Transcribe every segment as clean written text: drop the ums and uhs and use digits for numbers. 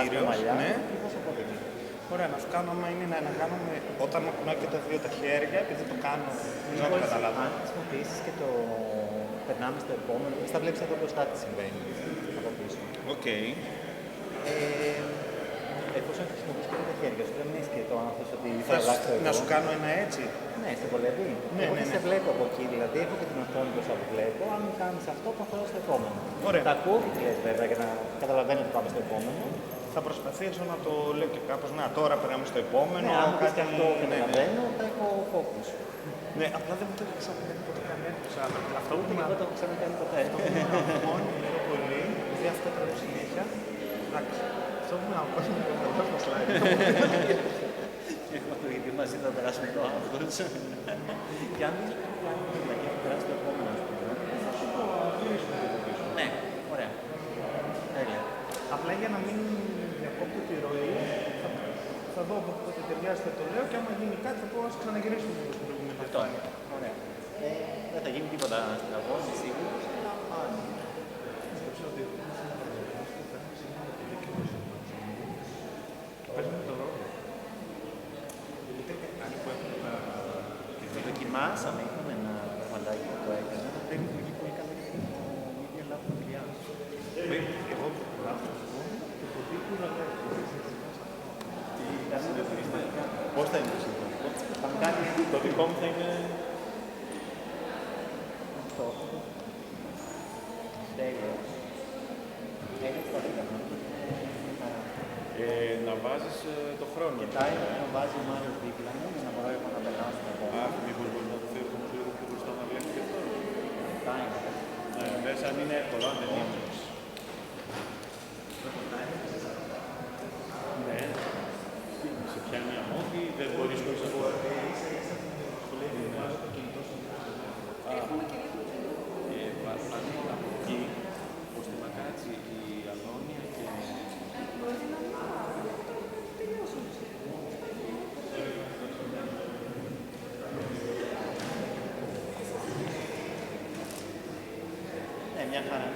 κύριος. Ναι. Ωραία, να σου κάνω, άμα είναι να κάνουμε, όταν κουνάω και τα δύο τα χέρια, επειδή το κάνω, δεν το καταλάβω. Αν χρησιμοποιήσεις και το περνάμε στο επόμενο, θα βλέπεις εδώ μπροστά τι συμβαίνει από πίσω. Οκ. Εφόσον χρησιμοποιείς και τα χέρια σου, δεν είναι σκεπτό αν θες ότι θα αλλάξει το εδώ. Να σου κάνω ένα έτσι. Ναι, σε βολεύει. Ναι, εγώ ναι, σε βλέπω από εκεί, δηλαδή έχω και την οθόνη μπροστά που βλέπω. Αν κάνεις αυτό, προχωρώ στο επόμενο. Ωραία. Τα ακούω τι λες βέβαια για να καταλαβαίνω ότι πάμε στο επόμενο. Θα προσπαθήσω να το λέω και κάπως, να τώρα περνάμε στο επόμενο. Ναι, αν κάτι αυτό καταλαβαίνω, θα έχω focus. Ναι, απλά δεν μου το έχεις ξανακάνει ποτέ κανένας. Αυτό Ούτε εγώ το έχω ξανακάνει ποτέ. Μόνο λίγο πολύ, επειδή αυτό πρέπει συνέχεια. Εντάξει, αυτό που να πω είναι το πρώτο στο slide. Έχω το ίδιο μαζί θα περάσουμε το άγχος. Και αν δεις το κάνει και θα περάσει το επόμενο σπίτι. Ναι, ωραία. Τέλεια. Απλά για να μην διακόπτω τη ροή, θα δω πότε ταιριάζει, θα το λέω και άμα γίνει κάτι θα πω ας ξαναγυρίσουμε το προηγούμενο. Αυτό είναι. Ωραία. Δεν θα γίνει τίποτα στην αγώνα, είμαι σίγουρος. Δοκιμάσαμε, είχαμε ένα μαλάκι που το έκανα, δεν λειτουργεί πολύ καλά γιατί είναι η ίδια λάθος δουλειά. Εγώ λάθος και το τύπου να λέω. Πώς θα είναι το συμφωνικό? Θα μου κάνει το δικό μου θα είναι... Αυτό. Τέλειο. Έτσι θα δίκαμε. Να βάζεις το χρόνο. Κοιτάει να βάζει ο Μάριος δίπλα μου για να μπορώ εγώ να περνάω στην επόμενη. Αχ, μήπως μπορεί να το φέρουμε λίγο πιο μπροστά να βλέπει και αυτό. Κοιτάει. Ναι, μέσα αν είναι εύκολο, αν δεν είναι. Ναι. Σε πιάνει αμόχη, δεν μπορείς χωρίς αυτό. Πάνε από εκεί, ώστε να κάτσει η αλόνια και... Ναι, μια χαρά.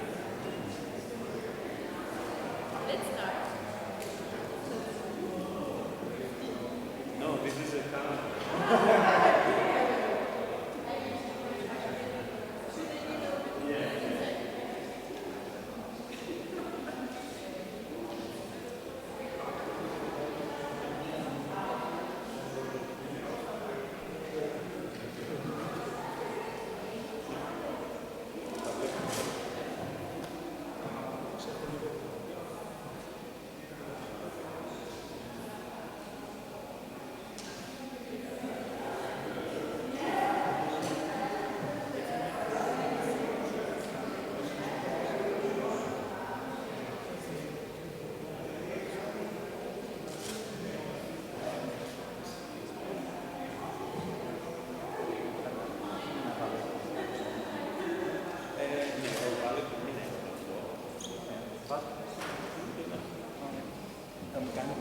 No, this is a car. Θα μου κάνει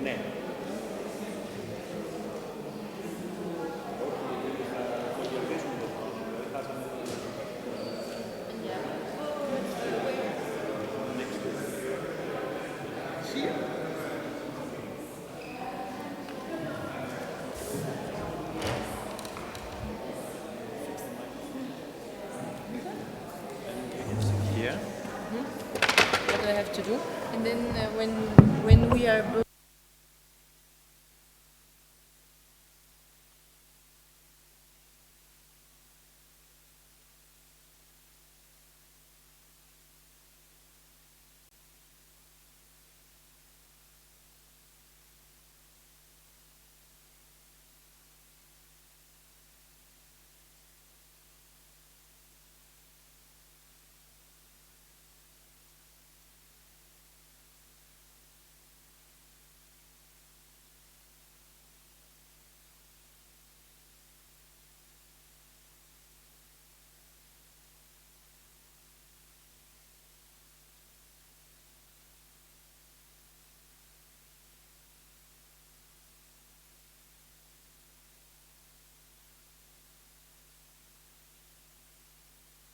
Ναι. to do. And then when we are both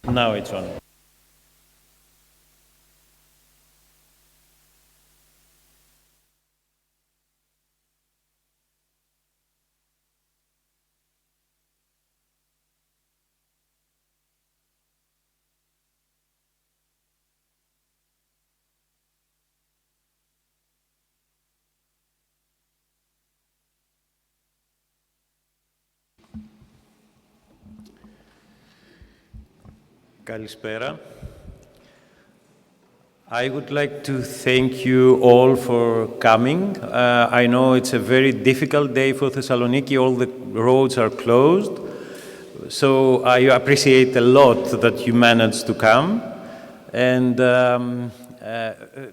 Now it's on. Kalispera. I would like to thank you all for coming. I know it's a very difficult day for Thessaloniki. All the roads are closed. So I appreciate a lot that you managed to come. And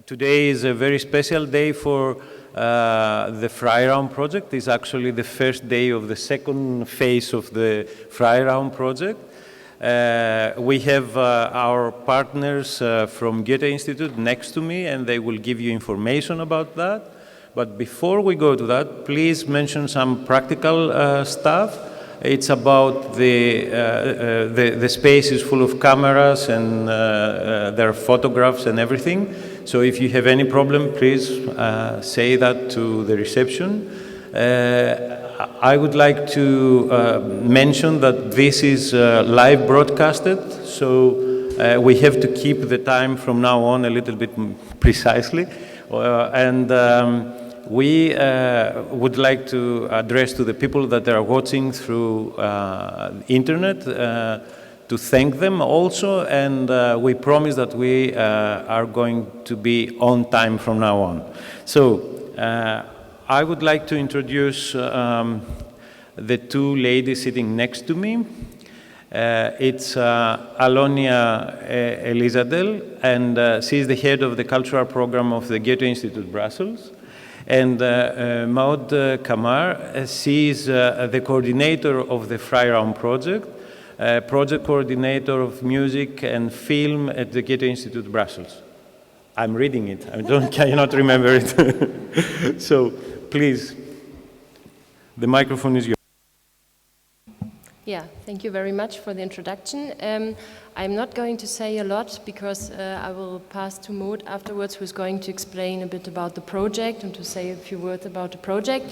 today is a very special day for the Freiraum project. It's actually the first day of the second phase of the Freiraum project. We have our partners from Goethe Institute next to me, and they will give you information about that. But before we go to that, please mention some practical stuff. It's about the space is full of cameras, and there are photographs and everything. So if you have any problem, please say that to the reception. I would like to mention that this is live broadcasted, so we have to keep the time from now on a little bit precisely. We would like to address to the people that are watching through internet to thank them also, and we promise that we are going to be on time from now on. So I would like to introduce the two ladies sitting next to me. It's Alonia Elizadel, and she's the head of the cultural program of the Goethe Institute Brussels. And Maud Kamar, she is the coordinator of the Freiraum project, project coordinator of music and film at the Goethe Institute Brussels. I'm reading it, cannot remember it. So please, the microphone is yours. Yeah, thank you very much for the introduction. I'm not going to say a lot because I will pass to Maud afterwards, who's going to explain a bit about the project and to say a few words about the project.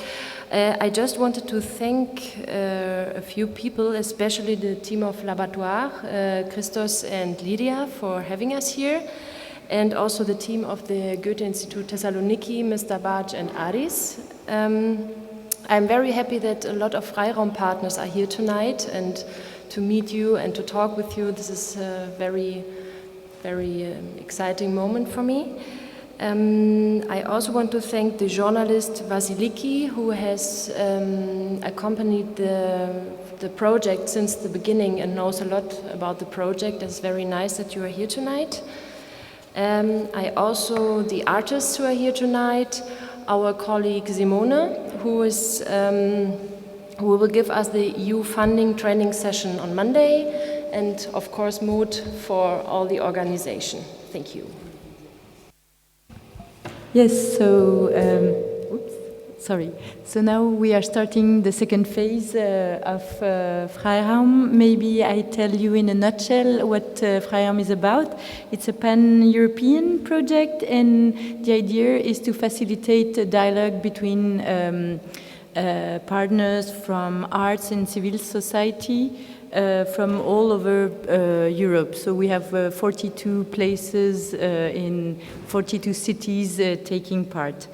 I just wanted to thank a few people, especially the team of LABattoir, Christos and Lydia, for having us here, and also the team of the Goethe Institute Thessaloniki, Mr. Baj and Aris. I'm very happy that a lot of Freiraum partners are here tonight and to meet you and to talk with you. This is a very, very exciting moment for me. I also want to thank the journalist Vasiliki, who has accompanied the project since the beginning and knows a lot about the project. It's very nice that you are here tonight. I also, the artists who are here tonight, our colleague Simone, who will give us the EU funding training session on Monday, and of course Maud for all the organization. Thank you. Yes, so So now we are starting the second phase of Freiraum. Maybe I tell you in a nutshell what Freiraum is about. It's a pan-European project, and the idea is to facilitate a dialogue between partners from arts and civil society from all over Europe. So we have 42 places in 42 cities taking part.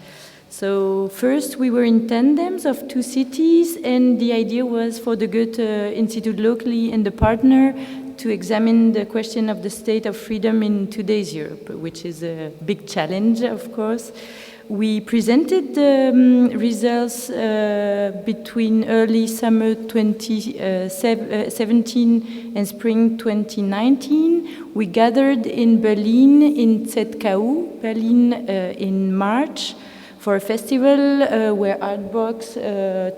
So first we were in tandems of 2 cities, and the idea was for the Goethe Institute locally and the partner to examine the question of the state of freedom in today's Europe, which is a big challenge, of course. We presented the results between early summer 2017 and spring 2019. We gathered in Berlin, in ZKU, Berlin, in March, for a festival where Artbox,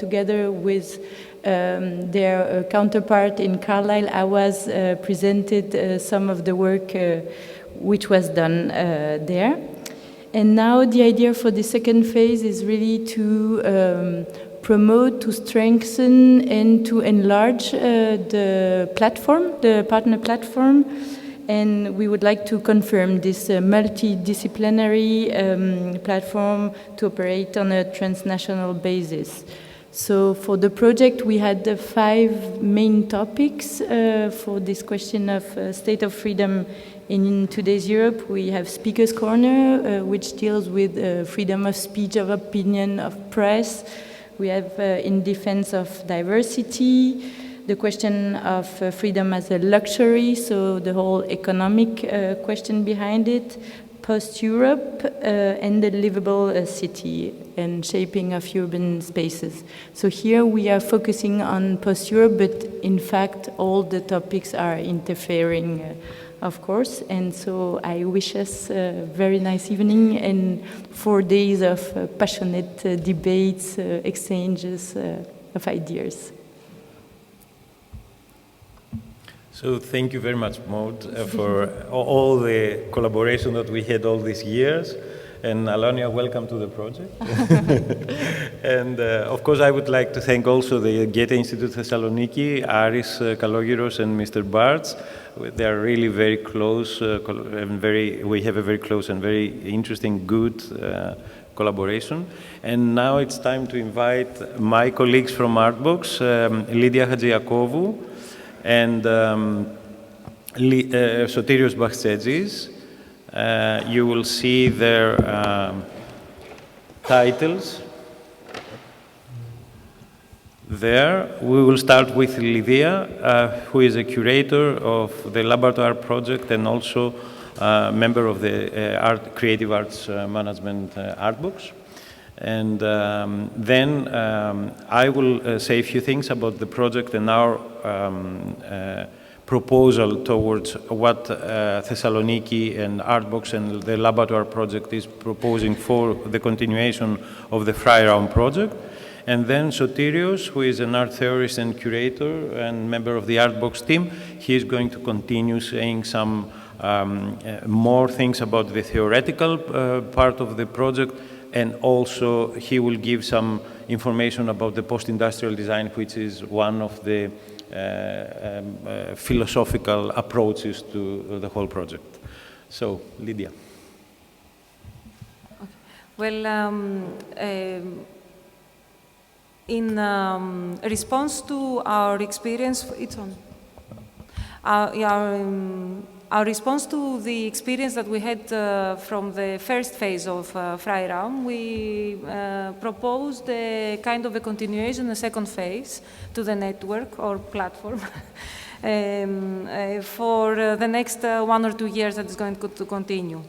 together with their counterpart in Carlisle, Awas, presented some of the work which was done there. And now the idea for the second phase is really to promote, to strengthen, and to enlarge the platform, the partner platform. And we would like to confirm this multidisciplinary platform to operate on a transnational basis. So for the project, we had 5 main topics for this question of state of freedom in today's Europe. We have Speaker's Corner, which deals with freedom of speech, of opinion, of press. We have in defense of diversity, the question of freedom as a luxury, so the whole economic question behind it, post-Europe, and the livable city and shaping of urban spaces. So here we are focusing on post-Europe, but in fact all the topics are interfering, of course. And so I wish us a very nice evening and 4 days of passionate debates, exchanges of ideas. So thank you very much, Maud, for all the collaboration that we had all these years. And Alonia, welcome to the project. And of course, I would like to thank also the Goethe Institute Thessaloniki, Aris Kalogiros and Mr. Bartz. They are really very close, and we have a very close and very interesting, good collaboration. And now it's time to invite my colleagues from Artbox, Lydia Hadjiakovou and Sotirios Bachtzegis. You will see their titles there. We will start with Lydia, who is a curator of the LABattoir project and also member of the Creative Arts Management Artbox. And then I will say a few things about the project and our proposal towards what Thessaloniki and Artbox and the LABattoir project is proposing for the continuation of the Freiraum project. And then Sotirios, who is an art theorist and curator and member of the Artbox team, he is going to continue saying some more things about the theoretical part of the project, and also he will give some information about the post-industrial design, which is one of the philosophical approaches to the whole project. So, Lydia. Okay. Well, in response to our experience, it's on. Our response to the experience that we had from the first phase of Freiraum, we proposed a kind of a continuation, a second phase to the network or platform for the next 1 or 2 years that is going to continue.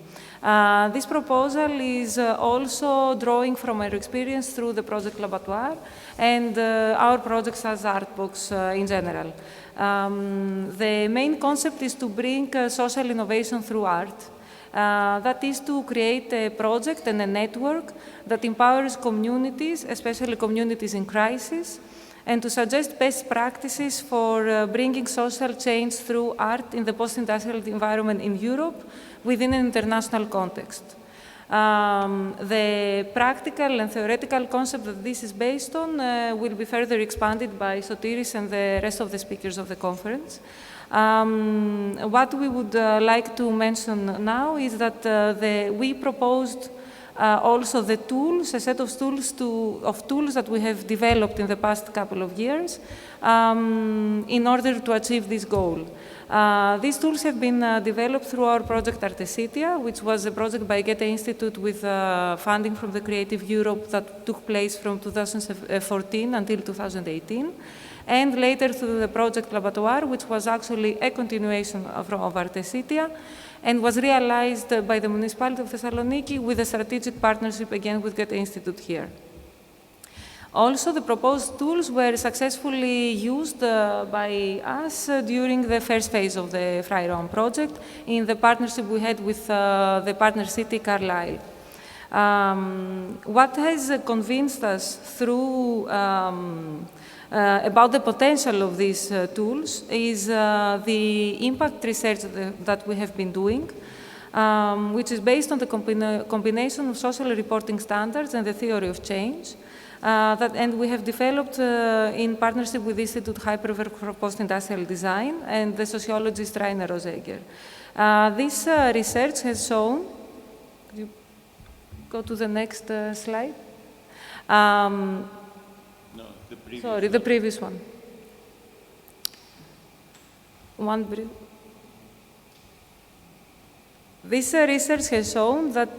This proposal is also drawing from our experience through the Project LABattoir and our projects as Artbox in general. The main concept is to bring social innovation through art. That is to create a project and a network that empowers communities, especially communities in crisis, and to suggest best practices for bringing social change through art in the post-industrial environment in Europe within an international context. The practical and theoretical concept that this is based on will be further expanded by Sotiris and the rest of the speakers of the conference. What we would like to mention now is that we proposed also the tools, a set of tools that we have developed in the past couple of years in order to achieve this goal. These tools have been developed through our project Artesitia, which was a project by Goethe Institute with funding from the Creative Europe that took place from 2014 until 2018. And later through the Project LABattoir, which was actually a continuation of Artesitia, and was realized by the municipality of Thessaloniki with a strategic partnership again with Goethe Institute here. Also, the proposed tools were successfully used by us during the first phase of the Freiraum project in the partnership we had with the partner city Carlisle. What has convinced us through about the potential of these tools is the impact research that we have been doing, which is based on the combination of social reporting standards and the theory of change. And we have developed in partnership with the Institute Hyperwerk for Post-Industrial Design and the sociologist Rainer Roseger. This research has shown, could you go to the next slide? Sorry, the previous one. This research has shown that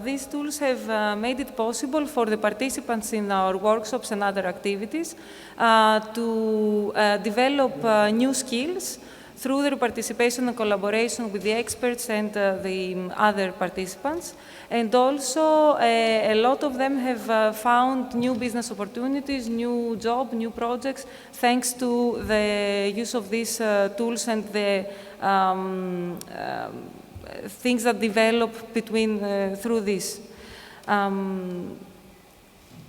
these tools have made it possible for the participants in our workshops and other activities to develop new skills through their participation and collaboration with the experts and the other participants. And also, a lot of them have found new business opportunities, new job, new projects, thanks to the use of these tools and the things that develop through this.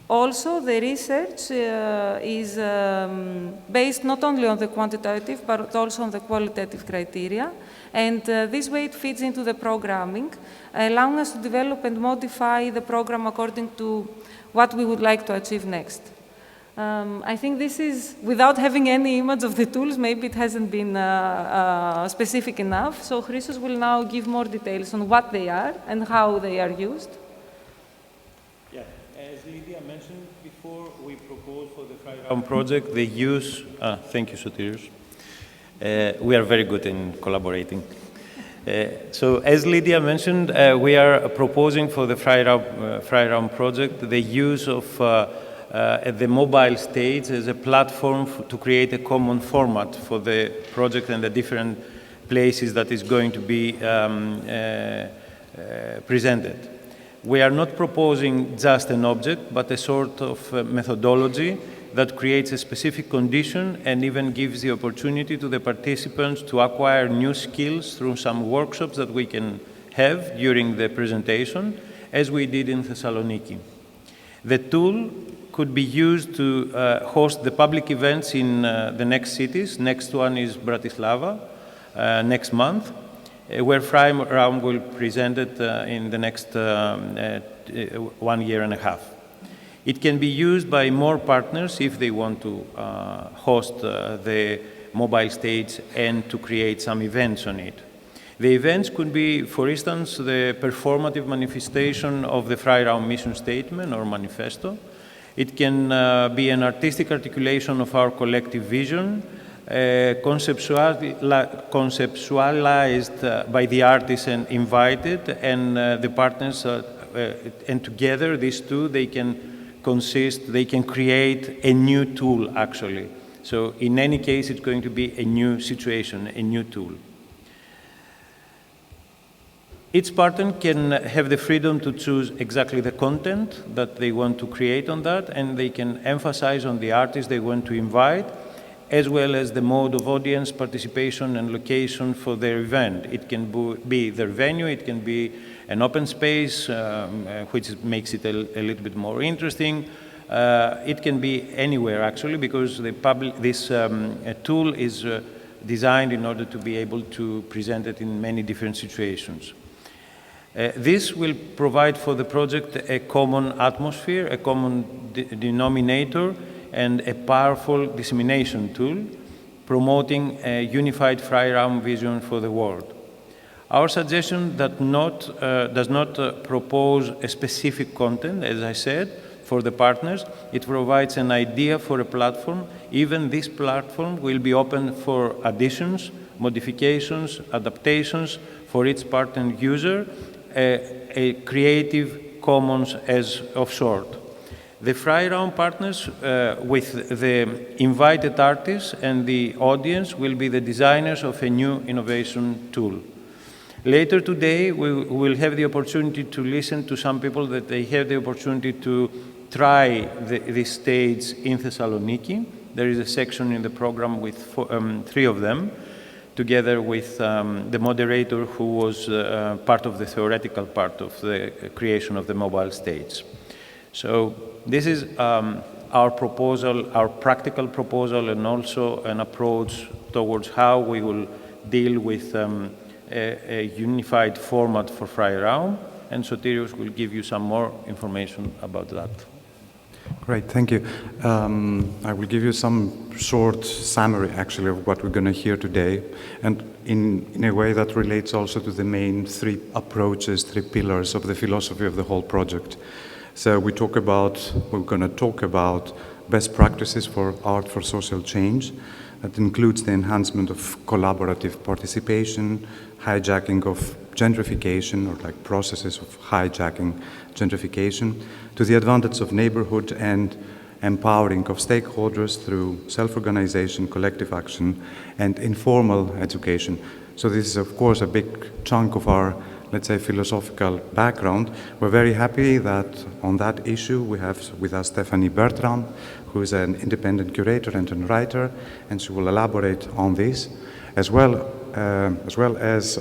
Also, the research is based not only on the quantitative, but also on the qualitative criteria. And this way it fits into the programming, allowing us to develop and modify the program according to what we would like to achieve next. I think this is, without having any image of the tools, maybe it hasn't been specific enough. So Christos will now give more details on what they are and how they are used. Yeah, as Lydia mentioned before, we proposed for the Freiraum project the use, thank you, Sotirios. We are very good in collaborating. So as Lydia mentioned, we are proposing for the Freiraum project the use of the mobile stage as a platform to create a common format for the project and the different places that is going to be presented. We are not proposing just an object, but a sort of methodology that creates a specific condition and even gives the opportunity to the participants to acquire new skills through some workshops that we can have during the presentation, as we did in Thessaloniki. The tool could be used to host the public events in the next cities. Next one is Bratislava next month, where Freiraum will present it in the next 1 year and a half. It can be used by more partners if they want to host the mobile stage and to create some events on it. The events could be, for instance, the performative manifestation of the Freiraum mission statement or manifesto. It can be an artistic articulation of our collective vision, conceptualized by the artists and invited, and the partners, and together, these two, they can create a new tool, actually. So in any case, it's going to be a new situation, a new tool. Each partner can have the freedom to choose exactly the content that they want to create on that, and they can emphasize on the artists they want to invite, as well as the mode of audience participation and location for their event. It can be their venue, it can be an open space, which makes it a little bit more interesting. It can be anywhere, actually, because this tool is designed in order to be able to present it in many different situations. This will provide for the project a common atmosphere, a common denominator, and a powerful dissemination tool, promoting a unified Freiraum vision for the world. Our suggestion does not propose a specific content, as I said, for the partners. It provides an idea for a platform. Even this platform will be open for additions, modifications, adaptations for each partner user, a Creative Commons as of sort. The Freiraum partners with the invited artists and the audience will be the designers of a new innovation tool. Later today, we will have the opportunity to listen to some people that they have the opportunity to try this stage in Thessaloniki. There is a section in the program with 3 of them, together with the moderator who was part of the theoretical part of the creation of the mobile stage. So this is our proposal, our practical proposal, and also an approach towards how we will deal with a unified format for Freiraum, and Sotirios will give you some more information about that. Great, thank you. I will give you some short summary, actually, of what we're going to hear today, and in a way that relates also to the main 3 approaches, 3 pillars of the philosophy of the whole project. So we're going to talk about best practices for art for social change. That includes the enhancement of collaborative participation, hijacking of gentrification, or like processes of hijacking gentrification, to the advantage of neighborhood and empowering of stakeholders through self-organization, collective action, and informal education. So this is, of course, a big chunk of our, let's say, philosophical background. We're very happy that on that issue we have with us Stephanie Bertram, who is an independent curator and a writer, and she will elaborate on this, as well as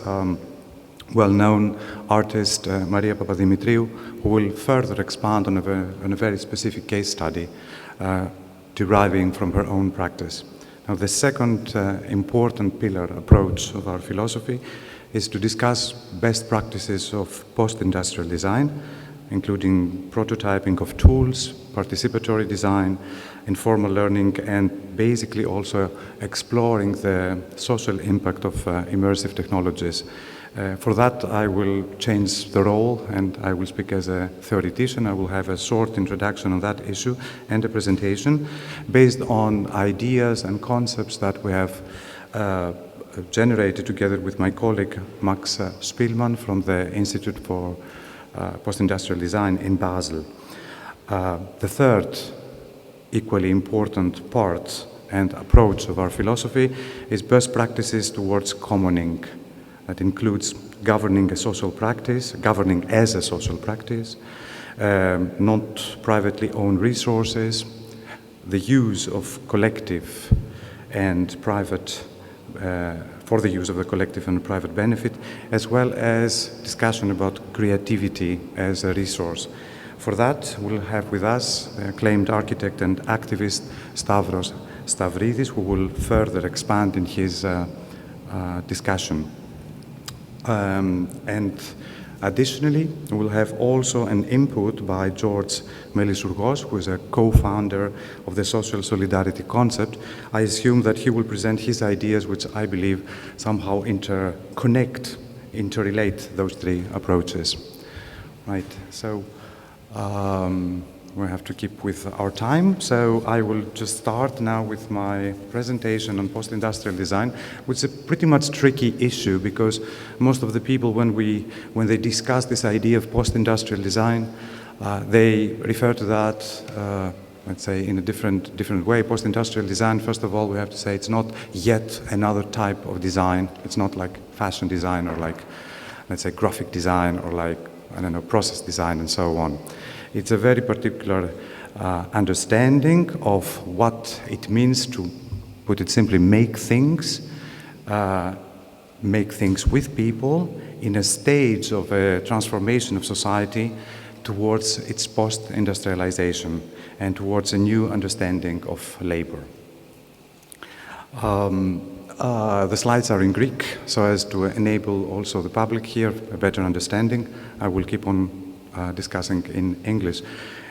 well-known artist Maria Papadimitriou, who will further expand on a very specific case study deriving from her own practice. Now, the second important pillar approach of our philosophy is to discuss best practices of post-industrial design, including prototyping of tools, participatory design, informal learning, and basically also exploring the social impact of immersive technologies. For that, I will change the role and I will speak as a theoretician. I will have a short introduction on that issue and a presentation based on ideas and concepts that we have generated together with my colleague Max Spielmann from the Institute for Post-Industrial Design in Basel. The third equally important part and approach of our philosophy is best practices towards commoning. That includes governing as a social practice, not privately owned resources, the use of collective and private, for the use of the collective and private benefit, as well as discussion about creativity as a resource. For that, we'll have with us acclaimed architect and activist Stavros Stavridis, who will further expand in his discussion. And additionally, we'll have also an input by George Melisourgos, who is a co-founder of the social solidarity concept. I assume that he will present his ideas, which I believe somehow interrelate those 3 approaches. Right, so we have to keep with our time. So I will just start now with my presentation on post-industrial design, which is a pretty much tricky issue because most of the people, when they discuss this idea of post-industrial design, they refer to that, let's say, in a different way. Post-industrial design, first of all, we have to say it's not yet another type of design. It's not like fashion design or like, let's say, graphic design or like, I don't know, process design and so on. It's a very particular understanding of what it means to, put it simply, make things with people in a stage of a transformation of society towards its post-industrialization and towards a new understanding of labor. The slides are in Greek, so as to enable also the public here a better understanding. I will keep on discussing in English.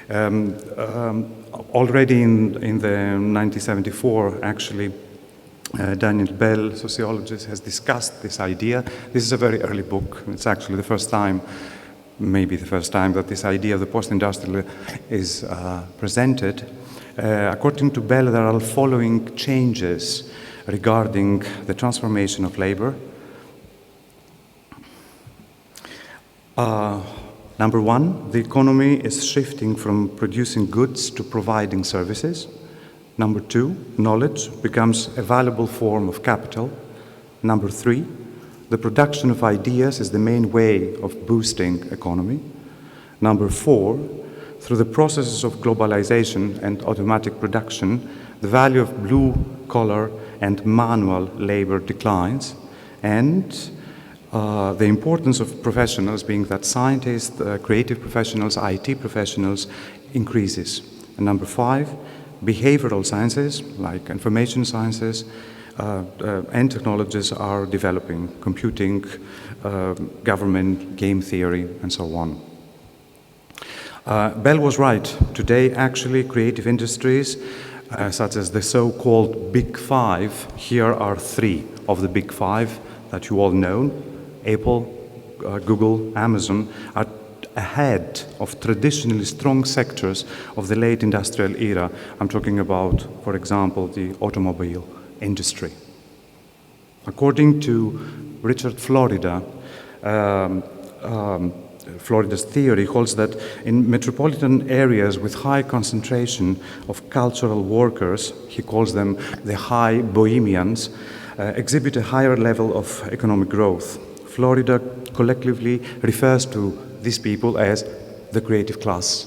Already in the 1974, actually, Daniel Bell, sociologist, has discussed this idea. This is a very early book. It's actually the first time, maybe the first time, that this idea of the post-industrial is presented. According to Bell, there are the following changes regarding the transformation of labor. Number one, the economy is shifting from producing goods to providing services. Number two, knowledge becomes a valuable form of capital. Number three, the production of ideas is the main way of boosting economy. Number four, through the processes of globalization and automatic production, the value of blue-collar and manual labor declines, and the importance of professionals, being that scientists, creative professionals, IT professionals, increases. And number five, behavioral sciences, like information sciences, and technologies are developing, computing, government, game theory, and so on. Bell was right. Today, actually, creative industries, such as the so-called Big Five, here are three of the Big Five that you all know: Apple, Google, Amazon, are ahead of traditionally strong sectors of the late industrial era. I'm talking about, for example, the automobile industry. According to Richard Florida, Florida's theory holds that in metropolitan areas with high concentration of cultural workers, he calls them the high bohemians, exhibit a higher level of economic growth. Florida collectively refers to these people as the creative class.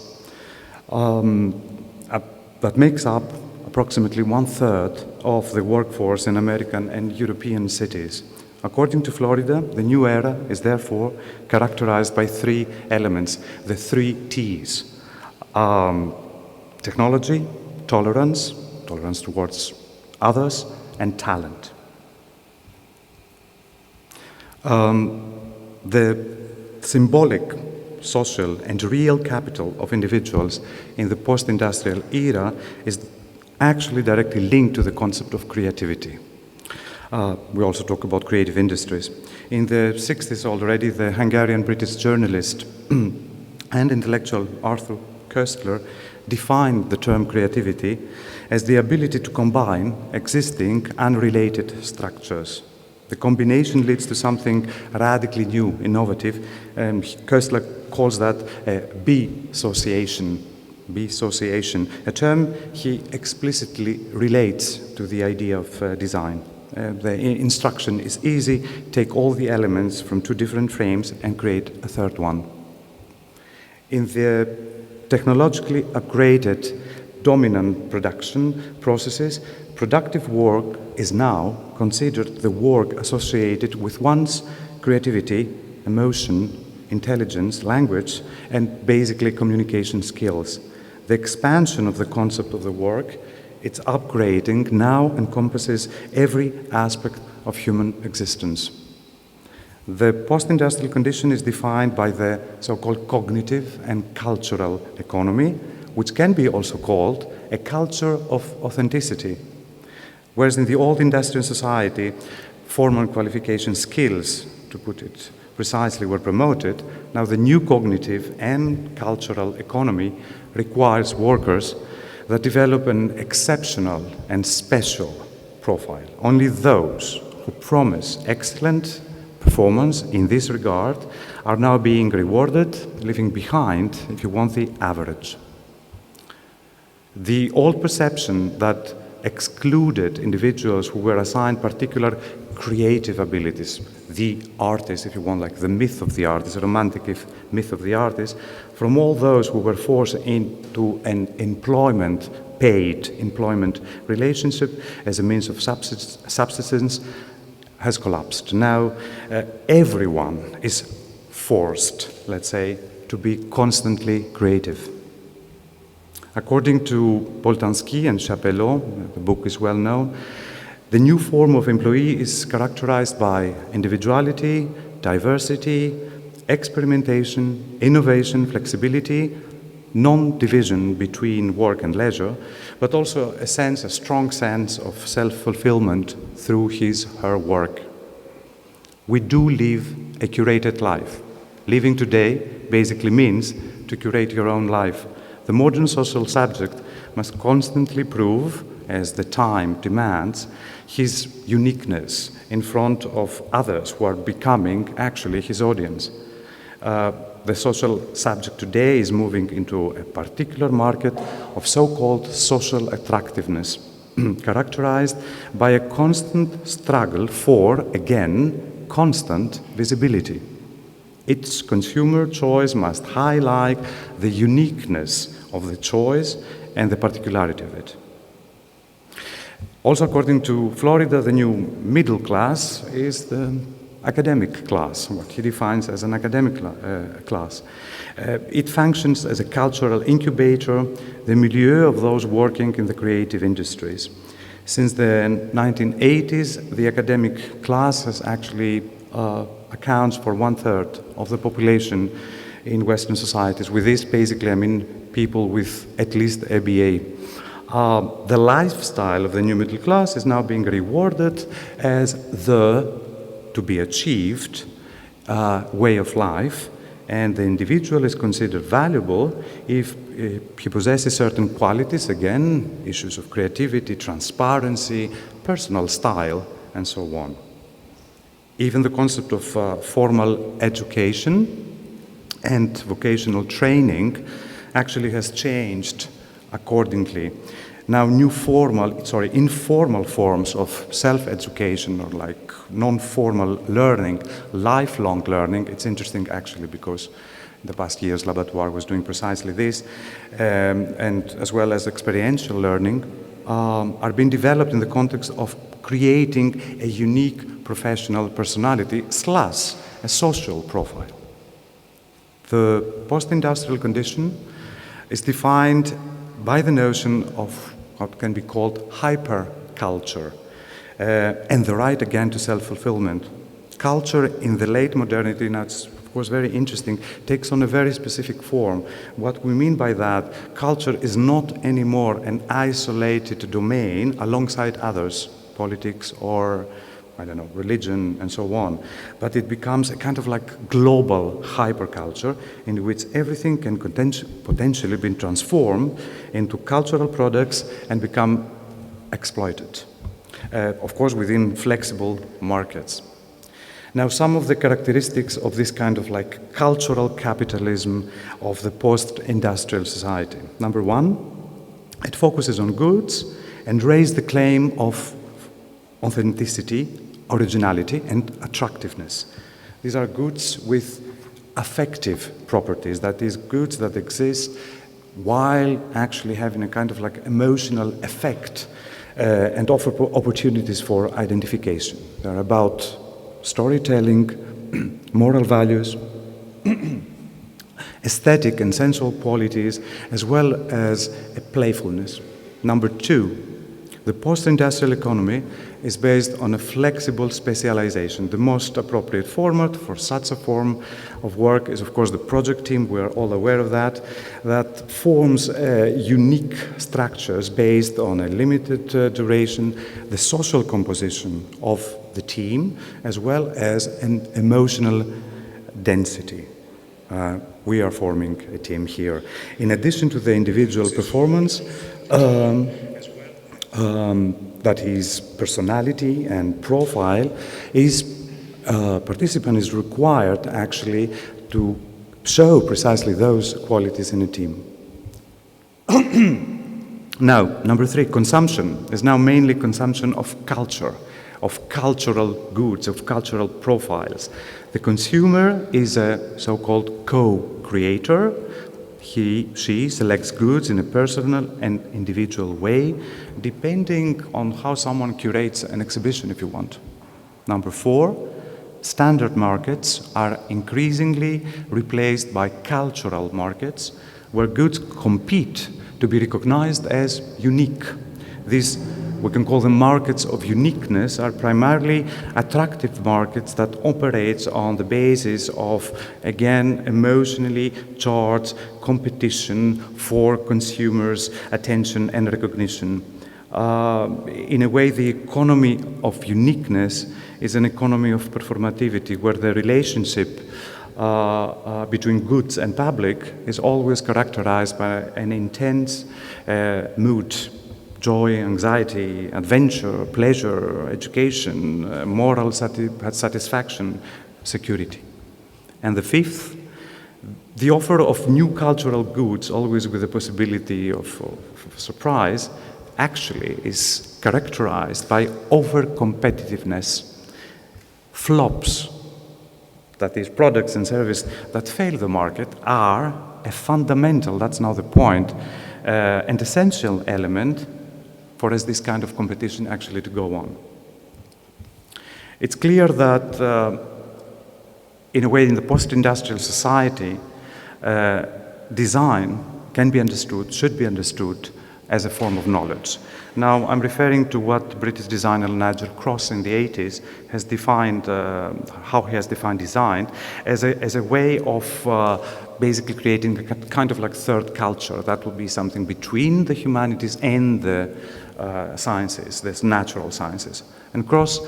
That makes up approximately 1/3 of the workforce in American and European cities. According to Florida, the new era is therefore characterized by three elements, the three T's: technology, tolerance towards others, and talent. The symbolic, social, and real capital of individuals in the post-industrial era is actually directly linked to the concept of creativity. We also talk about creative industries. In the 60s already, the Hungarian-British journalist and intellectual Arthur Koestler defined the term creativity as the ability to combine existing unrelated structures. The combination leads to something radically new, innovative, and Koestler calls that B-sociation, a term he explicitly relates to the idea of design. The instruction is easy: take all the elements from two different frames and create a third one. In the technologically upgraded dominant production processes, productive work is now considered the work associated with one's creativity, emotion, intelligence, language, and basically communication skills. The expansion of the concept of the work, its upgrading, now encompasses every aspect of human existence. The post-industrial condition is defined by the so-called cognitive and cultural economy, which can be also called a culture of authenticity. Whereas in the old industrial society, formal qualification skills, to put it precisely, were promoted, now the new cognitive and cultural economy requires workers that develop an exceptional and special profile. Only those who promise excellent performance in this regard are now being rewarded, leaving behind, if you want, the average. The old perception that excluded individuals who were assigned particular creative abilities, the artist, if you want, like the myth of the artist, the romantic myth of the artist, from all those who were forced into an paid employment relationship as a means of subsistence, has collapsed. Now, everyone is forced, let's say, to be constantly creative. According to Boltanski and Chapelot, the book is well known, the new form of employee is characterized by individuality, diversity, experimentation, innovation, flexibility, non-division between work and leisure, but also a strong sense of self-fulfillment through her work. We do live a curated life. Living today basically means to curate your own life. The modern social subject must constantly prove, as the time demands, his uniqueness in front of others who are becoming actually his audience. The social subject today is moving into a particular market of so-called social attractiveness, characterized by a constant struggle for, again, constant visibility. Its consumer choice must highlight the uniqueness of the choice and the particularity of it. Also, according to Florida, the new middle class is the academic class, what he defines as an academic class. It functions as a cultural incubator, the milieu of those working in the creative industries. Since the 1980s, the academic class has actually accounts for 1/3 of the population in Western societies. With this, basically, I mean people with at least a BA. The lifestyle of the new middle class is now being rewarded as the to-be-achieved way of life, and the individual is considered valuable if he possesses certain qualities, again, issues of creativity, transparency, personal style, and so on. Even the concept of formal education and vocational training actually has changed accordingly. Now, informal forms of self-education, or like non-formal learning, lifelong learning. It's interesting actually because in the past years LABattoir was doing precisely this, and as well as experiential learning, are being developed in the context of creating a unique professional personality / a social profile. The post-industrial condition is defined by the notion of what can be called hyperculture, and the right again to self-fulfillment. Culture in the late modernity, now it's of course very interesting, takes on a very specific form. What we mean by that, culture is not anymore an isolated domain alongside others, politics or, I don't know, religion and so on, but it becomes a kind of like global hyperculture in which everything can potentially be transformed into cultural products and become exploited, of course within flexible markets. Now, some of the characteristics of this kind of like cultural capitalism of the post-industrial society. Number one, it focuses on goods and raises the claim of authenticity, originality, and attractiveness. These are goods with affective properties, that is, goods that exist while actually having a kind of like emotional effect and offer opportunities for identification. They're about storytelling, moral values, aesthetic and sensual qualities, as well as a playfulness. Number two, the post-industrial economy is based on a flexible specialization. The most appropriate format for such a form of work is, of course, the project team. We are all aware of that. That forms unique structures based on a limited duration, the social composition of the team, as well as an emotional density. We are forming a team here. In addition to the individual performance, that his personality and profile, his participant is required actually to show precisely those qualities in a team. Now, number three, consumption is now mainly consumption of culture, of cultural goods, of cultural profiles. The consumer is a so-called co-creator. She selects goods in a personal and individual way, depending on how someone curates an exhibition, if you want. Number four, standard markets are increasingly replaced by cultural markets, where goods compete to be recognized as unique. These, we can call them markets of uniqueness, are primarily attractive markets that operate on the basis of, again, emotionally charged competition for consumers' attention and recognition. In a way, the economy of uniqueness is an economy of performativity, where the relationship between goods and public is always characterized by an intense mood, joy, anxiety, adventure, pleasure, education, moral satisfaction, security. And the fifth, the offer of new cultural goods, always with the possibility of surprise, actually is characterized by over-competitiveness. Flops, that is, products and services that fail the market, are a fundamental, that's now the point, and essential element for us this kind of competition actually to go on. It's clear that, in a way, in the post-industrial society, design can be understood, should be understood, as a form of knowledge. Now, I'm referring to what British designer Nigel Cross in the 80s has defined, how he has defined design, as a way of basically creating a kind of like third culture. That would be something between the humanities and the sciences, the natural sciences. And Cross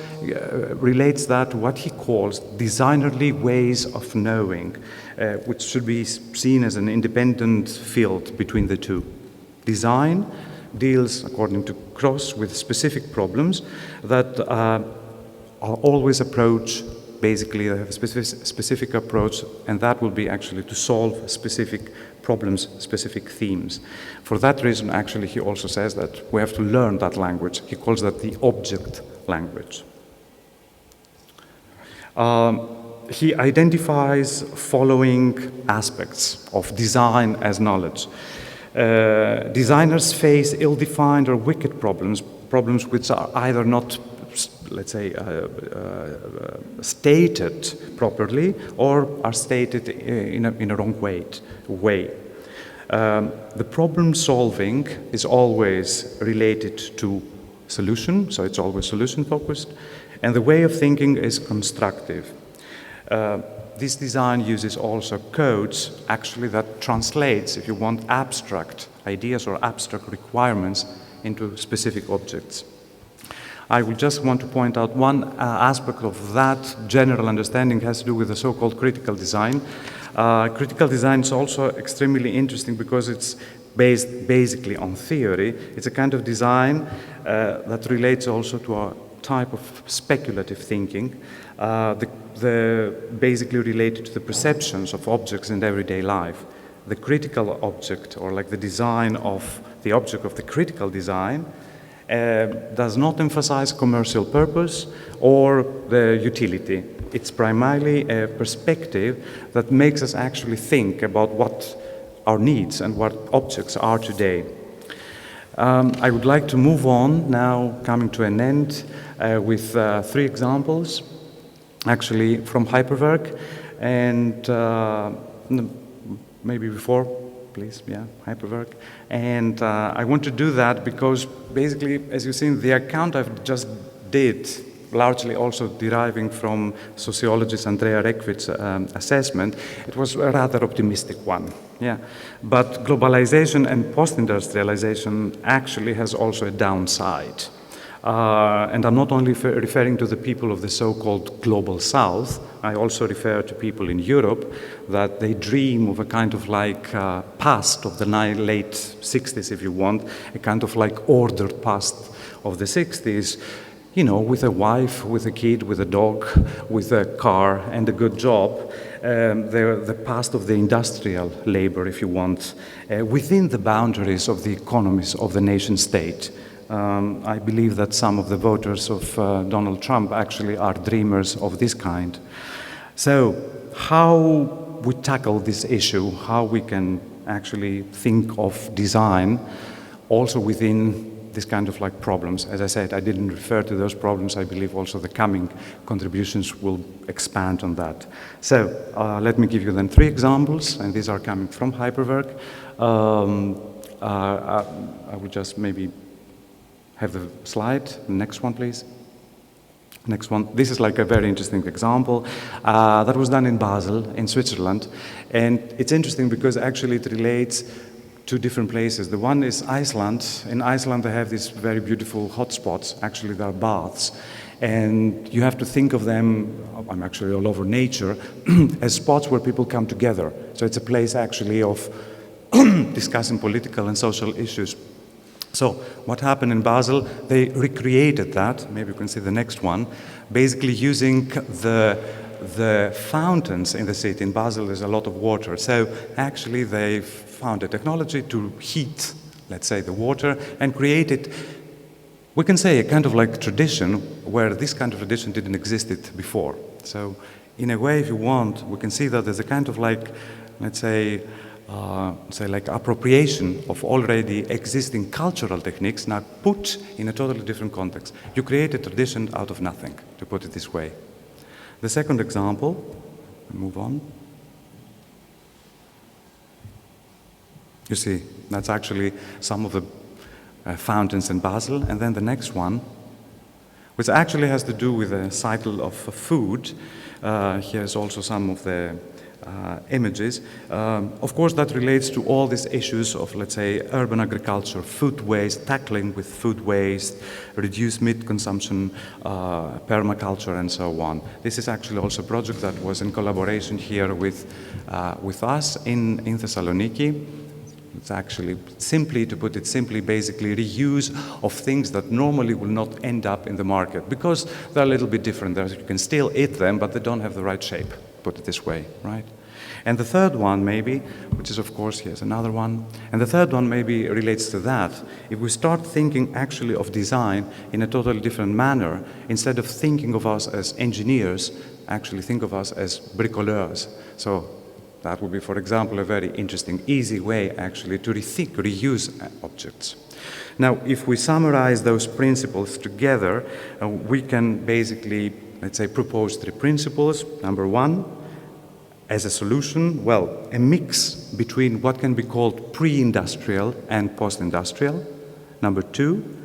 relates that to what he calls designerly ways of knowing, which should be seen as an independent field between the two. Design deals, according to Cross, with specific problems that are always approached, basically they have a specific approach, and that will be actually to solve specific problems, specific themes. For that reason, actually, he also says that we have to learn that language. He calls that the object language. He identifies following aspects of design as knowledge. Designers face ill-defined or wicked problems which are either not, let's say, stated properly or are stated in a wrong way. The problem solving is always related to solution, so it's always solution focused, and the way of thinking is constructive. This design uses also codes, actually, that translates, if you want, abstract ideas or abstract requirements into specific objects. I would just want to point out one aspect of that general understanding has to do with the so-called critical design. Critical design is also extremely interesting because it's based basically on theory. It's a kind of design that relates also to a type of speculative thinking. Basically related to the perceptions of objects in everyday life. The critical object, or like the design of the object of the critical design, does not emphasize commercial purpose or the utility. It's primarily a perspective that makes us actually think about what our needs and what objects are today. I would like to move on now, coming to an end, with 3 examples. Actually, from Hyperwerk, and maybe before, please, yeah, Hyperwerk. And I want to do that because basically, as you've seen, the account I've just did, largely also deriving from sociologist Andrea Rekvic's assessment, it was a rather optimistic one, yeah. But globalization and post-industrialization actually has also a downside. And I'm not only referring to the people of the so-called global south, I also refer to people in Europe that they dream of a kind of like past of the late 60s, if you want, a kind of like ordered past of the 60s, you know, with a wife, with a kid, with a dog, with a car and a good job. The past of the industrial labor, if you want, within the boundaries of the economies of the nation state. I believe that some of the voters of Donald Trump actually are dreamers of this kind. So how we tackle this issue, how we can actually think of design also within this kind of like problems. As I said, I didn't refer to those problems. I believe also the coming contributions will expand on that. So let me give you then 3 examples, and these are coming from Hyperwerk. I would just maybe have the slide. Next one, please. Next one. This is like a very interesting example that was done in Basel, in Switzerland. And it's interesting because actually it relates to different places. The one is Iceland. In Iceland, they have these very beautiful hotspots. Actually, they are baths. And you have to think of them, I'm actually all over nature, as spots where people come together. So it's a place actually of discussing political and social issues. So what happened in Basel, they recreated that, maybe you can see the next one, basically using the fountains in the city. In Basel there's a lot of water, so actually they found a technology to heat, let's say, the water and created, we can say, a kind of like tradition where this kind of tradition didn't exist before. So in a way, if you want, we can see that there's a kind of like, let's say like appropriation of already existing cultural techniques now put in a totally different context. You create a tradition out of nothing, to put it this way. The second example, move on. You see, that's actually some of the fountains in Basel. And then the next one, which actually has to do with the cycle of food. Here's also some of the images. Of course, that relates to all these issues of, let's say, urban agriculture, food waste, tackling with food waste, reduced meat consumption, permaculture, and so on. This is actually also a project that was in collaboration here with us in Thessaloniki. It's actually, simply, to put it simply, basically reuse of things that normally will not end up in the market because they're a little bit different. You can still eat them, but they don't have the right shape, put it this way, right? And the third one, maybe, which is, of course, here's another one, and the third one maybe relates to that. If we start thinking actually of design in a totally different manner, instead of thinking of us as engineers, actually think of us as bricoleurs. So that would be, for example, a very interesting, easy way, actually, to rethink, reuse objects. Now, if we summarize those principles together, we can basically, let's say, propose 3 principles. Number 1, as a solution, well, a mix between what can be called pre-industrial and post-industrial. Number 2,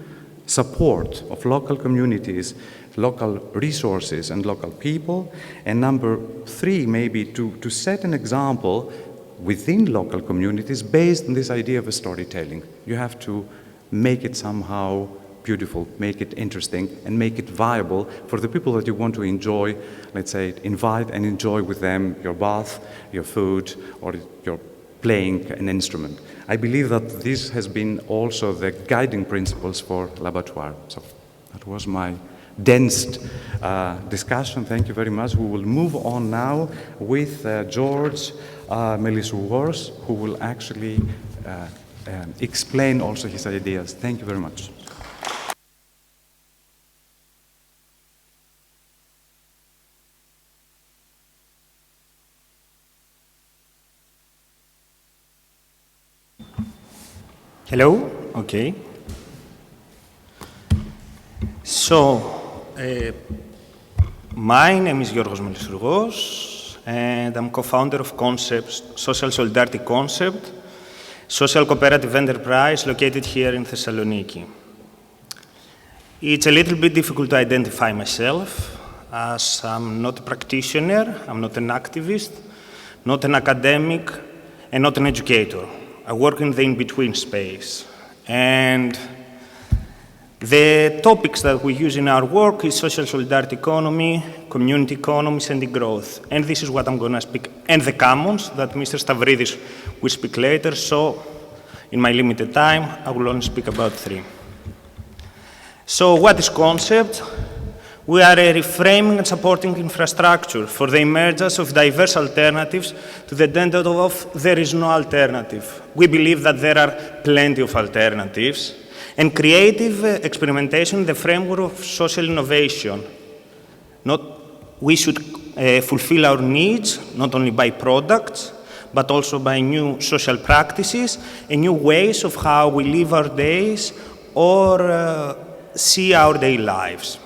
support of local communities, local resources and local people. And number 3, maybe to set an example within local communities based on this idea of a storytelling. You have to make it somehow beautiful, make it interesting, and make it viable for the people that you want to enjoy, let's say, invite and enjoy with them your bath, your food, or your playing an instrument. I believe that this has been also the guiding principles for LABattoir. So that was my dense discussion. Thank you very much. We will move on now with George Melisouros, who will actually explain also his ideas. Thank you very much. Hello? Okay. So, my name is Giorgos Melisouros, and I'm co-founder of Concepts, Social Solidarity Concept, social cooperative enterprise located here in Thessaloniki. It's a little bit difficult to identify myself, as I'm not a practitioner, I'm not an activist, not an academic, and not an educator. I work in the in-between space. And the topics that we use in our work is social solidarity economy, community economies, and the growth. And this is what I'm going to speak. And the commons that Mr. Stavridis will speak later. So in my limited time, I will only speak about 3. So what is Concept? We are a reframing and supporting infrastructure for the emergence of diverse alternatives to the danger of there is no alternative. We believe that there are plenty of alternatives, and creative experimentation in the framework of social innovation. We should fulfill our needs, not only by products, but also by new social practices and new ways of how we live our days or see our daily lives.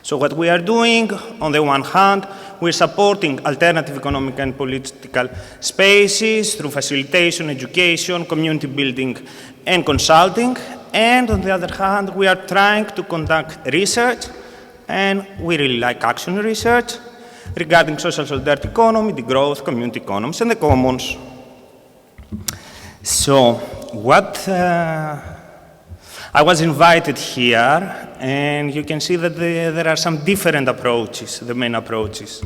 So what we are doing, on the one hand, we're supporting alternative economic and political spaces through facilitation, education, community building, and consulting. and on the other hand, we are trying to conduct research, and we really like action research regarding social solidarity economy, the growth, community economies, and the commons. So, I was invited here, and you can see that there are some different approaches, the main approaches.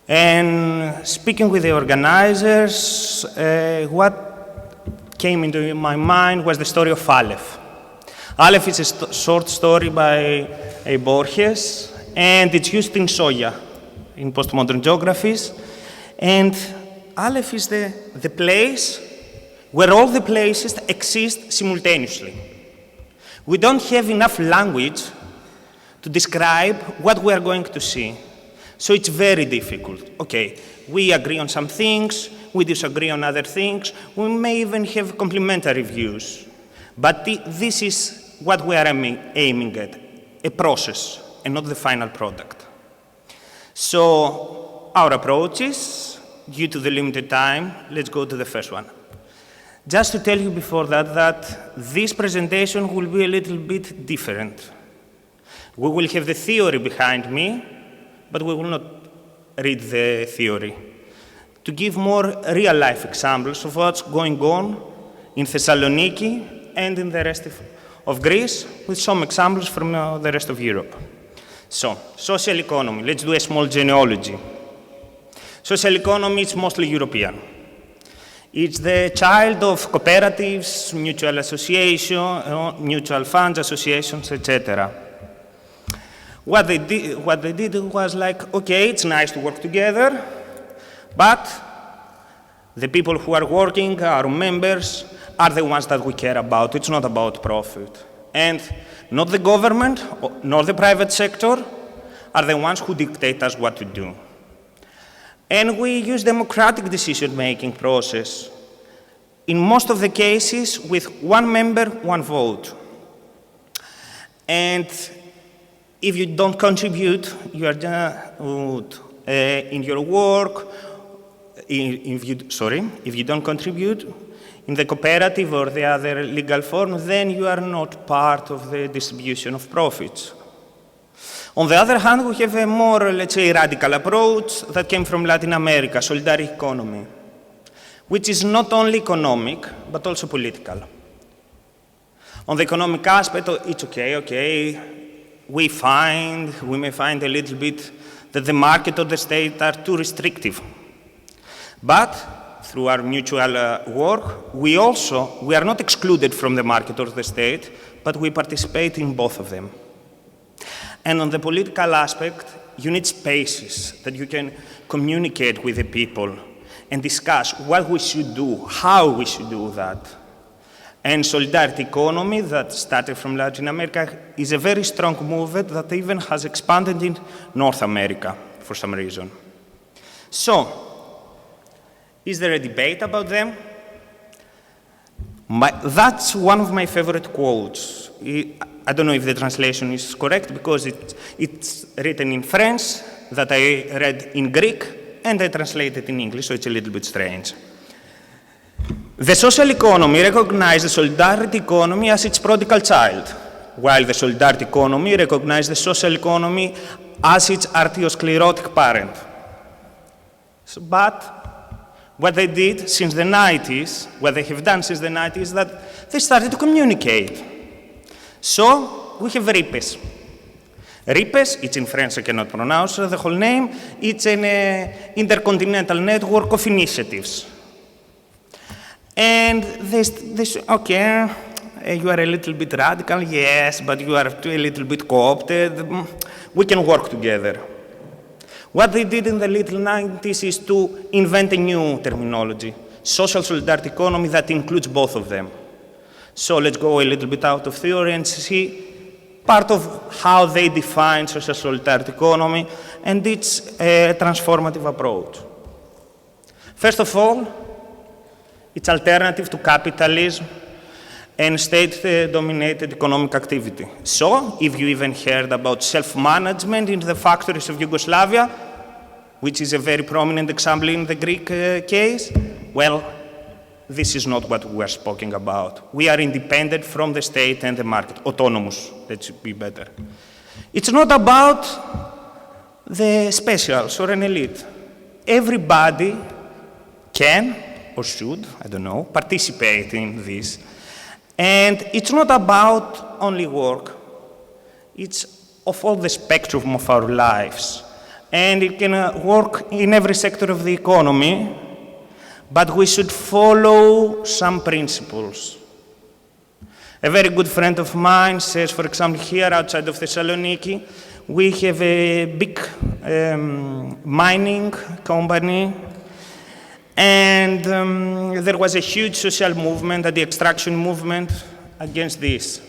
And speaking with the organizers, what came into my mind was the story of Aleph. Aleph is a short story by Borges, and it's used in Soya, in postmodern geographies. And Aleph is the place where all the places exist simultaneously. We don't have enough language to describe what we are going to see. So it's very difficult. Okay, we agree on some things, we disagree on other things, we may even have complementary views. But this is what we are aiming at, a process, and not the final product. So our approaches, due to the limited time, let's go to the first one. Just to tell you before that this presentation will be a little bit different. We will have the theory behind me, but we will not read the theory. To give more real-life examples of what's going on in Thessaloniki and in the rest of Greece, with some examples from the rest of Europe. So, social economy. Let's do a small genealogy. Social economy is mostly European. It's the child of cooperatives, mutual associations, mutual funds associations, etc. What they did was like, okay, it's nice to work together, but the people who are working, our members, are the ones that we care about. It's not about profit. And not the government, nor the private sector, are the ones who dictate us what to do. And we use democratic decision-making process. In most of the cases, with one member, one vote. And if you don't contribute, you are in your work. If you don't contribute in the cooperative or the other legal form, then you are not part of the distribution of profits. On the other hand, we have a more, let's say, radical approach that came from Latin America, solidarity economy, which is not only economic, but also political. On the economic aspect, it's okay, we may find a little bit that the market or the state are too restrictive. But through our mutual work, we are not excluded from the market or the state, but we participate in both of them. And on the political aspect, you need spaces that you can communicate with the people and discuss what we should do, how we should do that. And solidarity economy that started from Latin America is a very strong movement that even has expanded in North America for some reason. So, is there a debate about them? That's one of my favorite quotes. I don't know if the translation is correct because it's written in French that I read in Greek and I translated in English, so it's a little bit strange. The social economy recognizes the solidarity economy as its prodigal child, while the solidarity economy recognizes the social economy as its arteriosclerotic parent. But what they did since the 90s, what they have done since the 90s, is that they started to communicate. So we have RIPES. RIPES, it's in French, I cannot pronounce the whole name. It's an intercontinental network of initiatives. And they say, okay, you are a little bit radical, yes, but you are a little bit co-opted. We can work together. What they did in the little 90s is to invent a new terminology, social solidarity economy that includes both of them. So let's go a little bit out of theory and see part of how they define social solidarity economy and its transformative approach. First of all, it's alternative to capitalism and state-dominated economic activity. So, if you even heard about self-management in the factories of Yugoslavia, which is a very prominent example in the Greek case, well, this is not what we are speaking about. We are independent from the state and the market, autonomous, let's be better. It's not about the specials or an elite. Everybody can or should, I don't know, participate in this. And it's not about only work. It's of all the spectrum of our lives. And it can work in every sector of the economy, but we should follow some principles. A very good friend of mine says, for example, here outside of Thessaloniki, we have a big mining company, and there was a huge social movement, the extraction movement, against this.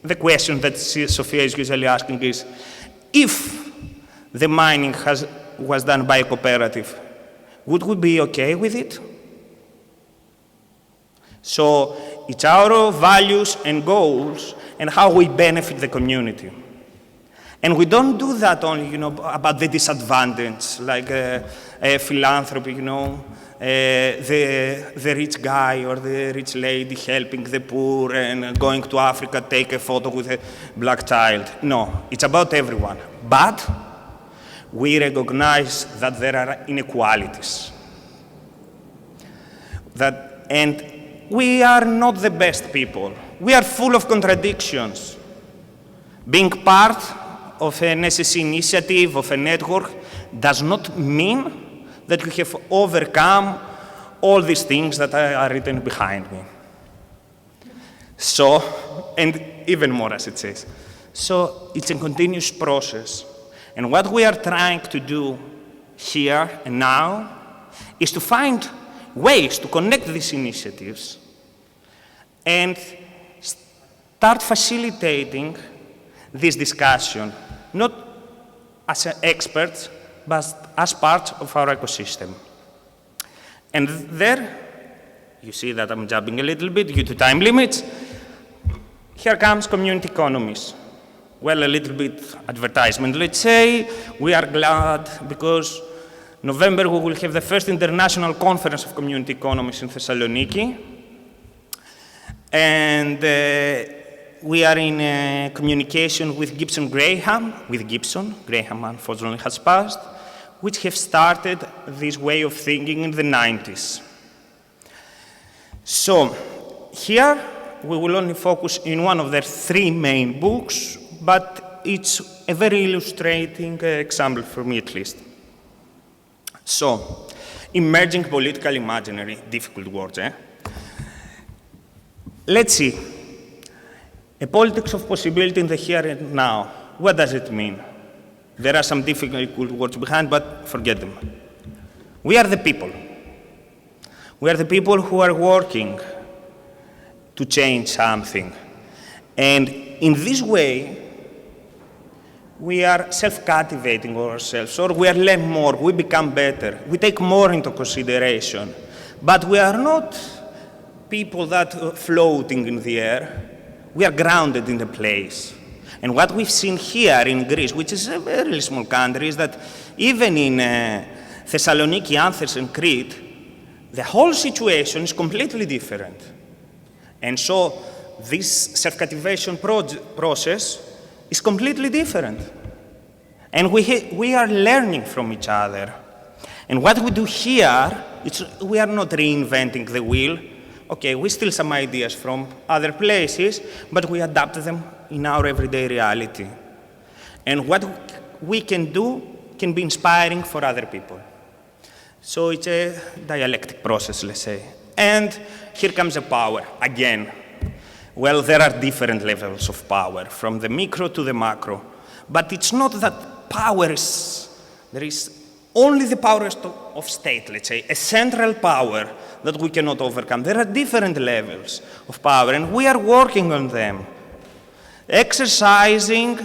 The question that Sophia is usually asking is, if the mining was done by a cooperative, would we be okay with it? So it's our values and goals and how we benefit the community. And we don't do that only, about the disadvantage, like philanthropy, the rich guy or the rich lady helping the poor and going to Africa, take a photo with a black child. No, it's about everyone. But we recognize that there are inequalities. And we are not the best people. We are full of contradictions. Being part of an SSC initiative, of a network, does not mean that we have overcome all these things that are written behind me. So, and even more as it says. So it's a continuous process. And what we are trying to do here and now is to find ways to connect these initiatives and start facilitating this discussion, not as experts, but as part of our ecosystem. And there, you see that I'm jumping a little bit due to time limits. Here comes community economies. Well, a little bit advertisement. Let's say we are glad because November we will have the first international conference of community economies in Thessaloniki. And we are in communication with Gibson Graham, Graham unfortunately has passed, which have started this way of thinking in the 90s. So here we will only focus in one of their three main books, but it's a very illustrating example for me at least. So, emerging political imaginary, difficult words, Let's see. A politics of possibility in the here and now. What does it mean? There are some difficult words behind, but forget them. We are the people. We are the people who are working to change something. And in this way, we are self-cultivating ourselves, or we are learning more, we become better, we take more into consideration. But we are not people that are floating in the air. We are grounded in the place. And what we've seen here in Greece, which is a very small country, is that even in Thessaloniki, Athens, and Crete, the whole situation is completely different. And so this self-cultivation process is completely different. And we are learning from each other. And what we do here, we are not reinventing the wheel. Okay, we steal some ideas from other places, but we adapt them in our everyday reality. And what we can do can be inspiring for other people. So it's a dialectic process, let's say. And here comes the power, again. Well, there are different levels of power, from the micro to the macro. But it's not that power there is only the power of state, let's say, a central power that we cannot overcome. There are different levels of power, and we are working on them. Exercising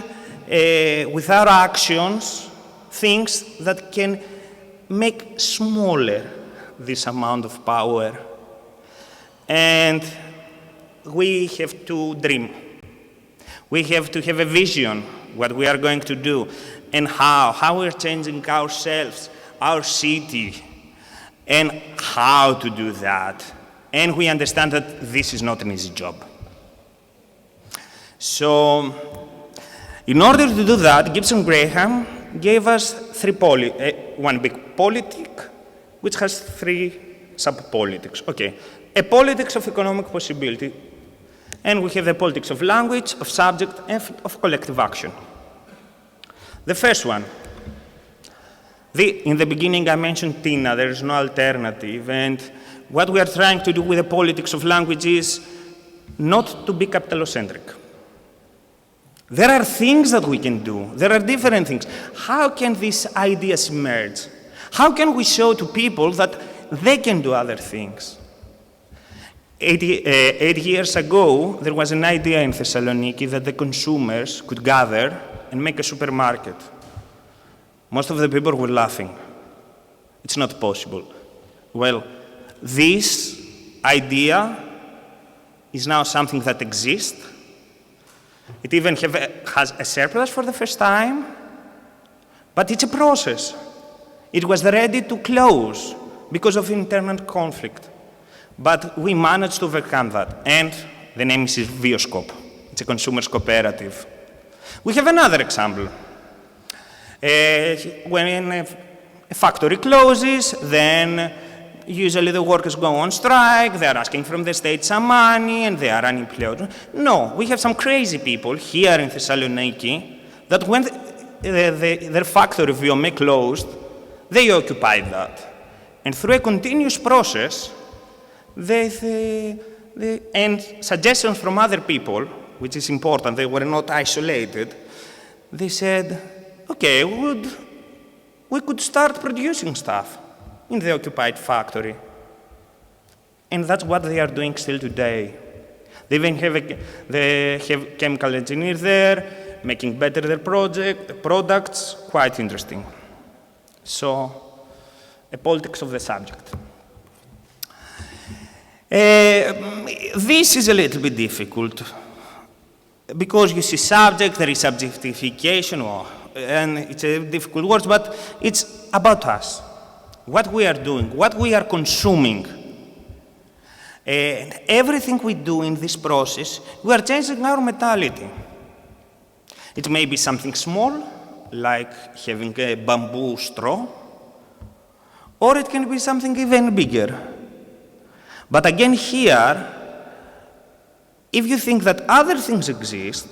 with our actions things that can make smaller this amount of power. And we have to dream. We have to have a vision, what we are going to do, and how we're changing ourselves, our city, and how to do that. And we understand that this is not an easy job. So, in order to do that, Gibson Graham gave us one big politic, which has three sub-politics. Okay, a politics of economic possibility, and we have the politics of language, of subject, and of collective action. The first one, in the beginning I mentioned Tina, there is no alternative, and what we are trying to do with the politics of language is not to be capitalocentric. There are things that we can do. There are different things. How can these ideas emerge? How can we show to people that they can do other things? 8 years ago, there was an idea in Thessaloniki that the consumers could gather and make a supermarket. Most of the people were laughing. It's not possible. Well, this idea is now something that exists. It even has a surplus for the first time, but it's a process. It was ready to close because of internal conflict, but we managed to overcome that, and the name is Vioscope. It's a consumers cooperative. We have another example. When a factory closes, then usually the workers go on strike, they are asking from the state some money, and they are unemployed. No, we have some crazy people here in Thessaloniki that when their factory Viome closed, they occupied that. And through a continuous process, and suggestions from other people, which is important, they were not isolated, they said, okay, we could start producing stuff in the occupied factory. And that's what they are doing still today. They even have chemical engineers there, making better their products, quite interesting. So, a politics of the subject. This is a little bit difficult, because you see subject, there is subjectification, and it's a difficult word, but it's about us. What we are doing, what we are consuming. And everything we do in this process, we are changing our mentality. It may be something small, like having a bamboo straw, or it can be something even bigger. But again here, if you think that other things exist,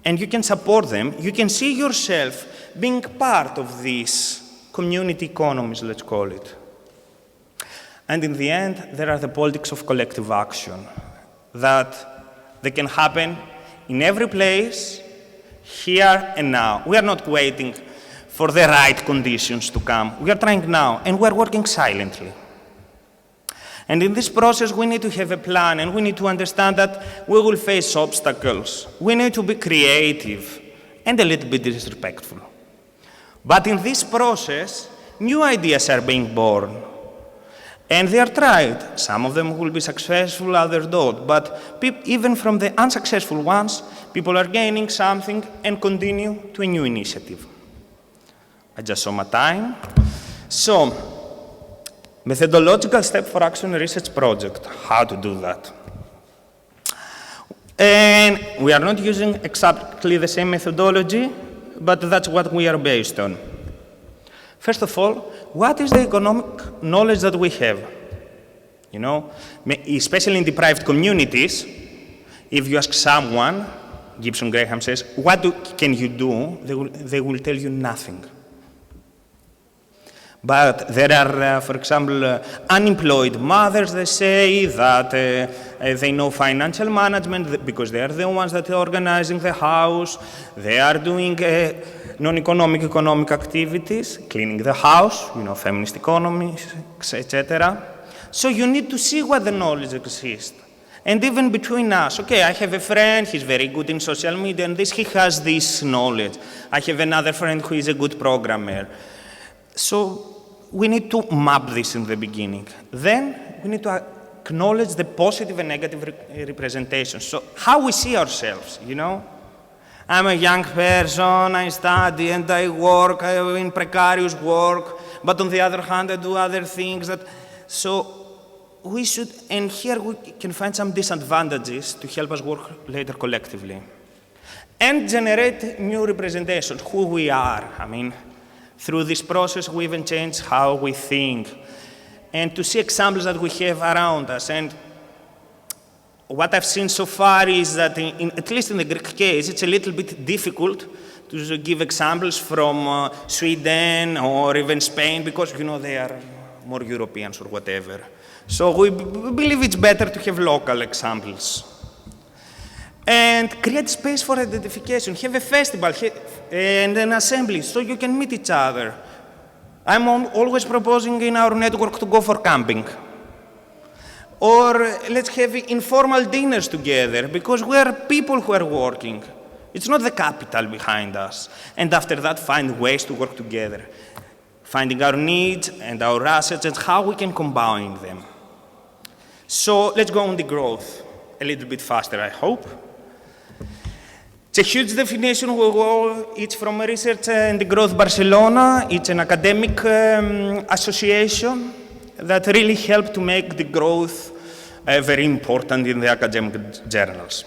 and you can support them, you can see yourself being part of this community economies, let's call it. And in the end, there are the politics of collective action, that they can happen in every place, here and now. We are not waiting for the right conditions to come. We are trying now, and we are working silently. And in this process, we need to have a plan, and we need to understand that we will face obstacles. We need to be creative and a little bit disrespectful. But in this process, new ideas are being born. And they are tried. Some of them will be successful, others don't. But even from the unsuccessful ones, people are gaining something and continue to a new initiative. I just saw my time. So, methodological step for action research project, how to do that. And we are not using exactly the same methodology, but that's what we are based on. First of all, what is the economic knowledge that we have? You know, especially in deprived communities, if you ask someone, Gibson Graham says, what can you do? They will tell you nothing. But there are, for example, unemployed mothers, they say that they know financial management because they are the ones that are organizing the house, they are doing non-economic economic activities, cleaning the house, you know, feminist economies, etc. So you need to see what the knowledge exists. And even between us, okay, I have a friend, he's very good in social media, and he has this knowledge. I have another friend who is a good programmer. So we need to map this in the beginning. Then we need to acknowledge the positive and negative representations. So how we see ourselves, you know? I'm a young person, I study and I work, I am in precarious work, but on the other hand, I do other things that, so we should, and here we can find some disadvantages to help us work later collectively. And generate new representation, who we are. I mean, through this process, we even change how we think. And to see examples that we have around us. And what I've seen so far is that, at least in the Greek case, it's a little bit difficult to give examples from Sweden or even Spain, because, you know, they are more Europeans or whatever. So we believe it's better to have local examples. And create space for identification. Have a festival and an assembly so you can meet each other. I'm always proposing in our network to go for camping. Or let's have informal dinners together, because we are people who are working. It's not the capital behind us. And after that, find ways to work together, finding our needs and our assets and how we can combine them. So let's go on the growth a little bit faster, I hope. It's a huge definition. It's from Research and the Growth Barcelona. It's an academic association that really helped to make the growth very important in the academic journals.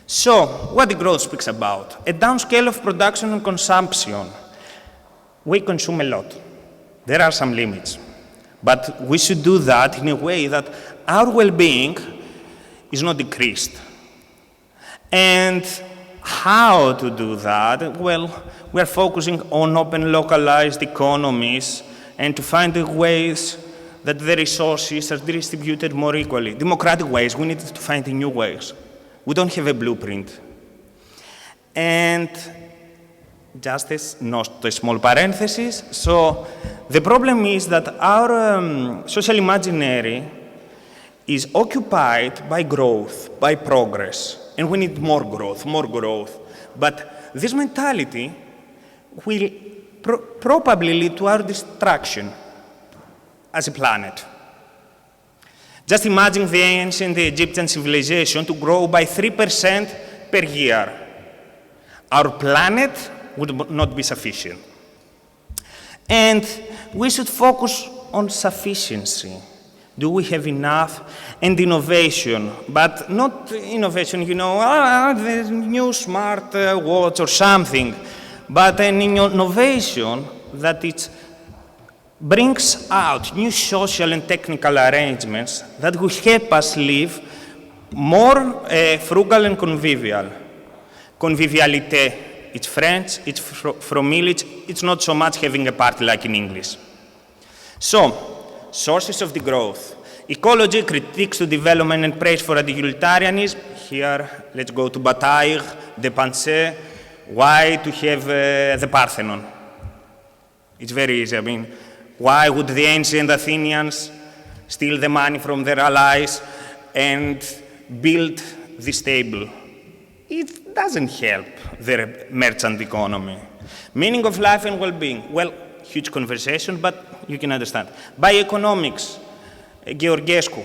So, what the growth speaks about? A downscale of production and consumption. We consume a lot. There are some limits. But we should do that in a way that our well-being is not decreased. And how to do that? Well, we are focusing on open, localized economies and to find the ways that the resources are distributed more equally. Democratic ways, we need to find new ways. We don't have a blueprint. And just as not a small parenthesis, so the problem is that our social imaginary is occupied by growth, by progress, and we need more growth, more growth. But this mentality will probably lead to our destruction as a planet. Just imagine the ancient Egyptian civilization to grow by 3% per year. Our planet would not be sufficient. And we should focus on sufficiency. Do we have enough? And innovation, but not innovation, you know, the new smart watch or something, but an innovation that it brings out new social and technical arrangements that will help us live more frugal and convivial. Convivialité, it's French, it's from English, it's not so much having a party like in English. So, sources of the growth. Ecology, critiques to development and praise for utilitarianism. Here, let's go to Bataille, De Pensée. Why to have the Parthenon? It's very easy. I mean, why would the ancient Athenians steal the money from their allies and build this table? It doesn't help their merchant economy. Meaning of life and well-being. Well, huge conversation, but you can understand. Bioeconomics, Georgescu.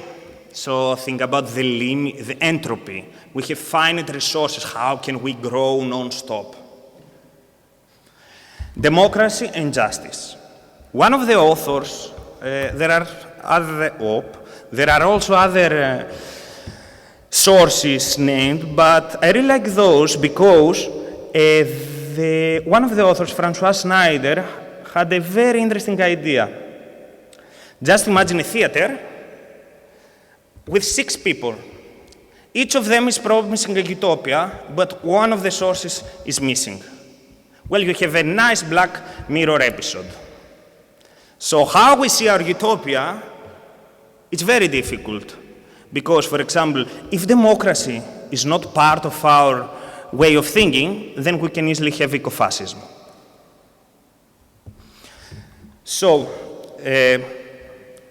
So think about the limit, the entropy. We have finite resources. How can we grow non-stop? Democracy and justice. One of the authors, there are also other sources named, but I really like those because one of the authors, Francois Schneider, had a very interesting idea. Just imagine a theater with 6 people. Each of them is promising a utopia, but one of the sources is missing. Well, you have a nice Black Mirror episode. So how we see our utopia, it's very difficult. Because, for example, if democracy is not part of our way of thinking, then we can easily have ecofascism. So,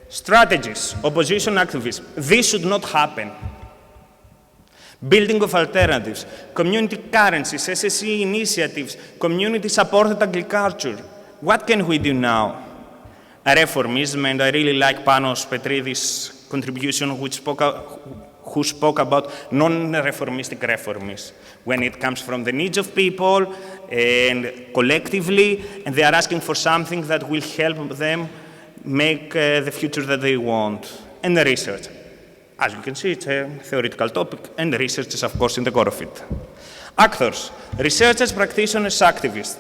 strategies, opposition activism, this should not happen. Building of alternatives, community currencies, SSE initiatives, community-supported agriculture. What can we do now? Reformism, and I really like Panos Petridis' contribution, who spoke about non-reformistic reformism, when it comes from the needs of people and collectively, and they are asking for something that will help them make the future that they want. and the research. As you can see, it's a theoretical topic, and the research is, of course, in the core of it. Actors, researchers, practitioners, activists,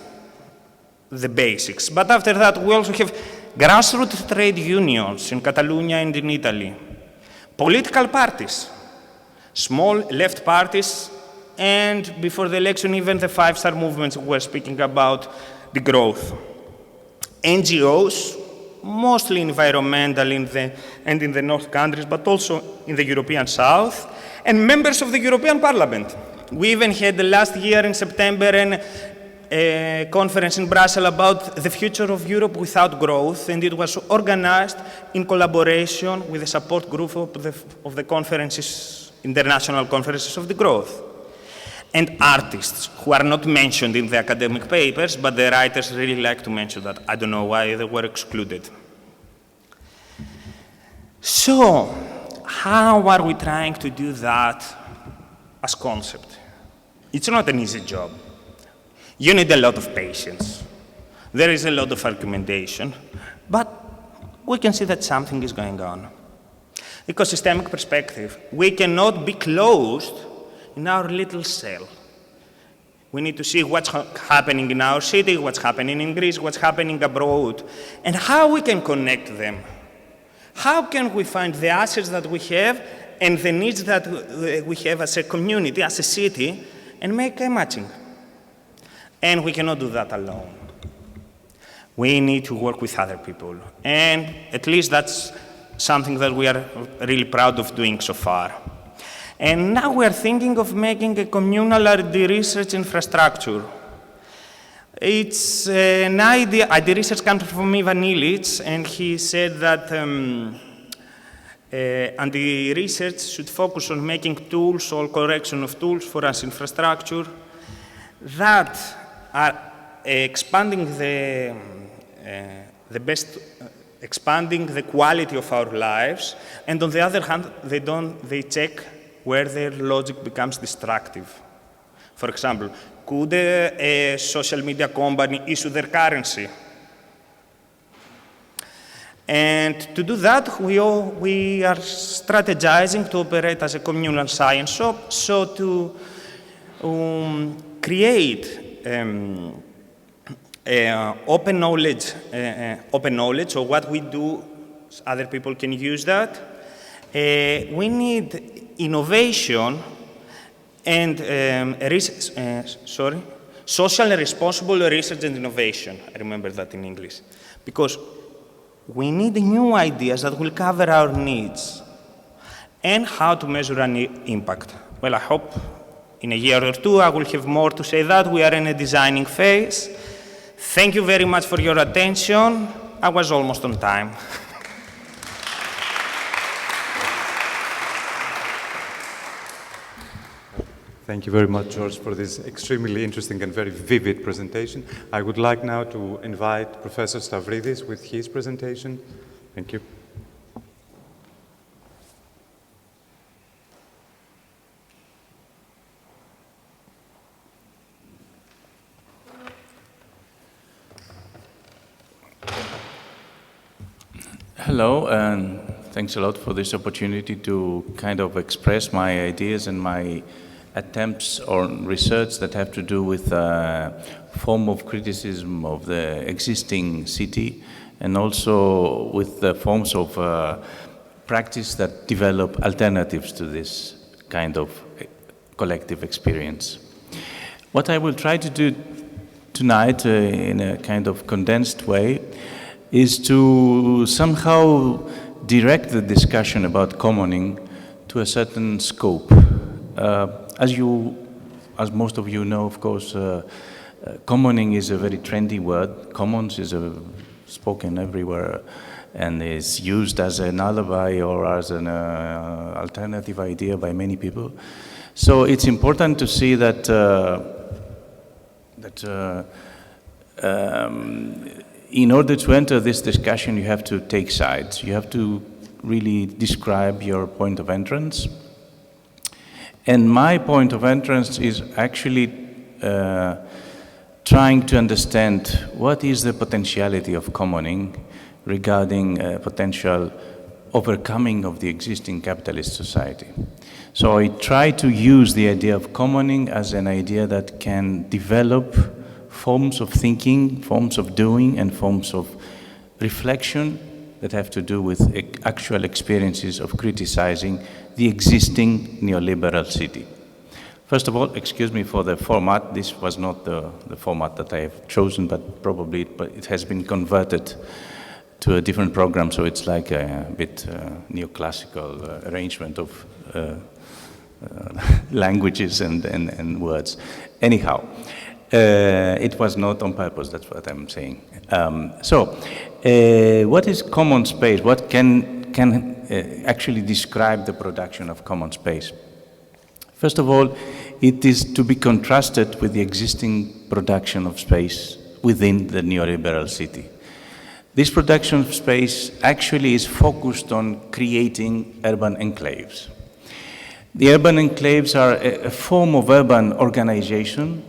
the basics. But after that, we also have grassroots trade unions in Catalonia and in Italy, political parties, small left parties, and before the election, even the five-star movements were speaking about the growth. NGOs, mostly environmental and in the North countries, but also in the European South, and members of the European Parliament. We even had last year in September a conference in Brussels about the future of Europe without growth, and it was organized in collaboration with the support group of the conferences, international conferences of the growth. And artists, who are not mentioned in the academic papers, but the writers really like to mention that. I don't know why they were excluded. So, how are we trying to do that as concept? It's not an easy job. You need a lot of patience. There is a lot of argumentation, but we can see that something is going on. Ecosystemic perspective, we cannot be closed in our little cell. We need to see what's happening in our city, what's happening in Greece, what's happening abroad, and how we can connect them. How can we find the assets that we have and the needs that we have as a community, as a city, and make a matching? And we cannot do that alone. We need to work with other people. And at least that's something that we are really proud of doing so far. And now we are thinking of making a communal R&D research infrastructure. It's an idea, the research comes from Ivan Illich, and he said that the research should focus on making tools or correction of tools for us infrastructure that are expanding expanding the quality of our lives, and on the other hand, they check where their logic becomes destructive. For example, could a social media company issue their currency? And to do that, we are strategizing to operate as a communal science shop, so to create open knowledge, or what we do, other people can use that. We need innovation and social and responsible research and innovation. I remember that in English. Because we need new ideas that will cover our needs and how to measure an impact. Well, I hope in a year or two I will have more to say that. We are in a designing phase. Thank you very much for your attention. I was almost on time. Thank you very much, George, for this extremely interesting and very vivid presentation. I would like now to invite Professor Stavridis with his presentation. Thank you. Hello, and thanks a lot for this opportunity to kind of express my ideas and my attempts on research that have to do with a form of criticism of the existing city, and also with the forms of practice that develop alternatives to this kind of collective experience. What I will try to do tonight in a kind of condensed way is to somehow direct the discussion about commoning to a certain scope. As most of you know, of course, commoning is a very trendy word. Commons is spoken everywhere and is used as an alibi or as an alternative idea by many people. So it's important to see that in order to enter this discussion, you have to take sides. You have to really describe your point of entrance. And my point of entrance is actually trying to understand what is the potentiality of commoning regarding potential overcoming of the existing capitalist society. So I try to use the idea of commoning as an idea that can develop forms of thinking, forms of doing, and forms of reflection that have to do with actual experiences of criticizing the existing neoliberal city. First of all, excuse me for the format. This was not the format that I have chosen, but probably it has been converted to a different program, so it's like a bit neoclassical arrangement of languages and words. Anyhow, it was not on purpose, that's what I'm saying. What is common space? What can actually describe the production of common space? First of all, it is to be contrasted with the existing production of space within the neoliberal city. This production of space actually is focused on creating urban enclaves. The urban enclaves are a form of urban organization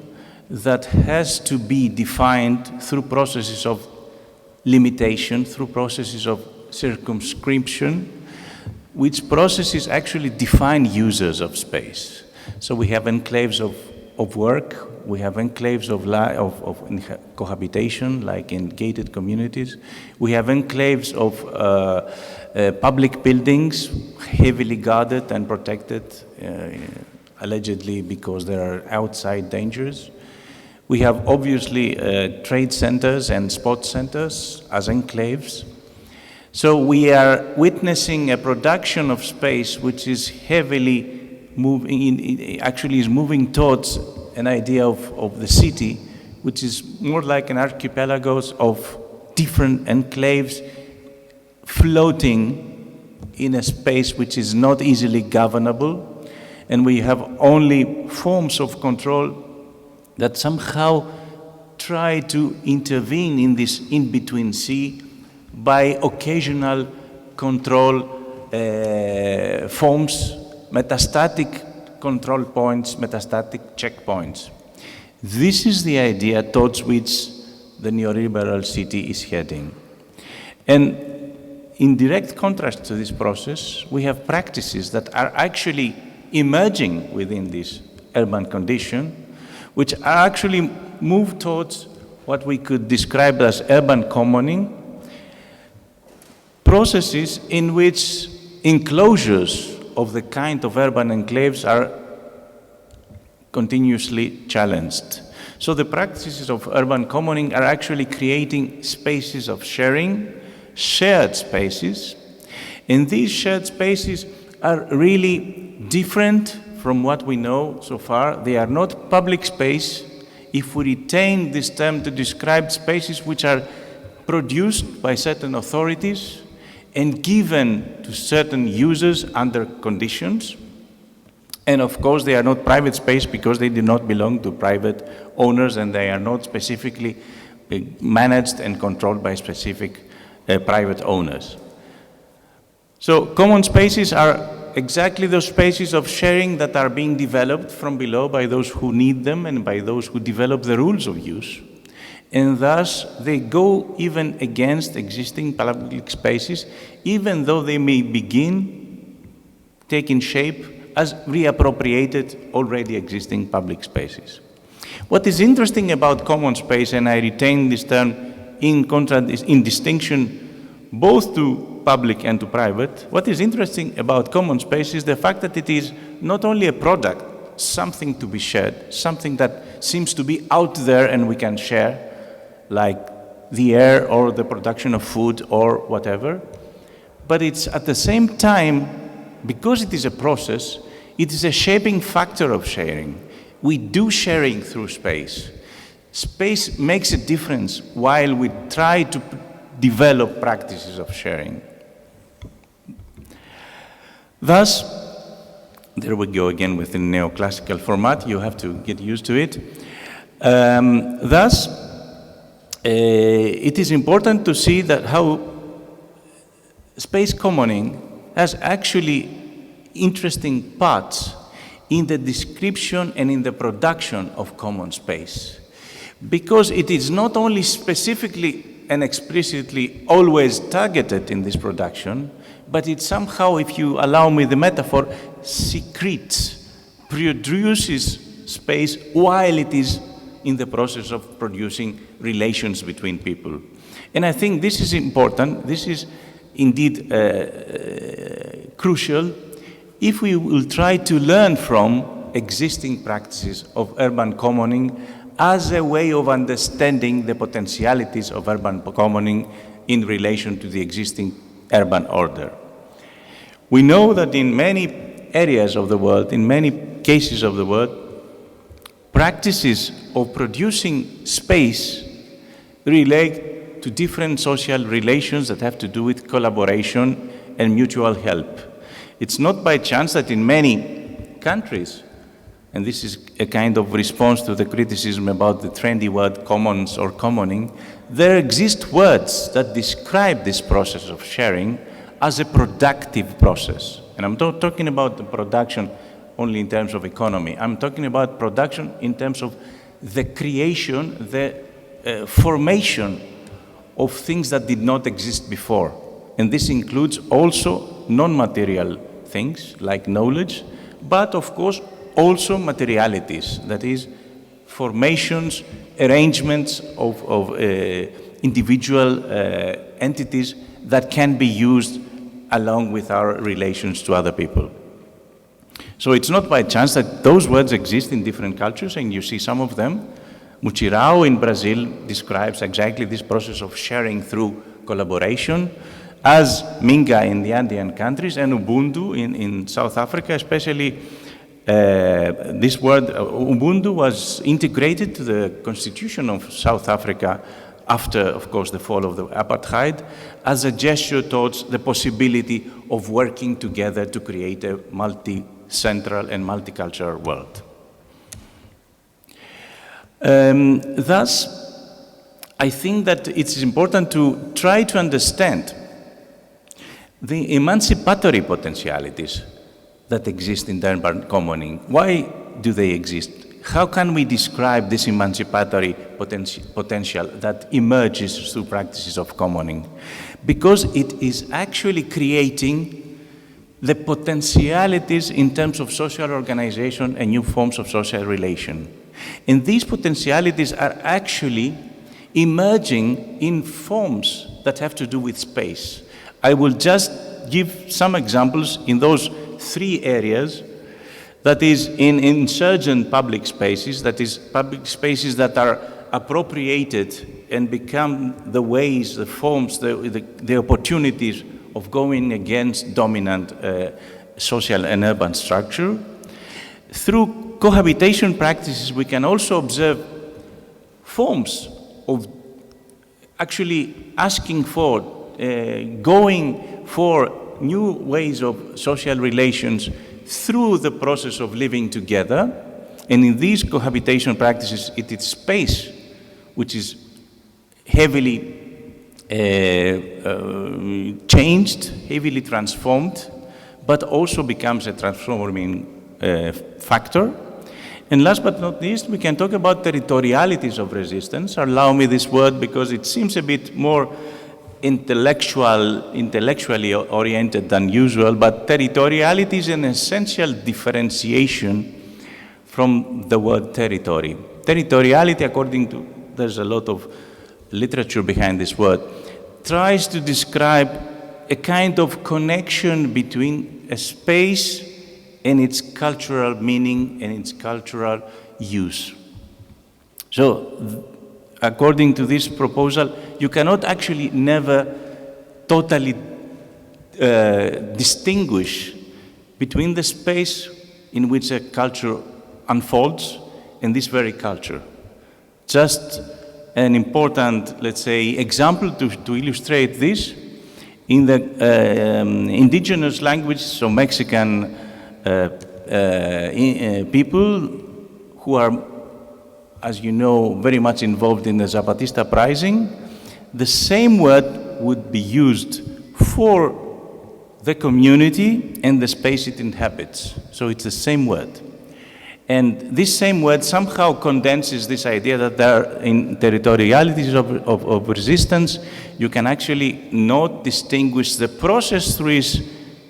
that has to be defined through processes of limitation, through processes of circumscription, which processes actually define users of space. So we have enclaves of work, we have enclaves of cohabitation, like in gated communities. We have enclaves of public buildings, heavily guarded and protected, allegedly because there are outside dangers. We have obviously trade centers and sports centers as enclaves. So we are witnessing a production of space which is heavily moving towards an idea of the city, which is more like an archipelago of different enclaves floating in a space which is not easily governable, and we have only forms of control that somehow try to intervene in this in-between sea by occasional control forms, metastatic control points, metastatic checkpoints. This is the idea towards which the neoliberal city is heading. And in direct contrast to this process, we have practices that are actually emerging within this urban condition, which are actually moved towards what we could describe as urban commoning, processes in which enclosures of the kind of urban enclaves are continuously challenged. So the practices of urban commoning are actually creating spaces of sharing, shared spaces, and these shared spaces are really different from what we know so far. They are not public space if we retain this term to describe spaces which are produced by certain authorities and given to certain users under conditions. And of course, they are not private space because they do not belong to private owners and they are not specifically managed and controlled by specific private owners. So common spaces are exactly those spaces of sharing that are being developed from below by those who need them and by those who develop the rules of use. And thus, they go even against existing public spaces, even though they may begin taking shape as reappropriated already existing public spaces. What is interesting about common space, and I retain this term in distinction both to public and to private, what is interesting about common space is the fact that it is not only a product, something to be shared, something that seems to be out there and we can share, like the air or the production of food or whatever, but it's at the same time, because it is a process, it is a shaping factor of sharing. We do sharing through space. Space makes a difference while we try to develop practices of sharing. Thus, there we go again with the neoclassical format, you have to get used to it. Thus, it is important to see that how space commoning has actually interesting parts in the description and in the production of common space. Because it is not only specifically and explicitly always targeted in this production, but it somehow, if you allow me the metaphor, secretes, produces space while it is in the process of producing relations between people. And I think this is important, this is indeed crucial if we will try to learn from existing practices of urban commoning as a way of understanding the potentialities of urban commoning in relation to the existing urban order. We know that in many areas of the world, in many cases of the world, practices of producing space relate to different social relations that have to do with collaboration and mutual help. It's not by chance that in many countries, and this is a kind of response to the criticism about the trendy word commons or commoning, there exist words that describe this process of sharing as a productive process. And I'm not talking about the production only in terms of economy. I'm talking about production in terms of the creation, the formation of things that did not exist before. And this includes also non-material things like knowledge, but of course also materialities, that is, formations, arrangements of individual entities that can be used along with our relations to other people. So it's not by chance that those words exist in different cultures, and you see some of them. Mutirao in Brazil describes exactly this process of sharing through collaboration, as Minga in the Andean countries, and Ubuntu in South Africa, especially. This word, Ubuntu, was integrated to the constitution of South Africa after, of course, the fall of the apartheid, as a gesture towards the possibility of working together to create a multi-central and multicultural world. Thus, I think that it's important to try to understand the emancipatory potentialities that exist in urban commoning. Why do they exist? How can we describe this emancipatory potential that emerges through practices of commoning? Because it is actually creating the potentialities in terms of social organization and new forms of social relation. And these potentialities are actually emerging in forms that have to do with space. I will just give some examples in those three areas, that is in insurgent public spaces, that is public spaces that are appropriated and become the ways, the forms, the opportunities of going against dominant social and urban structure. Through cohabitation practices, we can also observe forms of actually asking for, going for new ways of social relations through the process of living together. And in these cohabitation practices, it is space which is heavily changed, heavily transformed, but also becomes a transforming factor. And last but not least, we can talk about territorialities of resistance. Allow me this word because it seems a bit more intellectually oriented than usual, but territoriality is an essential differentiation from the word territory. Territoriality, according to, there's a lot of literature behind this word, tries to describe a kind of connection between a space and its cultural meaning and its cultural use. So, according to this proposal, you cannot actually never totally distinguish between the space in which a culture unfolds and this very culture. Just an important, let's say, example to illustrate this, in the indigenous language, so Mexican people who are, as you know, very much involved in the Zapatista uprising, the same word would be used for the community and the space it inhabits. So it's the same word. And this same word somehow condenses this idea that there are in territorialities of resistance, you can actually not distinguish the process through which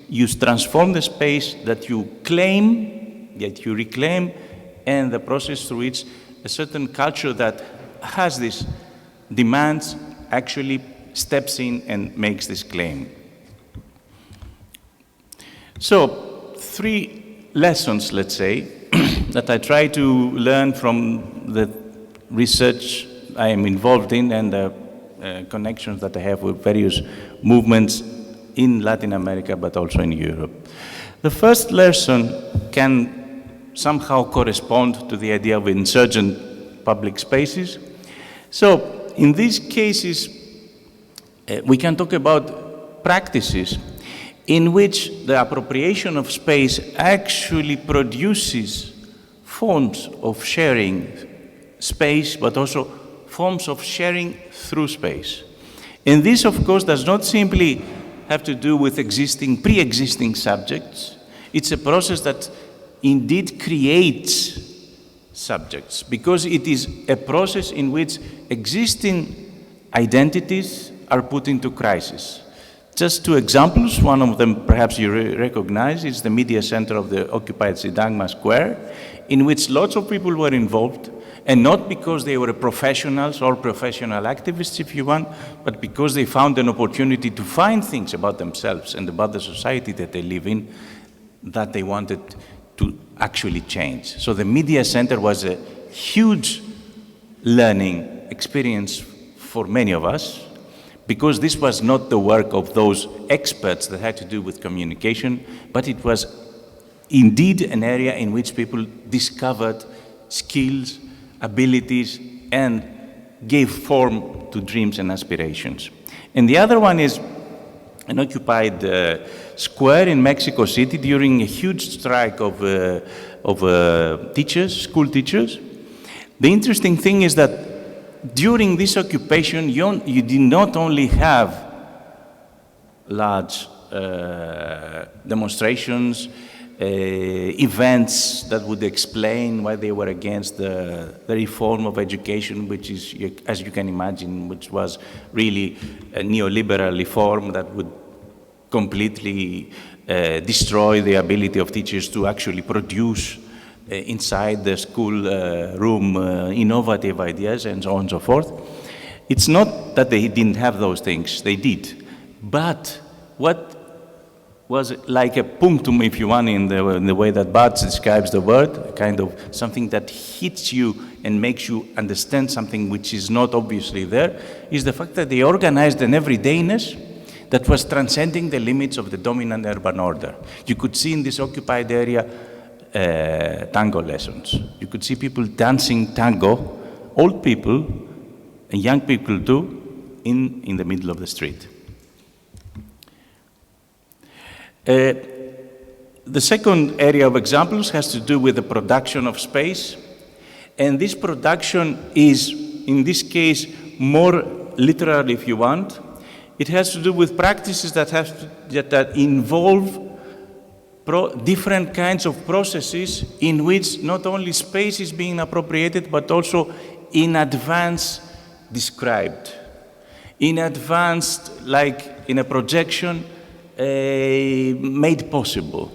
you transform the space that you claim, that you reclaim, and the process through which a certain culture that has these demands actually steps in and makes this claim. So, 3 lessons, let's say, that I try to learn from the research I am involved in and the connections that I have with various movements in Latin America, but also in Europe. The first lesson can somehow correspond to the idea of insurgent public spaces. So, in these cases, we can talk about practices in which the appropriation of space actually produces forms of sharing space, but also forms of sharing through space. And this, of course, does not simply have to do with pre-existing subjects. It's a process that indeed creates subjects, because it is a process in which existing identities are put into crisis. Just 2 examples, one of them perhaps you recognize, is the media center of the occupied Syntagma Square, in which lots of people were involved, and not because they were professionals or professional activists, if you want, but because they found an opportunity to find things about themselves and about the society that they live in that they wanted to actually change. So the media center was a huge learning experience for many of us, because this was not the work of those experts that had to do with communication, but it was indeed an area in which people discovered skills, abilities, and gave form to dreams and aspirations. And the other one is an occupied square in Mexico City during a huge strike of teachers, school teachers. The interesting thing is that during this occupation, you did not only have large demonstrations, events that would explain why they were against the reform of education, which is, as you can imagine, which was really a neoliberal reform that would completely destroy the ability of teachers to actually produce inside the school room innovative ideas and so on and so forth. It's not that they didn't have those things, they did. But what was like a punctum, if you want, in the way that Barthes describes the word, kind of something that hits you and makes you understand something which is not obviously there, is the fact that they organized an everydayness that was transcending the limits of the dominant urban order. You could see in this occupied area tango lessons. You could see people dancing tango, old people and young people too, in the middle of the street. The second area of examples has to do with the production of space. And this production is, in this case, more literal, if you want. It has to do with practices that involve different kinds of processes in which not only space is being appropriated, but also in advance described. In advance, like in a projection, made possible.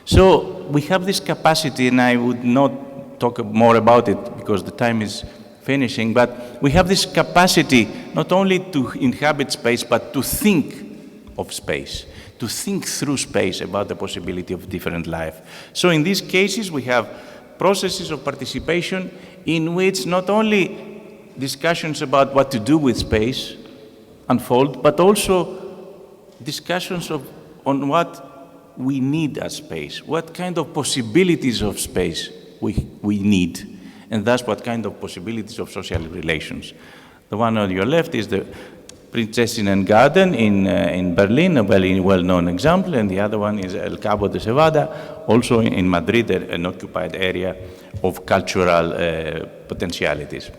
So we have this capacity, and I would not talk more about it because the time is finishing, but we have this capacity not only to inhabit space, but to think of space, to think through space about the possibility of different life. So in these cases, we have processes of participation in which not only discussions about what to do with space unfold, but also discussions on what we need as space, what kind of possibilities of space we need, and thus what kind of possibilities of social relations. The one on your left is the Prinzessinnen Garden in Berlin, a very well-known example, and the other one is El Cabo de Cebada, also in Madrid, an occupied area of cultural potentialities.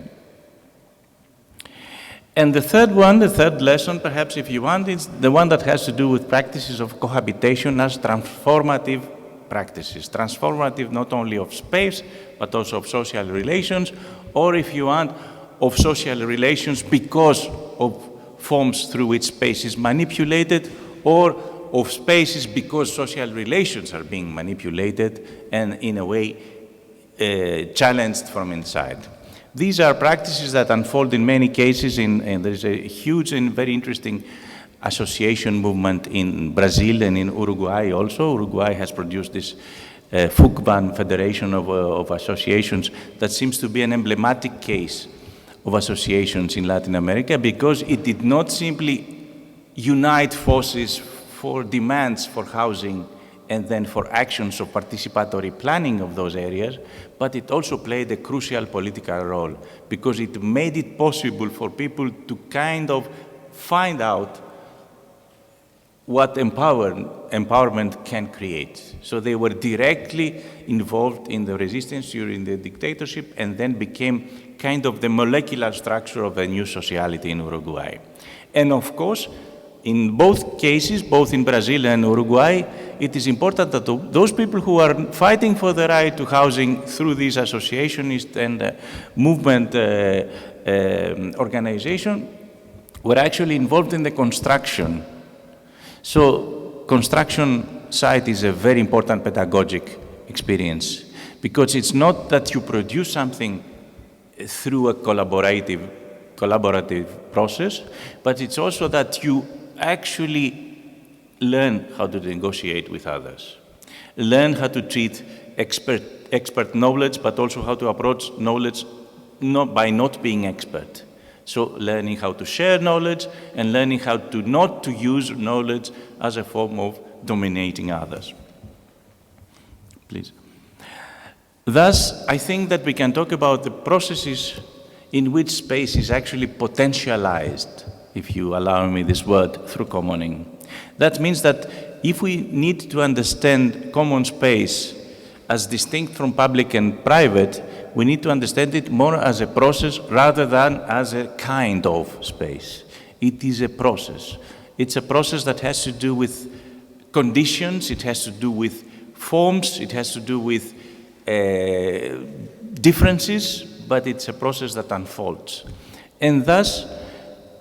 And the third one, the third lesson, perhaps if you want, is the one that has to do with practices of cohabitation as transformative practices, transformative not only of space, but also of social relations, or if you want, of social relations because of forms through which space is manipulated, or of spaces because social relations are being manipulated and in a way challenged from inside. These are practices that unfold in many cases, and there's a huge and very interesting association movement in Brazil and in Uruguay also. Uruguay has produced this FUCBAN Federation of Associations that seems to be an emblematic case of associations in Latin America, because it did not simply unite forces for demands for housing and then for actions of participatory planning of those areas, but it also played a crucial political role, because it made it possible for people to kind of find out what empowerment can create. So they were directly involved in the resistance during the dictatorship, and then became kind of the molecular structure of a new sociality in Uruguay. And of course, in both cases, both in Brazil and Uruguay, it is important that those people who are fighting for the right to housing through this associationist and movement organization were actually involved in the construction. So construction site is a very important pedagogic experience, because it's not that you produce something through a collaborative process, but it's also that you actually learn how to negotiate with others, learn how to treat expert knowledge, but also how to approach knowledge by not being expert. So learning how to share knowledge and learning how to not to use knowledge as a form of dominating others. Please. Thus, I think that we can talk about the processes in which space is actually potentialized, if you allow me this word, through commoning. That means that if we need to understand common space as distinct from public and private, we need to understand it more as a process rather than as a kind of space. It is a process. It's a process that has to do with conditions, it has to do with forms, it has to do with differences, but it's a process that unfolds. And thus,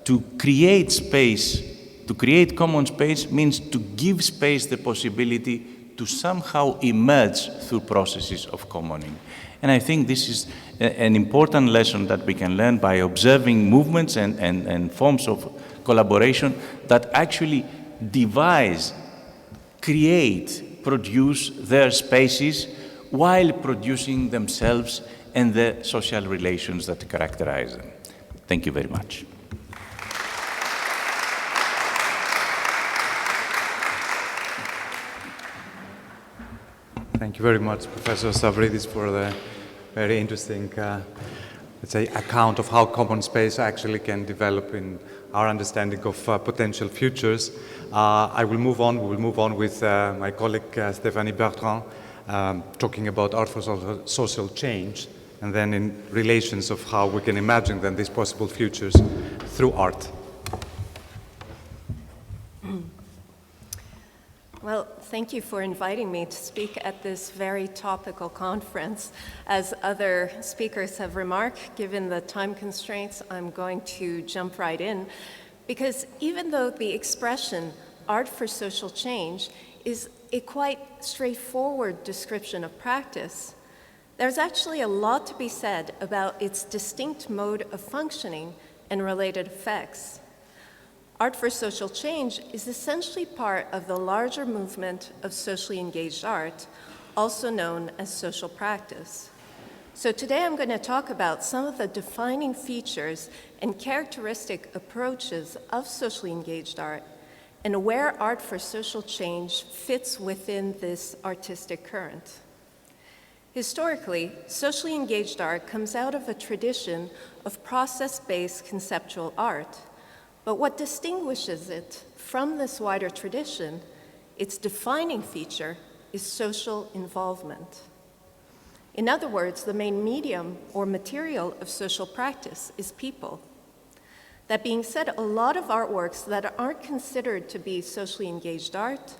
to create space, to create common space, means to give space the possibility to somehow emerge through processes of commoning. And I think this is an important lesson that we can learn by observing movements and forms of collaboration that actually devise, create, produce their spaces while producing themselves and the social relations that characterize them. Thank you very much. Thank you very much, Professor Stavridis, for the very interesting, let's say, account of how common space actually can develop in our understanding of potential futures. We will move on with my colleague Stéphanie Bertrand, talking about art for social change, and then in relations of how we can imagine then these possible futures through art. Well, thank you for inviting me to speak at this very topical conference. As other speakers have remarked, given the time constraints, I'm going to jump right in, because even though the expression art for social change is a quite straightforward description of practice, there's actually a lot to be said about its distinct mode of functioning and related effects. Art for social change is essentially part of the larger movement of socially engaged art, also known as social practice. So today I'm going to talk about some of the defining features and characteristic approaches of socially engaged art, and where art for social change fits within this artistic current. Historically, socially engaged art comes out of a tradition of process-based conceptual art. But what distinguishes it from this wider tradition, its defining feature, is social involvement. In other words, the main medium or material of social practice is people. That being said, a lot of artworks that aren't considered to be socially engaged art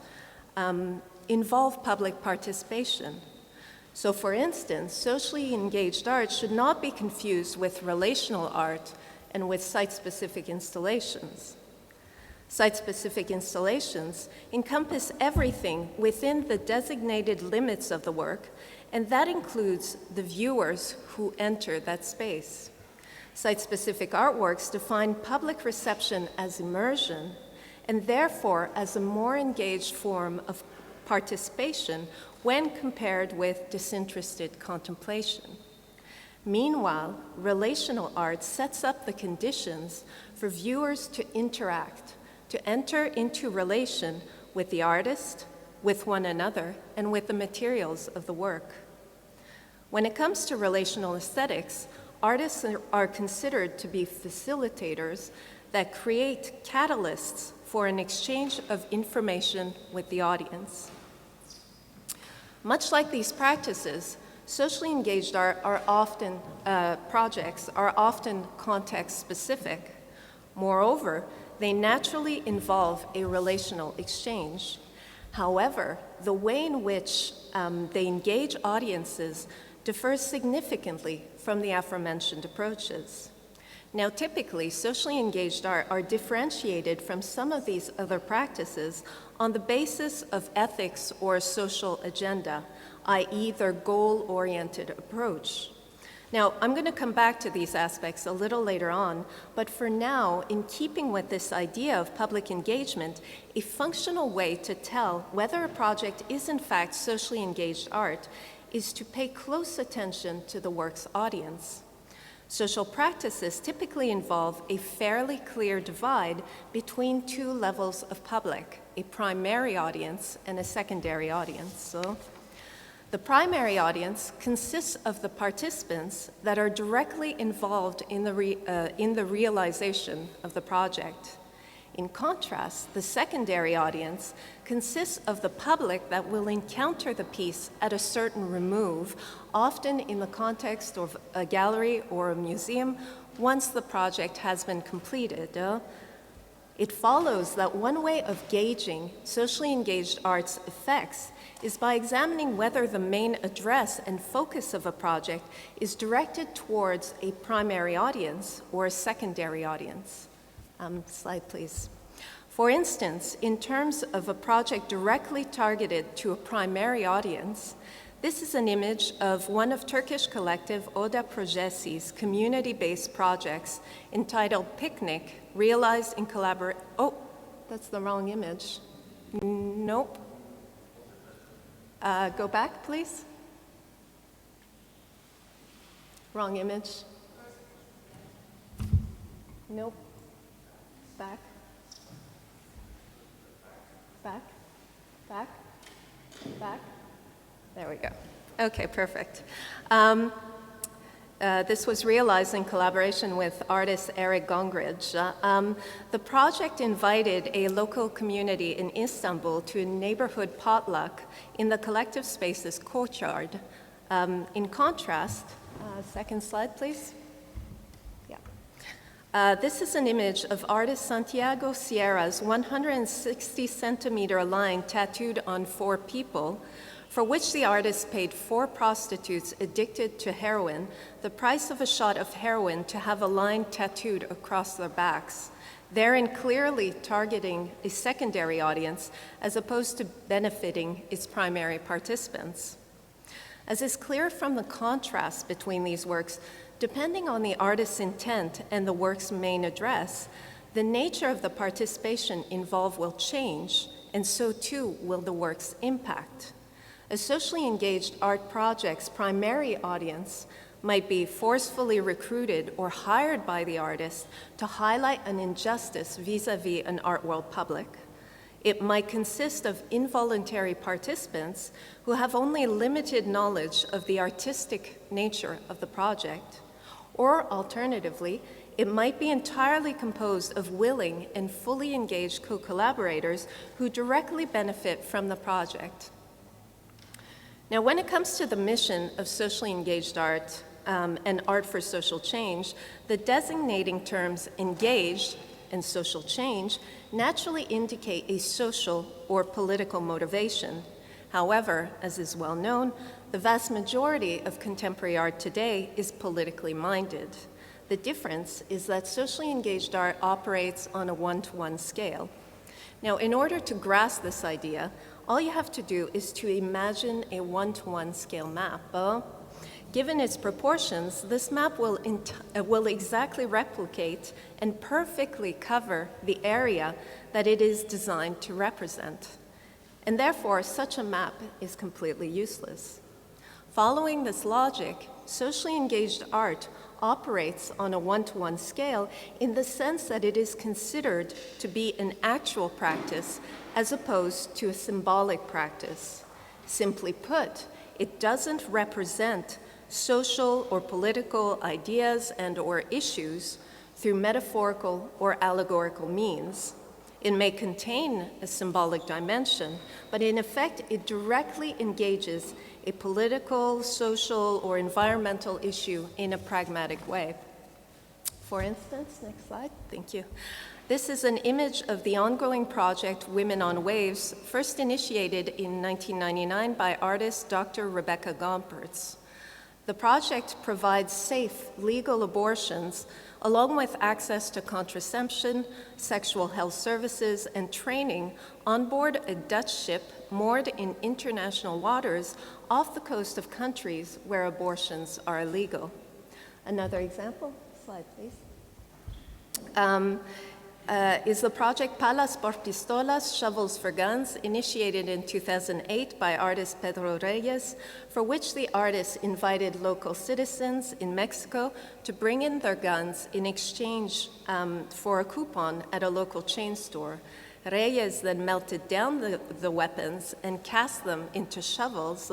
involve public participation. So for instance, socially engaged art should not be confused with relational art and with site-specific installations. Site-specific installations encompass everything within the designated limits of the work, and that includes the viewers who enter that space. Site-specific artworks define public reception as immersion, and therefore as a more engaged form of participation when compared with disinterested contemplation. Meanwhile, relational art sets up the conditions for viewers to interact, to enter into relation with the artist, with one another, and with the materials of the work. When it comes to relational aesthetics, artists are considered to be facilitators that create catalysts for an exchange of information with the audience. Much like these practices, socially engaged art projects are often context-specific. Moreover, they naturally involve a relational exchange. However, the way in which they engage audiences differs significantly from the aforementioned approaches. Now, typically, socially engaged art are differentiated from some of these other practices on the basis of ethics or social agenda, i.e. their goal-oriented approach. Now, I'm going to come back to these aspects a little later on, but for now, in keeping with this idea of public engagement, a functional way to tell whether a project is in fact socially engaged art is to pay close attention to the work's audience. Social practices typically involve a fairly clear divide between two levels of public, a primary audience and a secondary audience. So, the primary audience consists of the participants that are directly involved in the realization of the project. In contrast, the secondary audience consists of the public that will encounter the piece at a certain remove, often in the context of a gallery or a museum, once the project has been completed. It follows that one way of gauging socially engaged art's effects is by examining whether the main address and focus of a project is directed towards a primary audience or a secondary audience. Slide, please. For instance, in terms of a project directly targeted to a primary audience, this is an image of one of Turkish collective Oda Projesi's community-based projects entitled Picnic, realized in collaboration. Oh, that's the wrong image. Nope. Go back, please. Wrong image. Nope. Back. Back. Back. Back. There we go. Okay, perfect. This was realized in collaboration with artist Eric Gongridge. The project invited a local community in Istanbul to a neighborhood potluck in the collective space's courtyard. In contrast, second slide, please. Yeah. This is an image of artist Santiago Sierra's 160 centimeter line tattooed on 4 people, for which the artist paid 4 prostitutes addicted to heroin the price of a shot of heroin to have a line tattooed across their backs, therein clearly targeting a secondary audience as opposed to benefiting its primary participants. As is clear from the contrast between these works, depending on the artist's intent and the work's main address, the nature of the participation involved will change, and so too will the work's impact. A socially engaged art project's primary audience might be forcefully recruited or hired by the artist to highlight an injustice vis-à-vis an art world public. It might consist of involuntary participants who have only limited knowledge of the artistic nature of the project. Or alternatively, it might be entirely composed of willing and fully engaged co-collaborators who directly benefit from the project. Now, when it comes to the mission of socially engaged art and art for social change, the designating terms engaged and social change naturally indicate a social or political motivation. However, as is well known, the vast majority of contemporary art today is politically minded. The difference is that socially engaged art operates on a one-to-one scale. Now, in order to grasp this idea, all you have to do is to imagine a one-to-one scale map. Given its proportions, this map will exactly replicate and perfectly cover the area that it is designed to represent. And therefore, such a map is completely useless. Following this logic, socially engaged art operates on a one-to-one scale in the sense that it is considered to be an actual practice as opposed to a symbolic practice. Simply put, it doesn't represent social or political ideas and/or issues through metaphorical or allegorical means. It may contain a symbolic dimension, but in effect, it directly engages a political, social, or environmental issue in a pragmatic way. For instance, next slide, thank you. This is an image of the ongoing project Women on Waves, first initiated in 1999 by artist Dr. Rebecca Gompertz. The project provides safe, legal abortions along with access to contraception, sexual health services, and training on board a Dutch ship moored in international waters off the coast of countries where abortions are illegal. Another example, slide please, is the project Palas por Pistolas, Shovels for Guns, initiated in 2008 by artist Pedro Reyes, for which the artist invited local citizens in Mexico to bring in their guns in exchange for a coupon at a local chain store. Reyes then melted down the weapons and cast them into shovels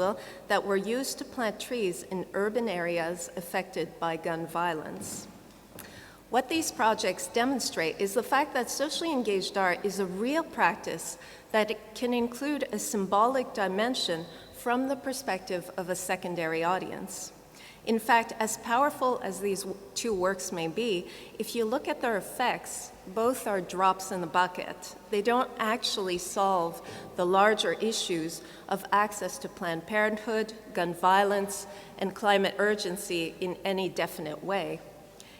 that were used to plant trees in urban areas affected by gun violence. What these projects demonstrate is the fact that socially engaged art is a real practice that can include a symbolic dimension from the perspective of a secondary audience. In fact, as powerful as these two works may be, if you look at their effects, both are drops in the bucket. They don't actually solve the larger issues of access to Planned Parenthood, gun violence, and climate urgency in any definite way.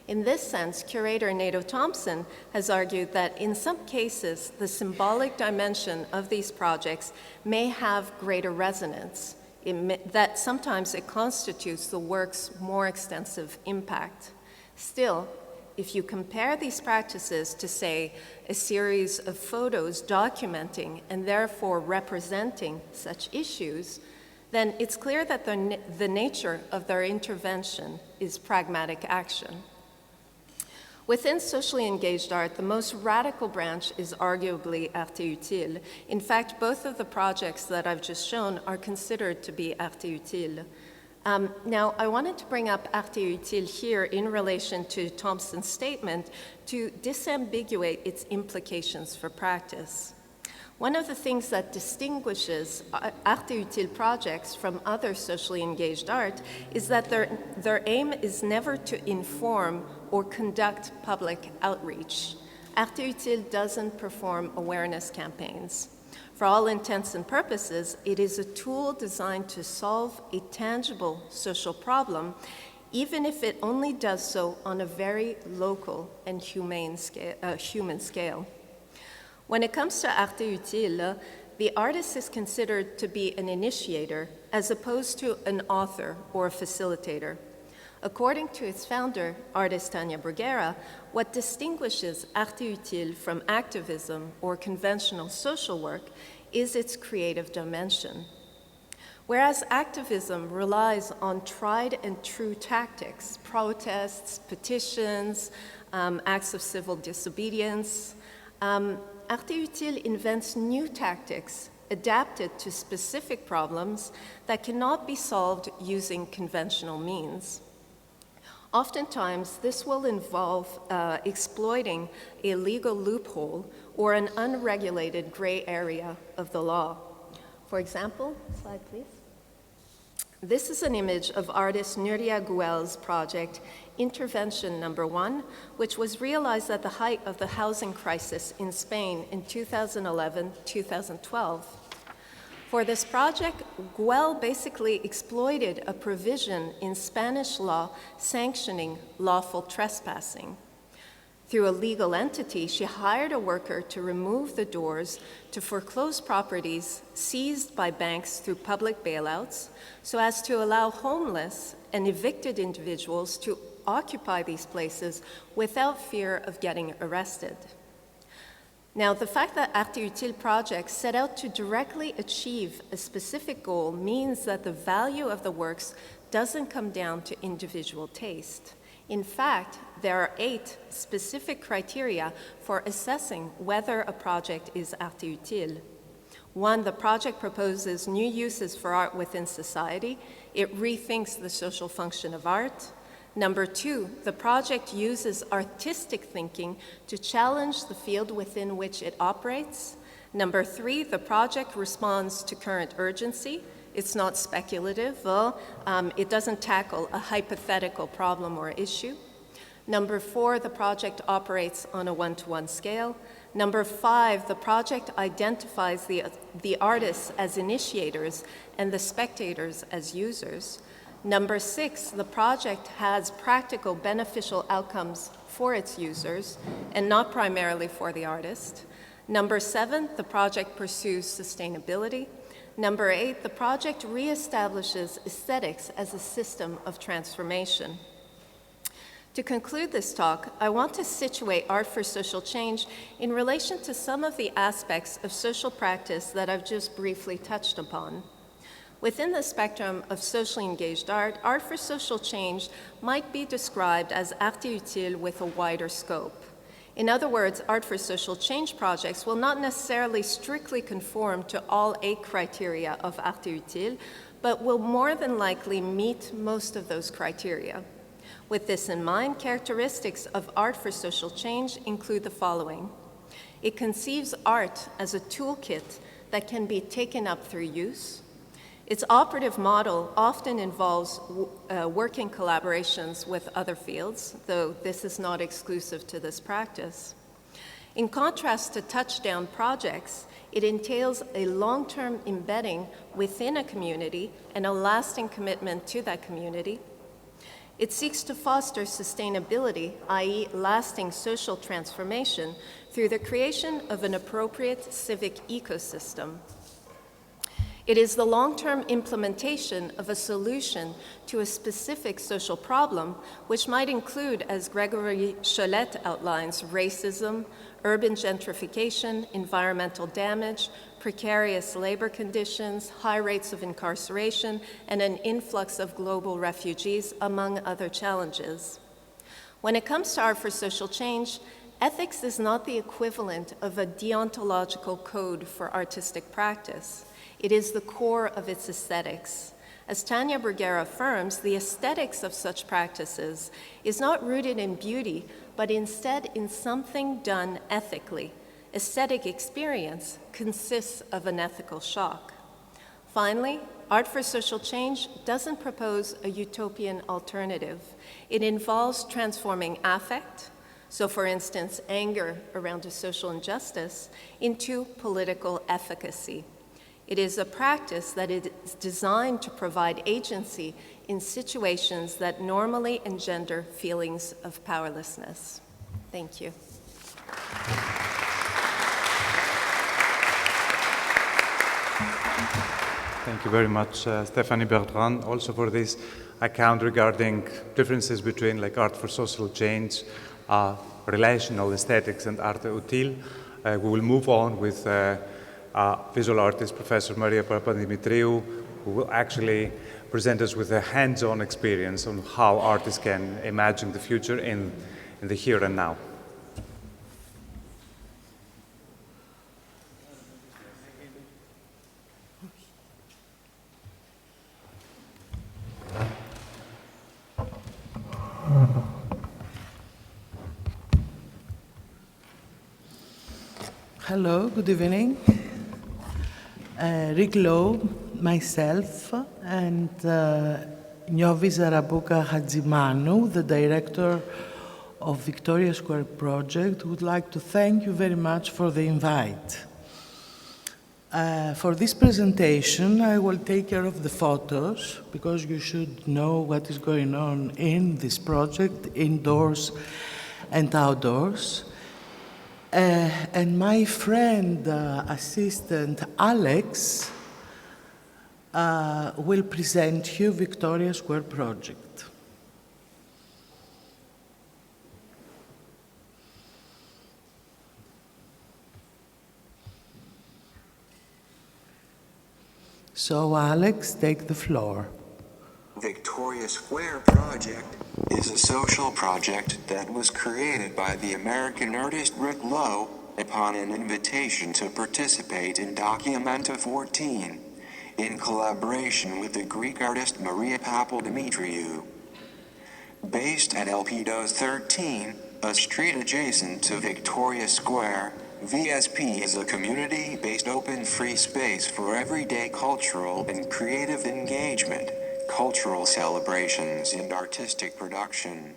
In this sense, curator Nato Thompson has argued that in some cases, the symbolic dimension of these projects may have greater resonance, that sometimes it constitutes the work's more extensive impact. Still, if you compare these practices to, say, a series of photos documenting and therefore representing such issues, then it's clear that the nature of their intervention is pragmatic action. Within socially engaged art, the most radical branch is arguably arte utile. In fact, both of the projects that I've just shown are considered to be arte utile. Now, I wanted to bring up arte utile here in relation to Thompson's statement to disambiguate its implications for practice. One of the things that distinguishes arte utile projects from other socially engaged art is that their aim is never to inform or conduct public outreach. Arte utile doesn't perform awareness campaigns. For all intents and purposes, it is a tool designed to solve a tangible social problem, even if it only does so on a very local and human scale. When it comes to arte utile, the artist is considered to be an initiator as opposed to an author or a facilitator. According to its founder, artist Tania Bruguera, what distinguishes arte utile from activism or conventional social work is its creative dimension. Whereas activism relies on tried and true tactics, protests, petitions, acts of civil disobedience, arte utile invents new tactics adapted to specific problems that cannot be solved using conventional means. Oftentimes, this will involve exploiting a legal loophole or an unregulated gray area of the law. For example, slide please. This is an image of artist Nuria Guel's project, Intervention Number 1, which was realized at the height of the housing crisis in Spain in 2011-2012. For this project, Güell basically exploited a provision in Spanish law sanctioning lawful trespassing. Through a legal entity, she hired a worker to remove the doors to foreclose properties seized by banks through public bailouts so as to allow homeless and evicted individuals to occupy these places without fear of getting arrested. Now, the fact that Arte Utile projects set out to directly achieve a specific goal means that the value of the works doesn't come down to individual taste. In fact, there are 8 specific criteria for assessing whether a project is Arte Utile. 1, the project proposes new uses for art within society. It rethinks the social function of art. Number 2, the project uses artistic thinking to challenge the field within which it operates. Number 3, the project responds to current urgency. It's not speculative. It doesn't tackle a hypothetical problem or issue. Number 4, the project operates on a one-to-one scale. Number 5, the project identifies the artists as initiators and the spectators as users. Number 6, the project has practical beneficial outcomes for its users and not primarily for the artist. Number 7, the project pursues sustainability. Number 8, the project reestablishes aesthetics as a system of transformation. To conclude this talk, I want to situate art for social change in relation to some of the aspects of social practice that I've just briefly touched upon. Within the spectrum of socially engaged art, art for social change might be described as Arte Utile with a wider scope. In other words, art for social change projects will not necessarily strictly conform to all 8 criteria of Arte Utile, but will more than likely meet most of those criteria. With this in mind, characteristics of art for social change include the following. It conceives art as a toolkit that can be taken up through use. Its operative model often involves working collaborations with other fields, though this is not exclusive to this practice. In contrast to touchdown projects, it entails a long-term embedding within a community and a lasting commitment to that community. It seeks to foster sustainability, i.e. lasting social transformation, through the creation of an appropriate civic ecosystem. It is the long-term implementation of a solution to a specific social problem, which might include, as Gregory Cholette outlines, racism, urban gentrification, environmental damage, precarious labor conditions, high rates of incarceration, and an influx of global refugees, among other challenges. When it comes to art for social change, ethics is not the equivalent of a deontological code for artistic practice. It is the core of its aesthetics. As Tanya Bruguera affirms, the aesthetics of such practices is not rooted in beauty, but instead in something done ethically. Aesthetic experience consists of an ethical shock. Finally, art for social change doesn't propose a utopian alternative. It involves transforming affect, so for instance, anger around a social injustice, into political efficacy. It is a practice that is designed to provide agency in situations that normally engender feelings of powerlessness. Thank you. Thank you very much, Stéphanie Bertrand, also for this account regarding differences between art for social change, relational aesthetics, and Arte Utile. We will move on with visual artist, Professor Maria Papadimitriou, who will actually present us with a hands-on experience on how artists can imagine the future in the here and now. Hello, good evening. Rick Lowe, myself, and Nyovi Zarabuka Hadzimanu, the director of Victoria Square Project, would like to thank you very much for the invite. For this presentation, I will take care of the photos because you should know what is going on in this project, indoors and outdoors. And my friend, assistant Alex, will present you Victoria Square project. So, Alex, take the floor. Victoria Square Project is a social project that was created by the American artist Rick Lowe upon an invitation to participate in Documenta 14 in collaboration with the Greek artist Maria Papadimitriou. Based at Elpidos 13, a street adjacent to Victoria Square, VSP is a community-based open free space for everyday cultural and creative engagement, cultural celebrations and artistic production.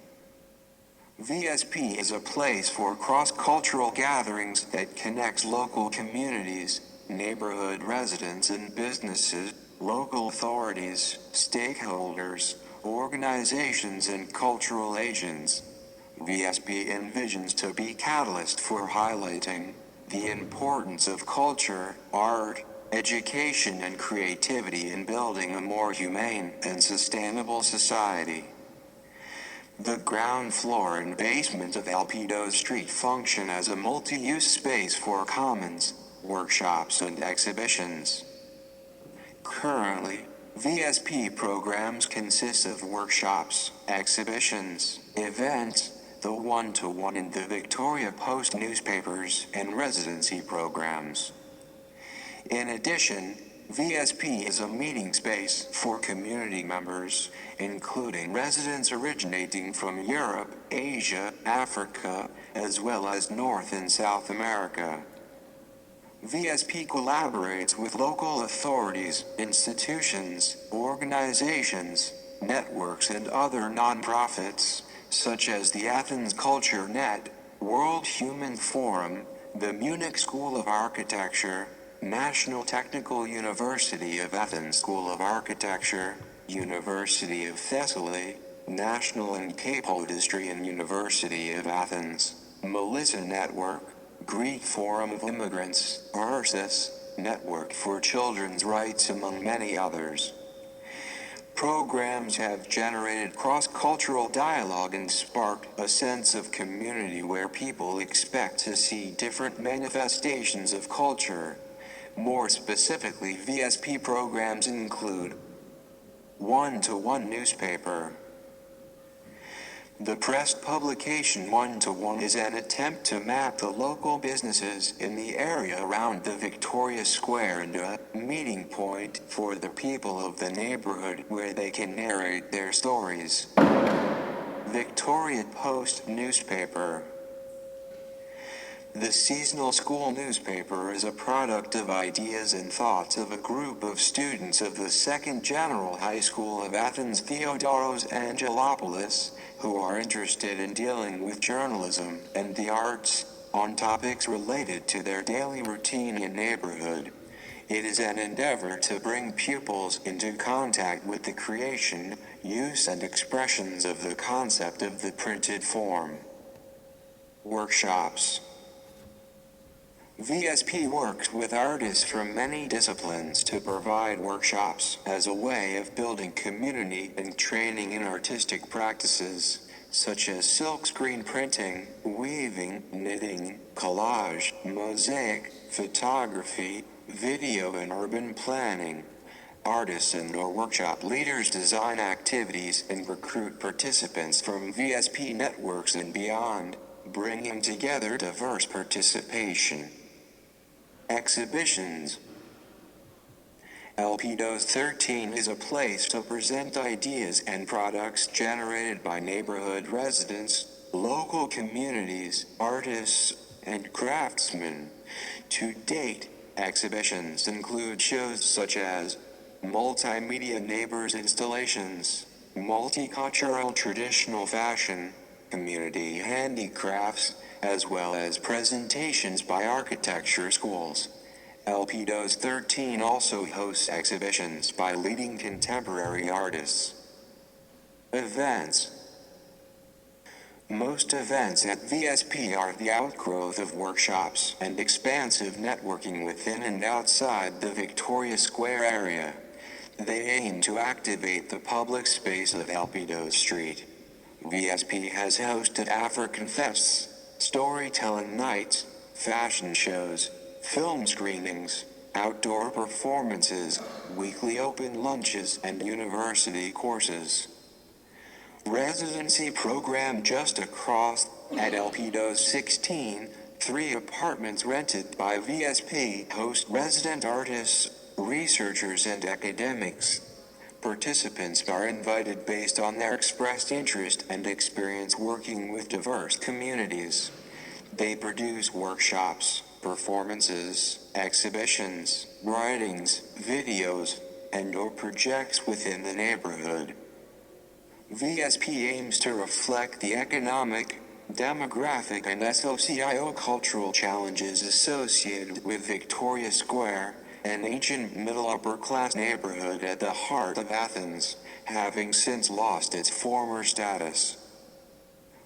VSP is a place for cross-cultural gatherings that connects local communities, neighborhood residents and businesses, local authorities, stakeholders, organizations and cultural agents. VSP envisions to be catalyst for highlighting the importance of culture, art, education and creativity in building a more humane and sustainable society. The ground floor and basement of Elpidos Street function as a multi-use space for commons, workshops and exhibitions. Currently, VSP programs consist of workshops, exhibitions, events, the one-to-one in the Victoria Post newspapers and residency programs. In addition, VSP is a meeting space for community members, including residents originating from Europe, Asia, Africa, as well as North and South America. VSP collaborates with local authorities, institutions, organizations, networks and other non-profits, such as the Athens Culture Net, World Human Forum, the Munich School of Architecture, National Technical University of Athens School of Architecture, University of Thessaly, National and Kapodistrian University of Athens, Melissa Network, Greek Forum of Immigrants, ARSIS, Network for Children's Rights among many others. Programs have generated cross-cultural dialogue and sparked a sense of community where people expect to see different manifestations of culture. More specifically, VSP programs include one-to-one newspaper. The press publication One-to-One is an attempt to map the local businesses in the area around the Victoria Square into a meeting point for the people of the neighborhood where they can narrate their stories. Victoria Post newspaper. The seasonal school newspaper is a product of ideas and thoughts of a group of students of the Second General High School of Athens Theodoros Angelopoulos, who are interested in dealing with journalism and the arts on topics related to their daily routine and neighborhood. It is an endeavor to bring pupils into contact with the creation, use and expressions of the concept of the printed form. Workshops. VSP works with artists from many disciplines to provide workshops as a way of building community and training in artistic practices, such as silkscreen printing, weaving, knitting, collage, mosaic, photography, video and urban planning. Artists and/or workshop leaders design activities and recruit participants from VSP networks and beyond, bringing together diverse participation. Exhibitions. Elpidos 13 is a place to present ideas and products generated by neighborhood residents, local communities, artists, and craftsmen. To date, exhibitions include shows such as multimedia neighbors installations, multicultural traditional fashion, community handicrafts, as well as presentations by architecture schools. LABattoir 13 also hosts exhibitions by leading contemporary artists. Events. Most events at VSP are the outgrowth of workshops and expansive networking within and outside the Victoria Square area. They aim to activate the public space of LABattoir Street. VSP has hosted African fests, storytelling nights, fashion shows, film screenings, outdoor performances, weekly open lunches, and university courses. Residency program just across at LABattoir 16, 3 apartments rented by VSP host resident artists, researchers, and academics. Participants are invited based on their expressed interest and experience working with diverse communities. They produce workshops, performances, exhibitions, writings, videos, and/or projects within the neighborhood. VSP aims to reflect the economic, demographic, and socio-cultural challenges associated with Victoria Square, an ancient middle-upper-class neighborhood at the heart of Athens, having since lost its former status.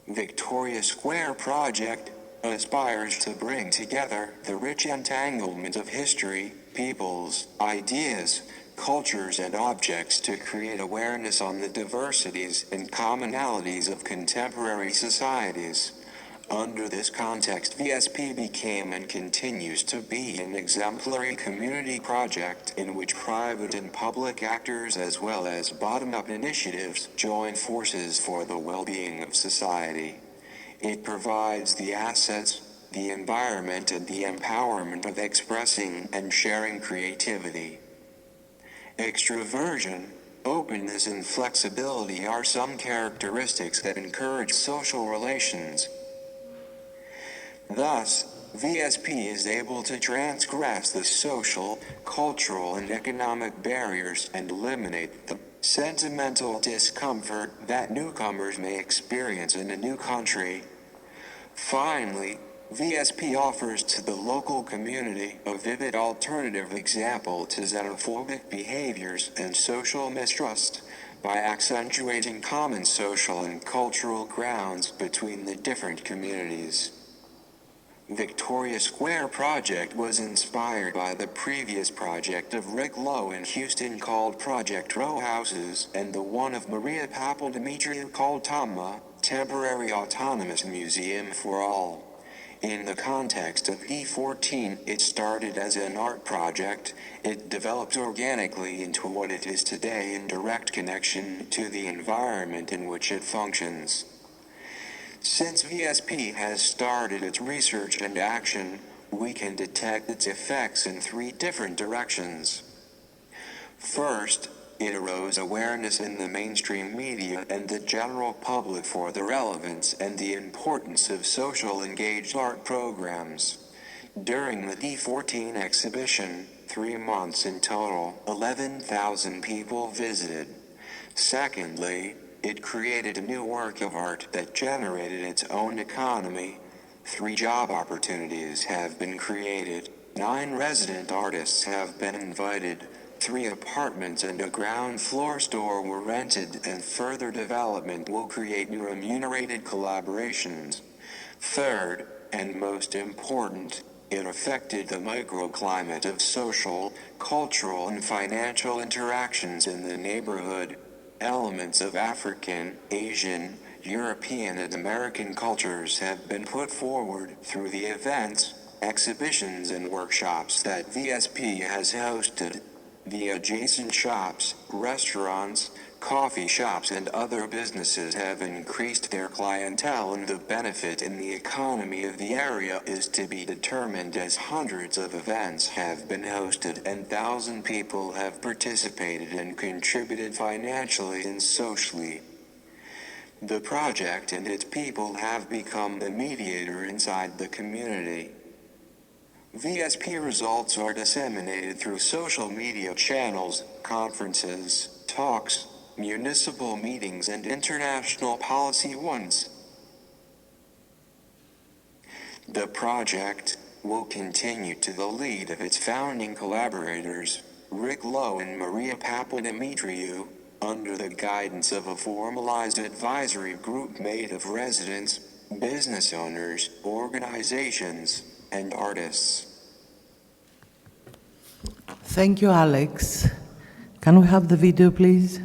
Victoria Square Project aspires to bring together the rich entanglement of history, peoples, ideas, cultures, and objects to create awareness on the diversities and commonalities of contemporary societies. Under this context, VSP became and continues to be an exemplary community project in which private and public actors as well as bottom-up initiatives join forces for the well-being of society. It provides the assets, the environment, and the empowerment of expressing and sharing creativity. Extroversion, openness, and flexibility are some characteristics that encourage social relations. Thus, VSP is able to transgress the social, cultural, and economic barriers and eliminate the sentimental discomfort that newcomers may experience in a new country. Finally, VSP offers to the local community a vivid alternative example to xenophobic behaviors and social mistrust by accentuating common social and cultural grounds between the different communities. Victoria Square Project was inspired by the previous project of Rick Lowe in Houston called Project Row Houses and the one of Maria Papadimitriou called TAMA, Temporary Autonomous Museum for All. In the context of E14, it started as an art project. It developed organically into what it is today in direct connection to the environment in which it functions. Since VSP has started its research and action, we can detect its effects in 3 different directions. First, it arose awareness in the mainstream media and the general public for the relevance and the importance of social engaged art programs. During the D14 exhibition, 3 months in total, 11,000 people visited. Secondly, it created a new work of art that generated its own economy. 3 job opportunities have been created, 9 resident artists have been invited, 3 apartments and a ground floor store were rented, and further development will create new remunerated collaborations. Third, and most important, it affected the microclimate of social, cultural, and financial interactions in the neighborhood. Elements of African, Asian, European, and American cultures have been put forward through the events, exhibitions, and workshops that VSP has hosted. The adjacent shops, restaurants, coffee shops, and other businesses have increased their clientele, and the benefit in the economy of the area is to be determined as hundreds of events have been hosted and 1,000 people have participated and contributed financially and socially. The project and its people have become the mediator inside the community. VSP results are disseminated through social media channels, conferences, talks, municipal meetings, and international policy ones. The project, will continue to the lead of its founding collaborators, Rick Lowe and Maria Papadimitriou, under the guidance of a formalized advisory group made of residents, business owners, organizations, and artists. Thank you, Alex. Can we have the video, please?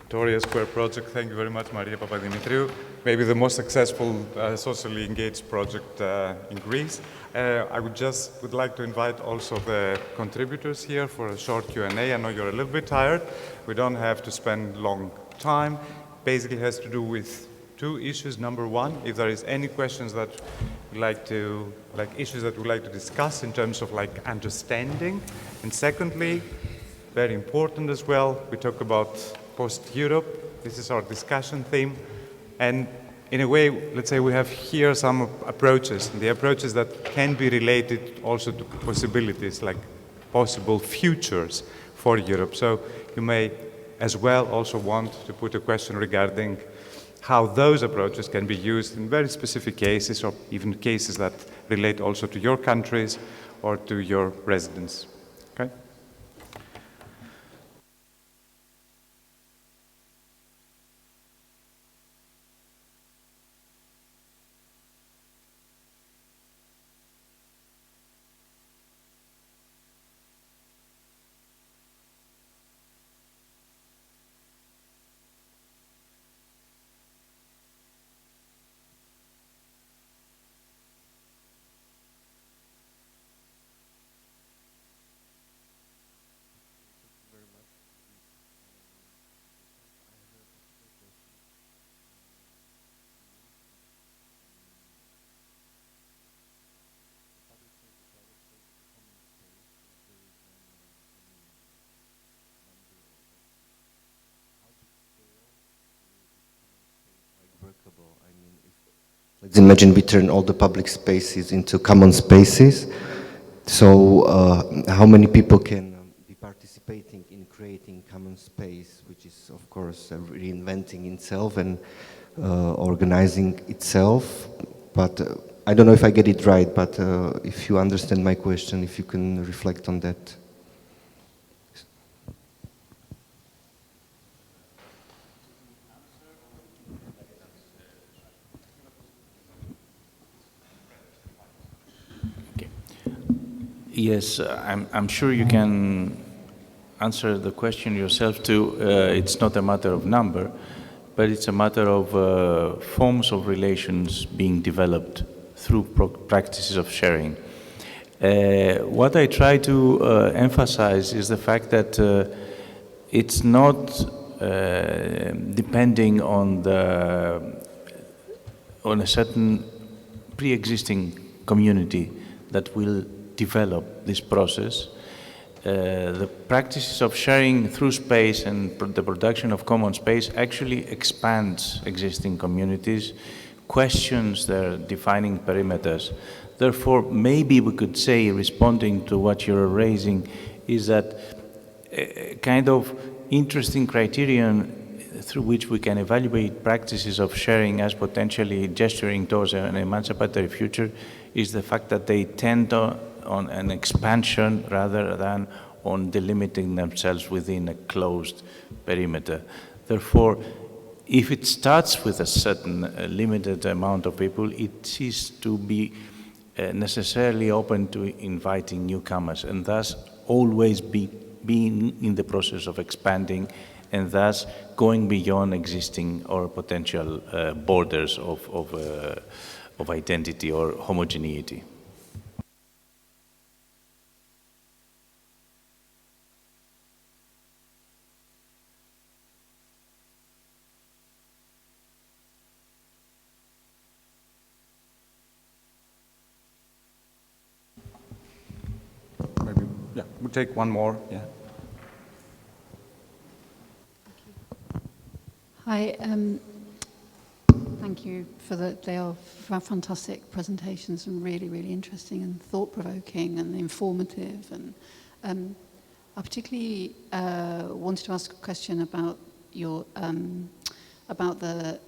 Victoria Square project. Thank you very much, Maria Papadimitriou. Maybe the most successful socially engaged project in Greece. I would like to invite also the contributors here for a short Q&A. I know you're a little bit tired. We don't have to spend long time. Basically has to do with two issues. Number one, if there is any questions that you'd like to, issues that we'd like to discuss in terms of understanding. And secondly, very important as well, we talk about post-Europe. This is our discussion theme. And in a way, let's say we have here some approaches, and the approaches that can be related also to possibilities, like possible futures for Europe. So you may as well also want to put a question regarding how those approaches can be used in very specific cases, or even cases that relate also to your countries or to your residents. Okay? let's imagine we turn all the public spaces into common spaces. So how many people can be participating in creating common space, which is of course reinventing itself and organizing itself. But I don't know if I get it right, but if you understand my question, if you can reflect on that. Yes, I'm sure you can answer the question yourself too. It's not a matter of number, but it's a matter of forms of relations being developed through practices of sharing. What I try to emphasize is the fact that it's not depending on a certain pre-existing community that will develop this process. The practices of sharing through space and the production of common space actually expands existing communities, questions their defining perimeters. Therefore, maybe we could say, responding to what you're raising, is that a kind of interesting criterion through which we can evaluate practices of sharing as potentially gesturing towards an emancipatory future is the fact that they tend on an expansion rather than on delimiting themselves within a closed perimeter. Therefore, if it starts with a certain limited amount of people, it ceases to be necessarily open to inviting newcomers, and thus always being in the process of expanding, and thus going beyond existing or potential borders of identity or homogeneity. Yeah, we'll take one more. Yeah. Hi. Thank you for they are fantastic presentations and really, really interesting and thought-provoking and informative. And I particularly wanted to ask a question about your about the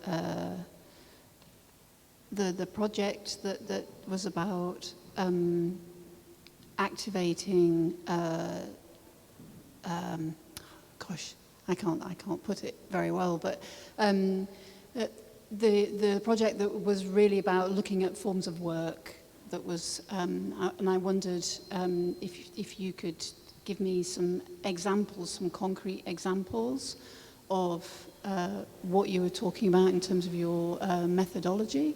project that was about activating. Gosh, I can't put it very well, but the project that was really about looking at forms of work. That was, and I wondered if you could give me some examples, some concrete examples of what you were talking about in terms of your methodology.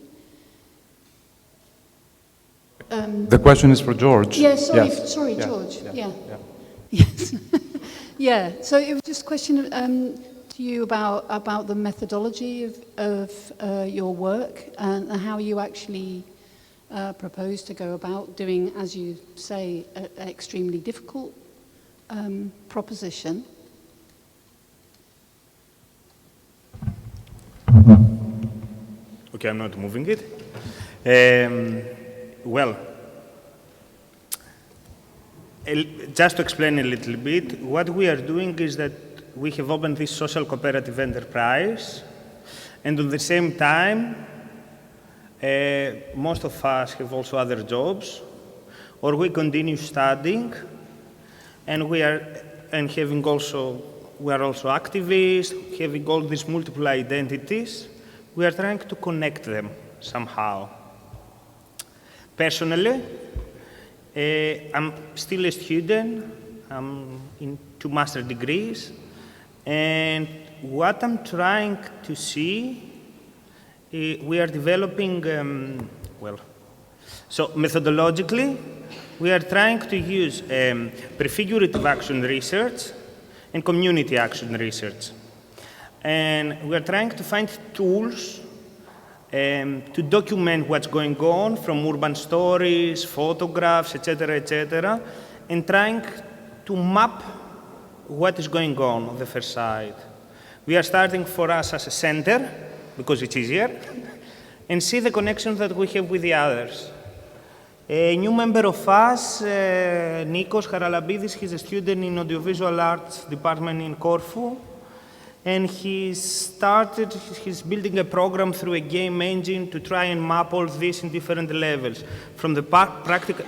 The question is for George. Yeah, sorry, Yes. sorry, Yeah. George. Yeah. Yeah. Yes. Yeah. So it was just a question to you about the methodology of your work and how you actually propose to go about doing, as you say, an extremely difficult proposition. Okay, I'm not moving it. Well, just to explain a little bit, what we are doing is that we have opened this social cooperative enterprise, and at the same time, most of us have also other jobs, or we continue studying, and we are also activists, having all these multiple identities. We are trying to connect them somehow. Personally, I'm still a student. I'm in 2 master's degrees. And what I'm trying to see, we are developing, so methodologically, we are trying to use prefigurative action research and community action research. And we are trying to find tools to document what's going on from urban stories, photographs, etc., and trying to map what is going on the first side. We are starting for us as a center, because it's easier, and see the connections that we have with the others. A new member of us, Nikos Haralambidis, he's a student in audiovisual arts department in Corfu, and he's building a program through a game engine to try and map all this in different levels. From the practical,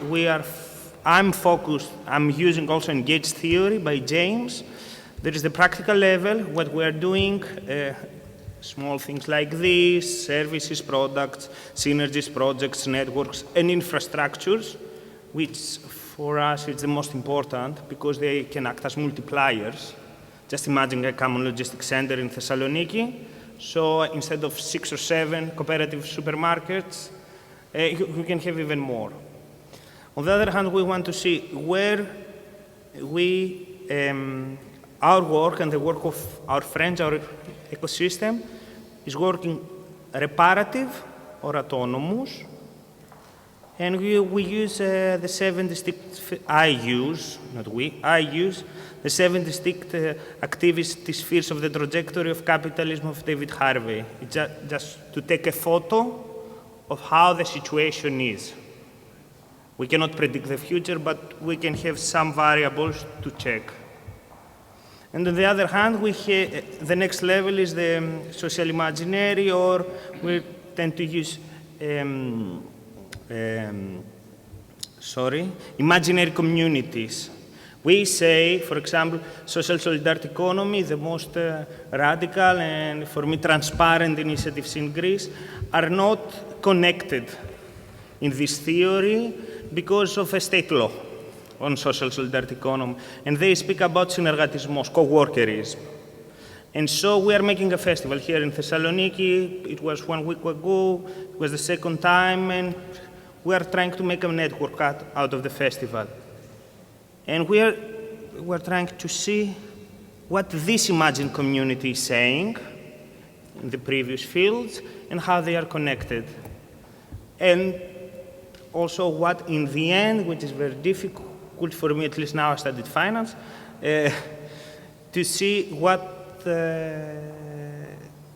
I'm using also engaged theory by James. There is the practical level, what we are doing, small things like this, services, products, synergies, projects, networks, and infrastructures, which for us is the most important because they can act as multipliers. Just imagine a common logistics center in Thessaloniki. So instead of 6 or 7 cooperative supermarkets, we can have even more. On the other hand, we want to see where our work and the work of our friends, our ecosystem, is working reparative or autonomous. And we use the 7 distinct, I use the 7 distinct activity spheres of the trajectory of capitalism of David Harvey. It's just to take a photo of how the situation is. We cannot predict the future, but we can have some variables to check. And on the other hand, the next level is the social imaginary, or we tend to use imaginary communities. We say, for example, social solidarity economy, the most radical and, for me, transparent initiatives in Greece, are not connected in this theory because of a state law on social solidarity economy. And they speak about synergatismos, co-workerism. And so we are making a festival here in Thessaloniki. It was 1 week ago. It was the second time. And we are trying to make a network out of the festival. And we're trying to see what this imagined community is saying in the previous fields and how they are connected. And also what in the end, which is very difficult for me, at least now I studied finance, to see what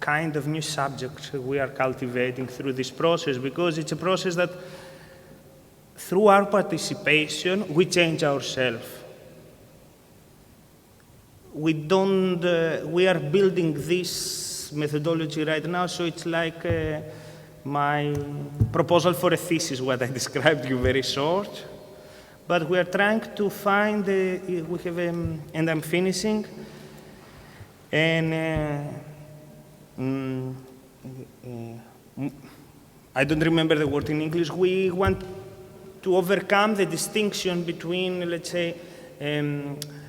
kind of new subjects we are cultivating through this process, because it's a process that through our participation, we change ourselves. We are building this methodology right now, so it's like my proposal for a thesis, what I described you very short. But we are trying to find, and I'm finishing, and I don't remember the word in English. We want to overcome the distinction between, let's say,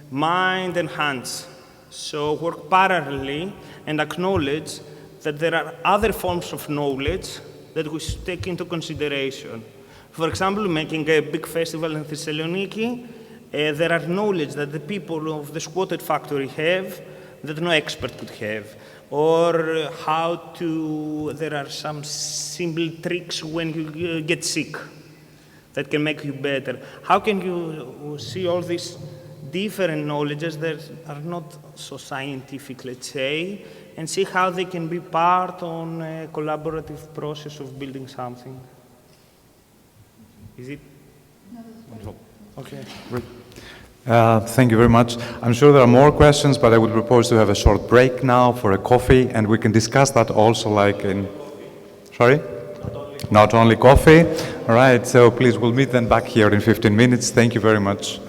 mind and hands. So work parallelly and acknowledge that there are other forms of knowledge that we should take into consideration. For example, making a big festival in Thessaloniki, there are knowledge that the people of the squatted factory have that no expert could have. Or there are some simple tricks when you get sick that can make you better. How can you see all these different knowledges that are not so scientific, let's say, and see how they can be part on a collaborative process of building something? Is it? Wonderful. Okay. Great. Thank you very much. I'm sure there are more questions, but I would propose to have a short break now for a coffee, and we can discuss that also like in... Sorry? Not only coffee. All right, so please, we'll meet then back here in 15 minutes. Thank you very much.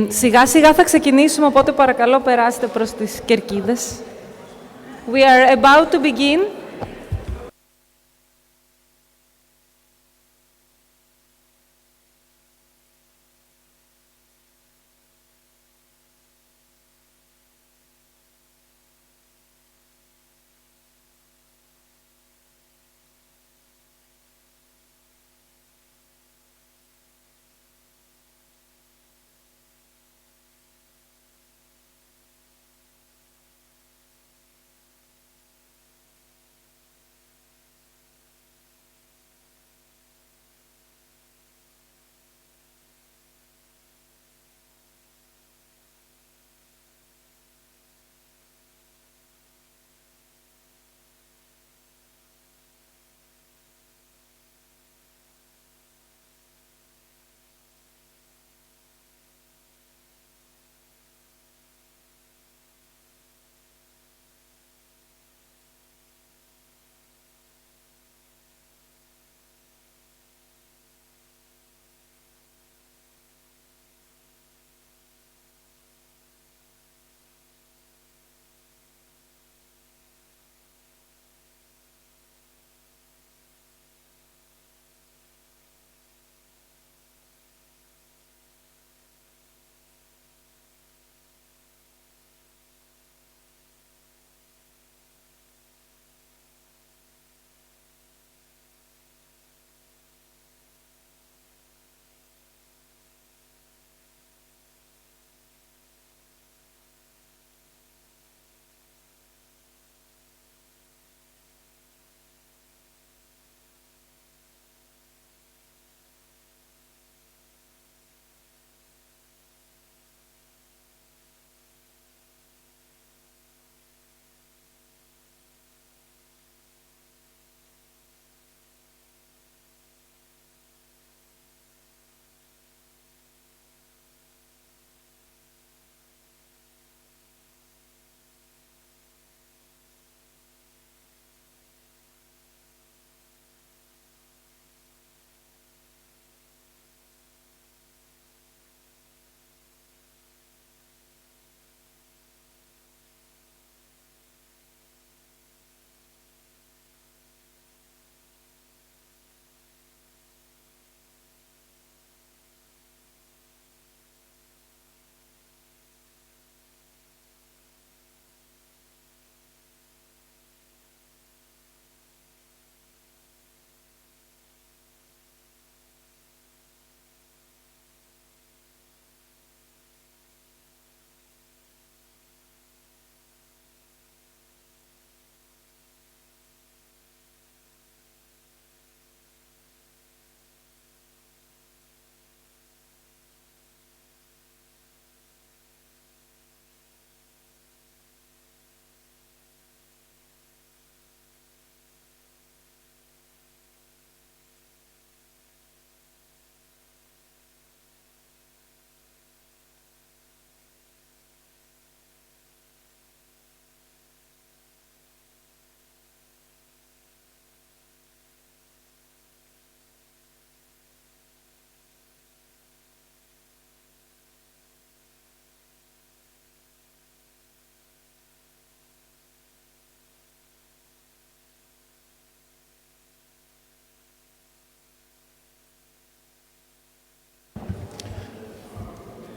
Σιγά σιγά θα ξεκινήσουμε, οπότε παρακαλώ περάστε προς τις κερκίδες. We are about to begin.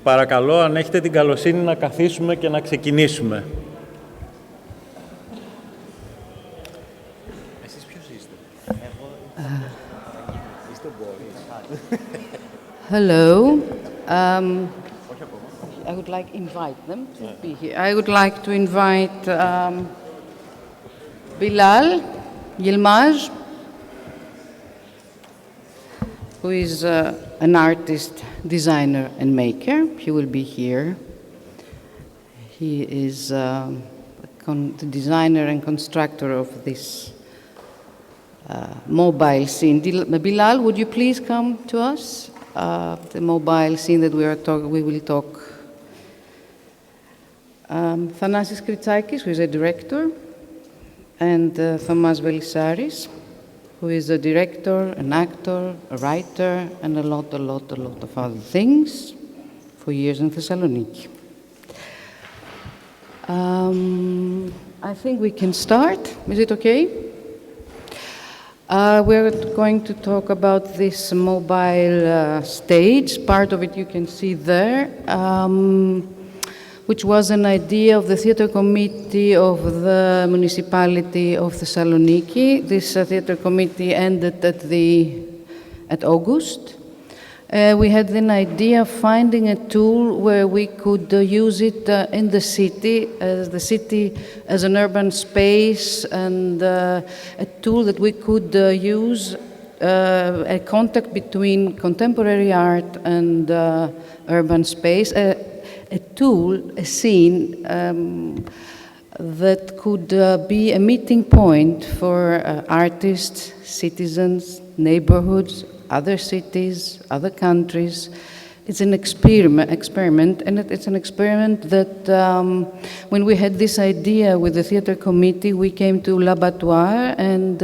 Παρακαλώ, αν έχετε την καλοσύνη να καθίσουμε και να ξεκινήσουμε. Εσείς ποιος είστε? Είστε ο Μπόρις. Hello. I would like to invite them to be here. I would like to invite Bilal Yilmaz, who is an artist, designer, and maker. He will be here. He is the designer and constructor of this mobile scene. Bilal, would you please come to us? The mobile scene that we will talk. Thanasis Kritsakis, who is a director, and Thomas Velisaris, who is a director, an actor, a writer, and a lot of other things, 4 years in Thessaloniki. I think we can start. Is it okay? We're going to talk about this mobile stage. Part of it you can see there, which was an idea of the theatre committee of the municipality of Thessaloniki. This theatre committee ended at August. We had an idea of finding a tool where we could use it in the city as an urban space, and a tool that we could use, a contact between contemporary art and urban space, a tool, a scene that could be a meeting point for artists, citizens, neighborhoods, other cities, other countries. It's an experiment, and it's an experiment that when we had this idea with the theatre committee, we came to LABattoir and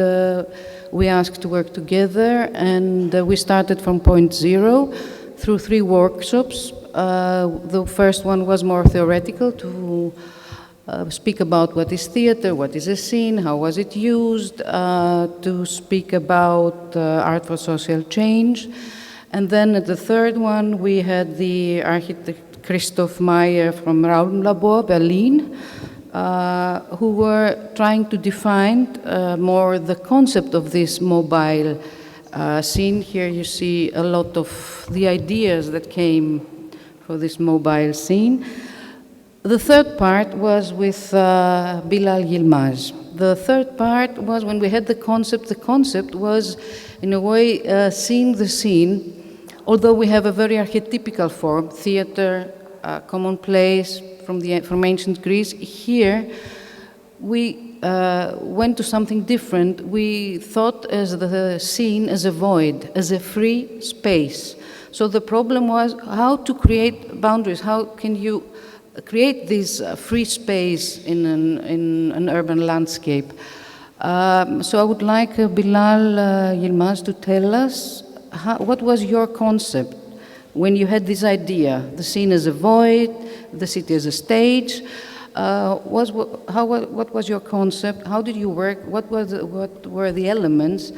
we asked to work together, and we started from point zero through 3 workshops. The first one was more theoretical, to speak about what is theatre, what is a scene, how was it used, to speak about art for social change. And then at the third one, we had the architect Christoph Meyer from Freiraum II, Berlin, who were trying to define more the concept of this mobile scene. Here you see a lot of the ideas that came for this mobile scene. The third part was with Bilal Yilmaz. The third part was when we had the concept was, in a way, seeing the scene, although we have a very archetypical form, theater, commonplace, from ancient Greece. Here, we went to something different. We thought as the scene as a void, as a free space. So the problem was how to create boundaries. How can you create this free space in an urban landscape? So I would like Bilal Yilmaz to tell us what was your concept when you had this idea, the scene as a void, the city as a stage. What was your concept? How did you work? What were the elements?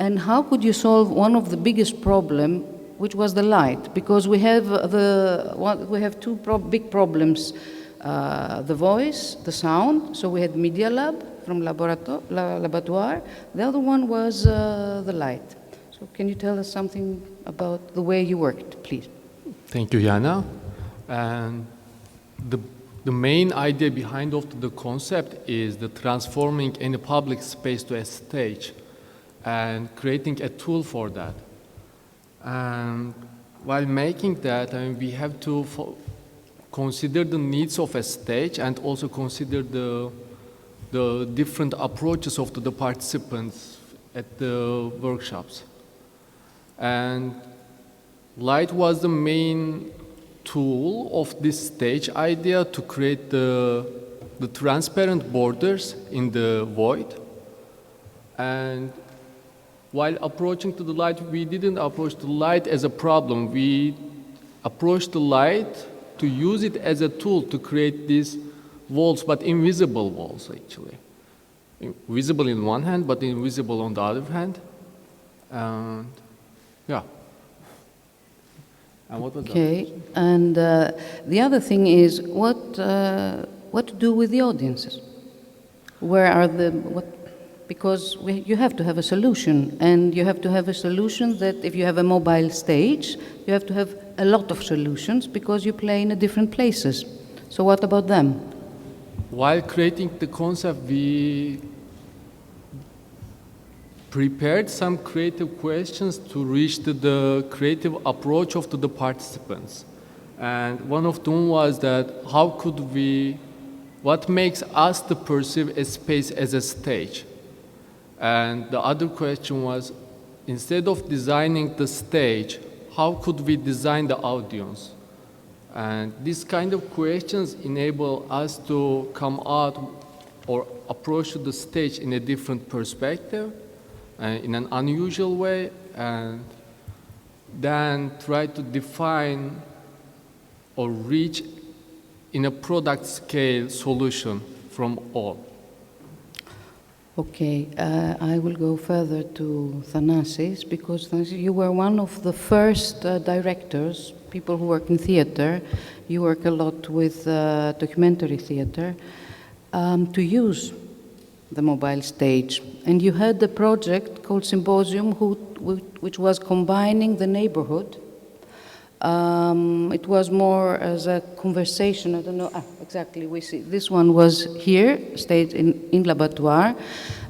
And how could you solve one of the biggest problems, which was the light? Because we have two big problems: the voice, the sound. So we had Media Lab from LABattoir. The other one was the light. So can you tell us something about the way you worked, please? Thank you, Yana. And the main idea behind of the concept is the transforming any public space to a stage and creating a tool for that. And while making that, we have to consider the needs of a stage and also consider the different approaches of the participants at the workshops. And light was the main tool of this stage idea to create the transparent borders in the void. And while approaching to the light, we didn't approach the light as a problem. We approached the light to use it as a tool to create these walls, but invisible walls, actually. Visible in one hand, but invisible on the other hand. And yeah. And what was okay, and the other thing is what to do with the audiences? Where are because you have to have a solution, and you have to have a solution that if you have a mobile stage, you have to have a lot of solutions because you play in different places. So what about them? While creating the concept, we prepared some creative questions to reach the creative approach of the participants. And one of them was that what makes us to perceive a space as a stage? And the other question was, instead of designing the stage, how could we design the audience? And these kind of questions enable us to come out or approach the stage in a different perspective, in an unusual way, and then try to define or reach in a product scale solution from all? Okay, I will go further to Thanasis, because Thanasis, you were one of the first directors, people who work in theater. You work a lot with documentary theater, to use the mobile stage. And you had a project called Symposium, which was combining the neighborhood. It was more as a conversation, I don't know, exactly, we see. This one was here, staged in LABattoir.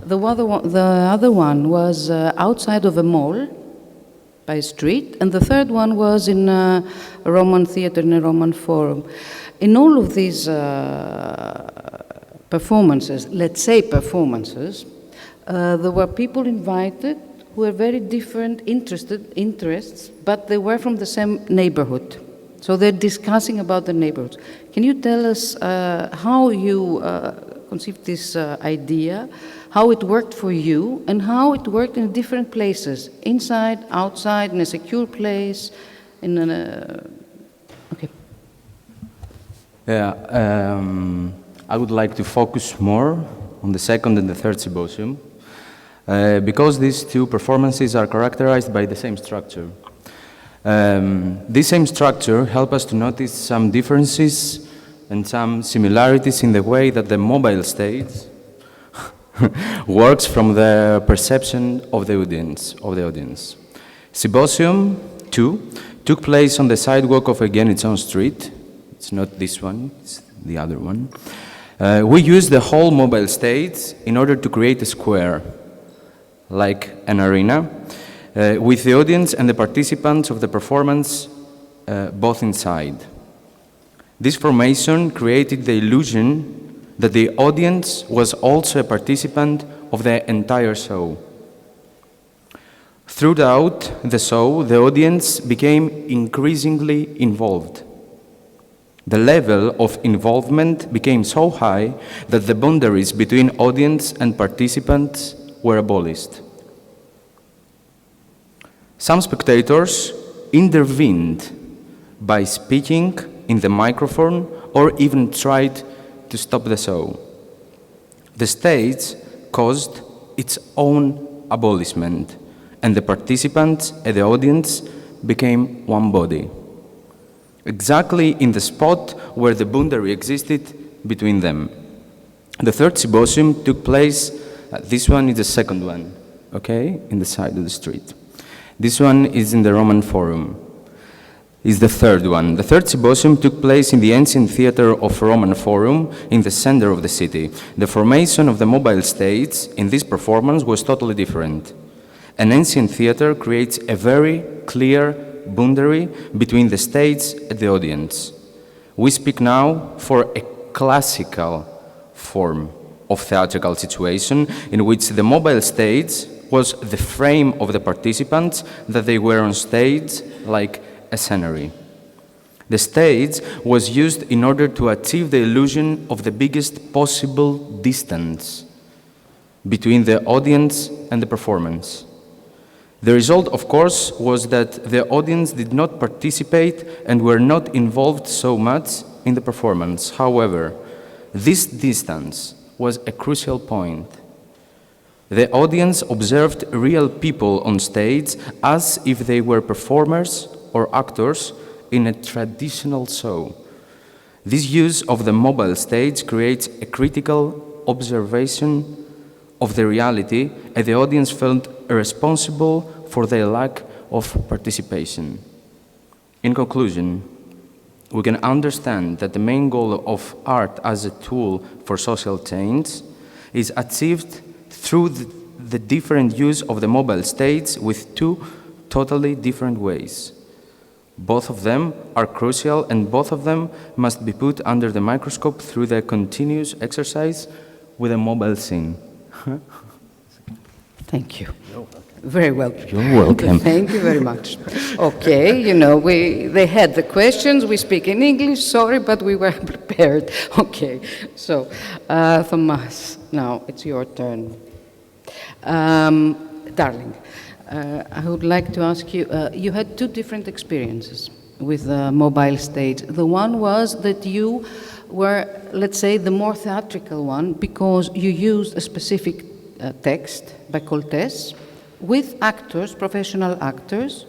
The other one was outside of a mall, by a street, and the third one was in a Roman theater, in a Roman forum. In all of these performances, let's say performances, there were people invited who were very different interests, but they were from the same neighborhood. So they're discussing about the neighborhoods. Can you tell us how you conceived this idea, how it worked for you, and how it worked in different places, inside, outside, in a secure place, in a... Okay. Yeah, I would like to focus more on the second and the third symposium, because these two performances are characterized by the same structure. This same structure helps us to notice some differences and some similarities in the way that the mobile stage works from the perception of the audience. Symposium 2 took place on the sidewalk of again its own street. It's not this one, it's the other one. We used the whole mobile stage in order to create a square, like an arena, with the audience and the participants of the performance both inside. This formation created the illusion that the audience was also a participant of the entire show. Throughout the show, the audience became increasingly involved. The level of involvement became so high that the boundaries between audience and participants were abolished. Some spectators intervened by speaking in the microphone or even tried to stop the show. The stage caused its own abolishment, and the participants and the audience became one body, exactly in the spot where the boundary existed between them. The third symposium took place, this one is the second one, okay, in the side of the street. This one is in the Roman Forum, is the third one. The third symposium took place in the ancient theater of Roman Forum in the center of the city. The formation of the mobile stage in this performance was totally different. An ancient theater creates a very clear boundary between the stage and the audience. We speak now for a classical form of theatrical situation in which the mobile stage was the frame of the participants, that they were on stage like a scenery. The stage was used in order to achieve the illusion of the biggest possible distance between the audience and the performance. The result, of course, was that the audience did not participate and were not involved so much in the performance. However, this distance was a crucial point. The audience observed real people on stage as if they were performers or actors in a traditional show. This use of the mobile stage creates a critical observation of the reality, and the audience felt responsible for their lack of participation. In conclusion, we can understand that the main goal of art as a tool for social change is achieved through the different use of the mobile stage with two totally different ways. Both of them are crucial, and both of them must be put under the microscope through the continuous exercise with a mobile scene. Thank you. Very well. You're welcome. Thank you very much. Okay, you know, they had the questions. We speak in English, sorry, but we were prepared. Okay, so, Thomas, now it's your turn. Darling, I would like to ask you, you had two different experiences. with the mobile stage. The one was that you were, let's say, the more theatrical one because you used a specific text by Coltes with actors, professional actors,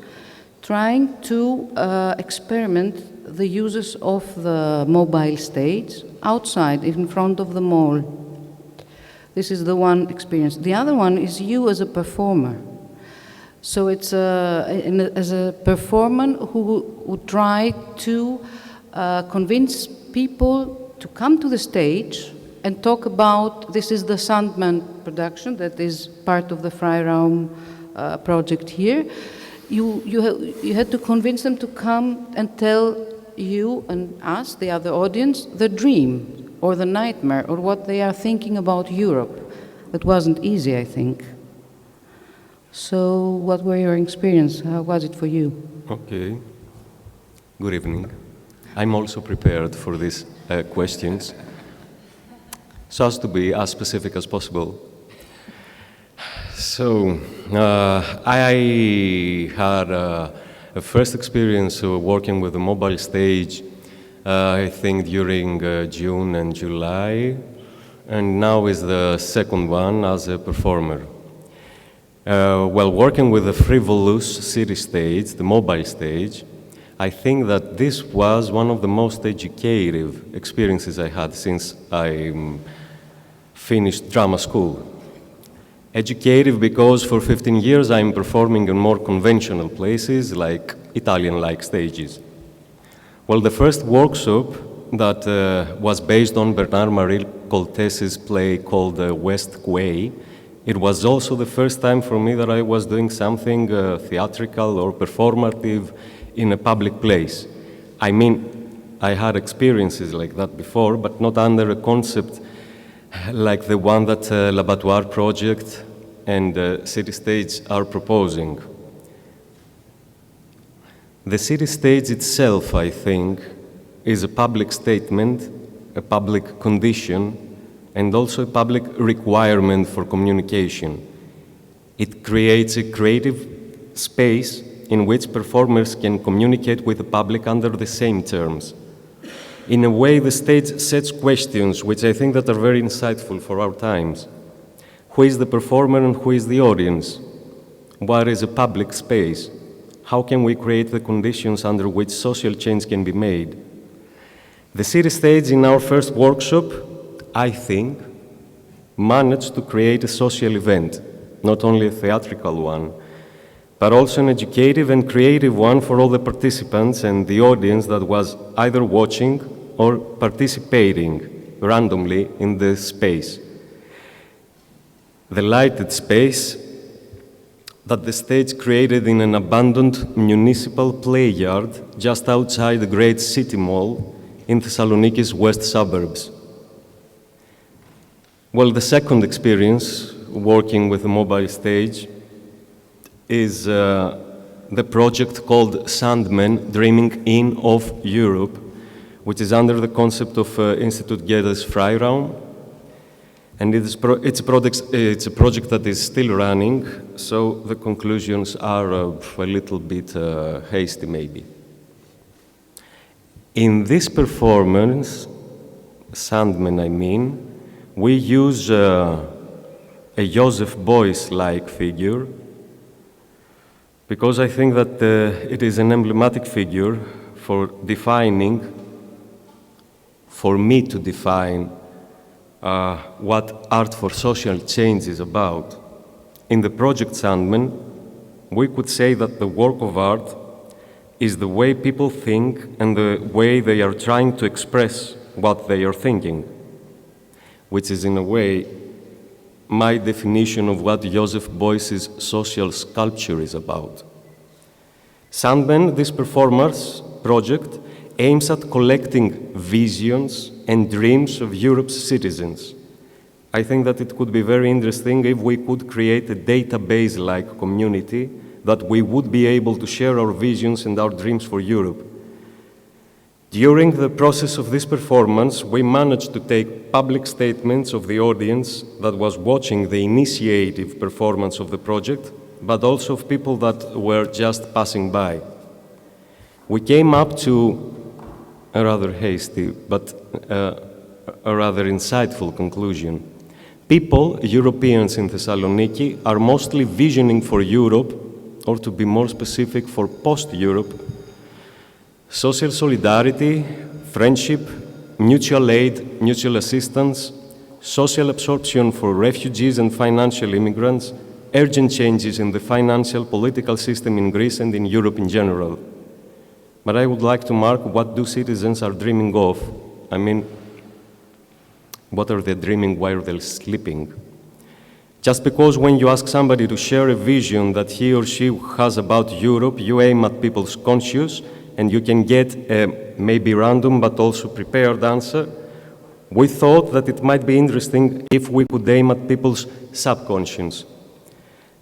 trying to experiment the uses of the mobile stage outside, in front of the mall. This is the one experience. The other one is you as a performer. So it's as a performer who would try to convince people to come to the stage and talk about, this is the Sandman production that is part of the Freiraum project here. You had to convince them to come and tell you and us, the other audience, the dream or the nightmare or what they are thinking about Europe. That wasn't easy, I think. So what were your experience? How was it for you? Okay. Good evening. I'm also prepared for these questions, so as to be as specific as possible. So, I had a first experience working with the mobile stage, I think during June and July, and now is the second one as a performer. While working with the Freevolous City Stage, the mobile stage, I think that this was one of the most educative experiences I had since I finished drama school. Educative because for 15 years I'm performing in more conventional places like Italian-like stages. Well, the first workshop that was based on Bernard-Marie Coltes's play called West Quay, it was also the first time for me that I was doing something theatrical or performative in a public place. I mean, I had experiences like that before, but not under a concept like the one that LABattoir project and City Stage are proposing. The City Stage itself, I think, is a public statement, a public condition, and also a public requirement for communication. It creates a creative space in which performers can communicate with the public under the same terms. In a way, the stage sets questions which I think that are very insightful for our times. Who is the performer and who is the audience? What is a public space? How can we create the conditions under which social change can be made? The City Stage in our first workshop, I think, managed to create a social event, not only a theatrical one, but also an educative and creative one for all the participants and the audience that was either watching or participating randomly in the space. The lighted space that the stage created in an abandoned municipal play yard just outside the great city mall in Thessaloniki's west suburbs. Well, the second experience working with a mobile stage is the project called Sandman, Dreaming In of Europe, which is under the concept of Institut Goethe's Freiraum. And it's a project that is still running, so the conclusions are a little bit hasty, maybe. In this performance, Sandman, I mean, we use a Joseph Beuys-like figure, because I think that it is an emblematic figure for defining, for me to define what art for social change is about. In the project Sandman, we could say that the work of art is the way people think and the way they are trying to express what they are thinking, which is in a way my definition of what Joseph Beuys's social sculpture is about. Sandman, this performance project, aims at collecting visions and dreams of Europe's citizens. I think that it could be very interesting if we could create a database-like community that we would be able to share our visions and our dreams for Europe. During the process of this performance, we managed to take public statements of the audience that was watching the initiative performance of the project, but also of people that were just passing by. we came up to a rather hasty, but a rather insightful conclusion. People, Europeans in Thessaloniki, are mostly visioning for Europe, or to be more specific, for post-Europe, social solidarity, friendship, mutual aid, mutual assistance, social absorption for refugees and financial immigrants, urgent changes in the financial political system in Greece and in Europe in general. But I would like to mark what do citizens are dreaming of. I mean, what are they dreaming while they're sleeping? Just because when you ask somebody to share a vision that he or she has about Europe, you aim at people's conscience and you can get a maybe random but also prepared answer, we thought that it might be interesting if we could aim at people's subconscious.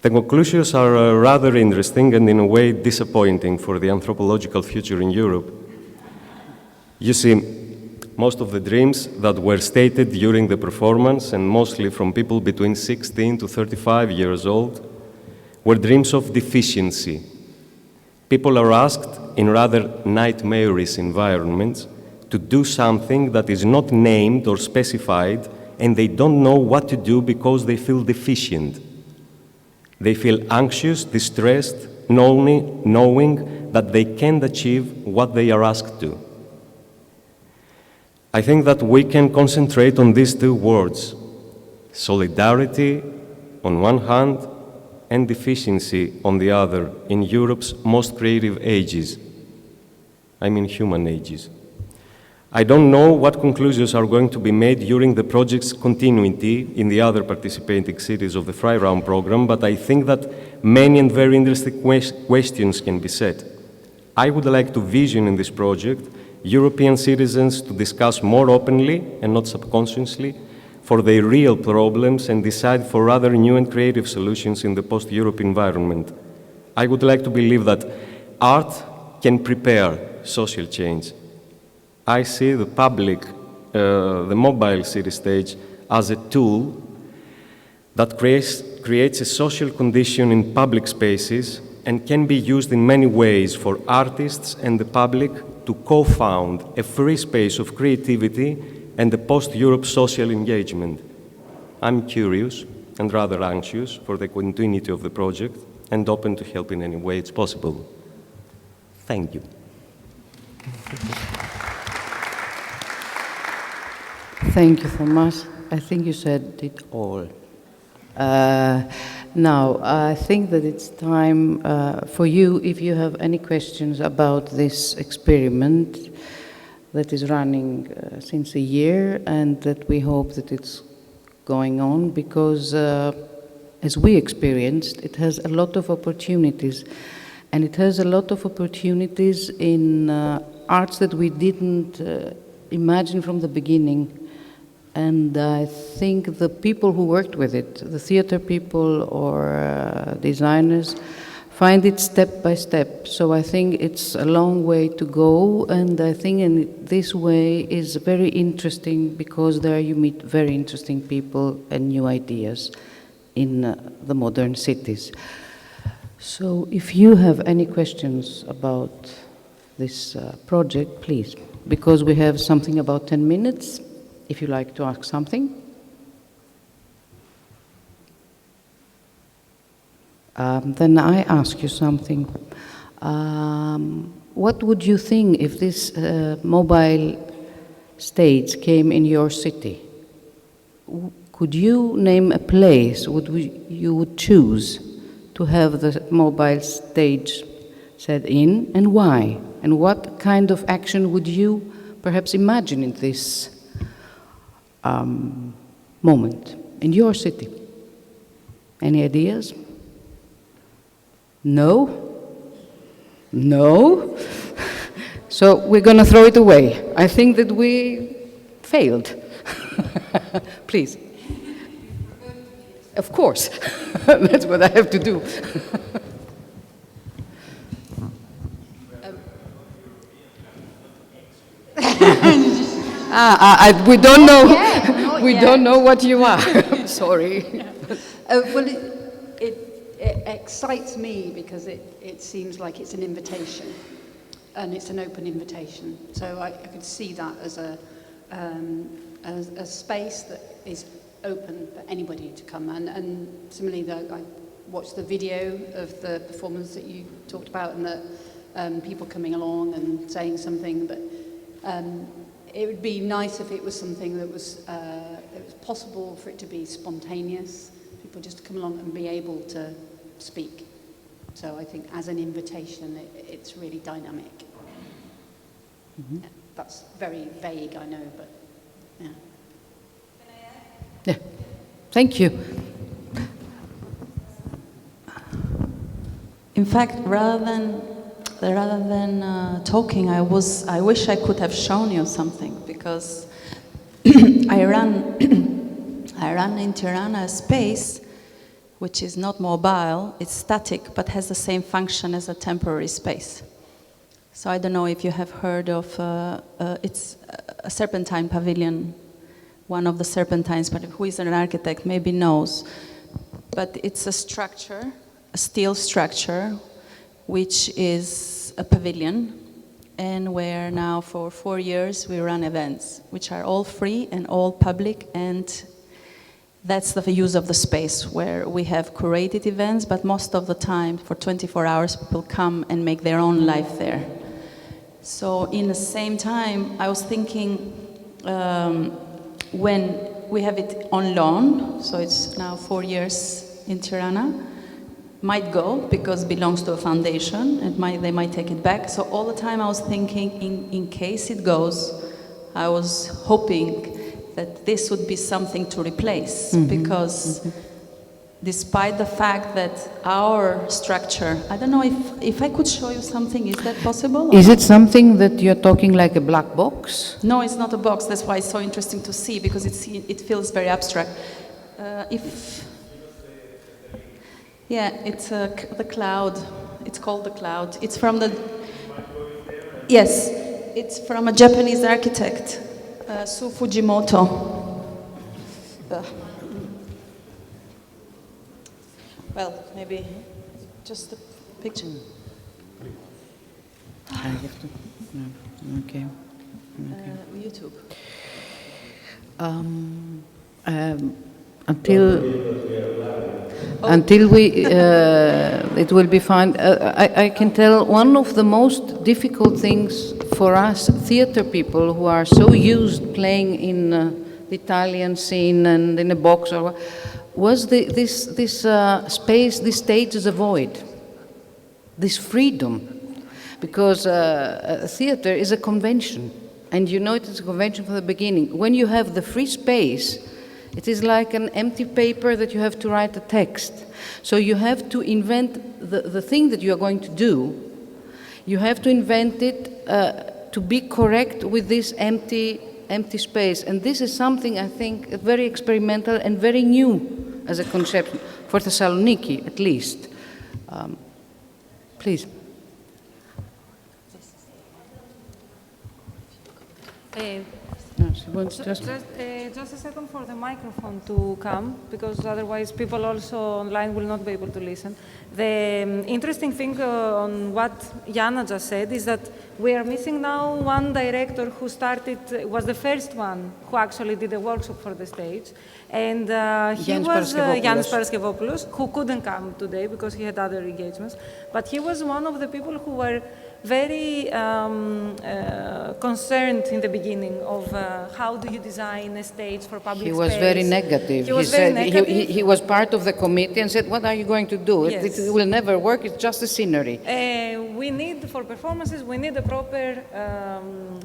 The conclusions are rather interesting and in a way disappointing for the anthropological future in Europe. You see, most of the dreams that were stated during the performance, and mostly from people between 16 to 35 years old, were dreams of deficiency. People are asked in rather nightmarish environments to do something that is not named or specified, and they don't know what to do because they feel deficient. They feel anxious, distressed, knowing that they can't achieve what they are asked to. I think that we can concentrate on these two words, solidarity on one hand and deficiency on the other, in Europe's most creative ages. I mean human ages. I don't know what conclusions are going to be made during the project's continuity in the other participating cities of the Freiraum program, but I think that many and very interesting questions can be set. I would like to vision in this project European citizens to discuss more openly and not subconsciously for their real problems and decide for rather new and creative solutions in the post-Europe environment. I would like to believe that art can prepare social change. I see the mobile city stage as a tool that creates a social condition in public spaces and can be used in many ways for artists and the public to co-found a free space of creativity and a post-Europe social engagement. I'm curious and rather anxious for the continuity of the project and open to help in any way it's possible. Thank you. Thank you, Thomas. I think you said it all. Now, I think that it's time for you, if you have any questions about this experiment that is running since a year and that we hope that it's going on because, as we experienced, it has a lot of opportunities. And it has a lot of opportunities in arts that we didn't imagine from the beginning. And I think the people who worked with it, the theater people or designers, find it step by step. So I think it's a long way to go, and I think in this way is very interesting because there you meet very interesting people and new ideas in the modern cities. So if you have any questions about this project, please, because we have something about 10 minutes. If you like to ask something. Then I ask you something. What would you think if this mobile stage came in your city? Could you name a place you would choose to have the mobile stage set in, and why? And what kind of action would you perhaps imagine in this moment in your city? Any ideas? No? No? So we're going to throw it away. I think that we failed. Please. Of course. That's what I have to do. We don't know. We don't know what you are. I'm sorry. Well, it excites me because it seems like it's an invitation. and it's an open invitation. So I could see that as a space that is open for anybody to come. And similarly, I watched the video of the performance that you talked about, and that people coming along and saying something, but it would be nice if it was something that was possible for it to be spontaneous, people just come along and be able to speak. So I think as an invitation, it's really dynamic. Mm-hmm. That's very vague, I know, but yeah. Yeah. Thank you. In fact, rather than talking, I wish I could have shown you something, because I run in Tirana a space which is not mobile, it's static, but has the same function as a temporary space. So I don't know if you have heard of, it's a serpentine pavilion, one of the serpentines, but who is an architect maybe knows. But it's a structure, a steel structure, which is a pavilion, and where now for 4 years we run events, which are all free and all public, and that's the use of the space, where we have curated events, but most of the time, for 24 hours, people come and make their own life there. So in the same time, I was thinking, when we have it on loan, so it's now 4 years in Tirana, might go because it belongs to a foundation, and they might take it back. So all the time I was thinking, in case it goes, I was hoping that this would be something to replace, because despite the fact that our structure, I don't know if I could show you something, is that possible? Is it something that you're talking like a black box? No, it's not a box, that's why it's so interesting to see, because it feels very abstract. Yeah, it's the cloud. It's called the cloud. It's from the... Yes, it's from a Japanese architect, Su Fujimoto. Well, maybe just a picture. Okay. YouTube. Until it will be fine. I can tell one of the most difficult things for us theater people who are so used playing in the Italian scene and in a box was this space, this stage is a void, this freedom, because theater is a convention, and you know it is a convention from the beginning. When you have the free space, it is like an empty paper that you have to write a text. So you have to invent the thing that you are going to do. You have to invent it to be correct with this empty space. And this is something, I think, very experimental and very new as a concept, for Thessaloniki at least. Please. No, she wants just a second for the microphone to come, because otherwise people also online will not be able to listen. The interesting thing on what Jana just said is that we are missing now one director who was the first one who actually did a workshop for the stage. And he was Yannis Paraskevopoulos, who couldn't come today because he had other engagements. But he was one of the people who were very concerned in the beginning of how do you design a stage for public space. He was very negative. He was part of the committee and said, what are you going to do? Yes. It will never work, it's just a scenery. We need, for performances, we need a proper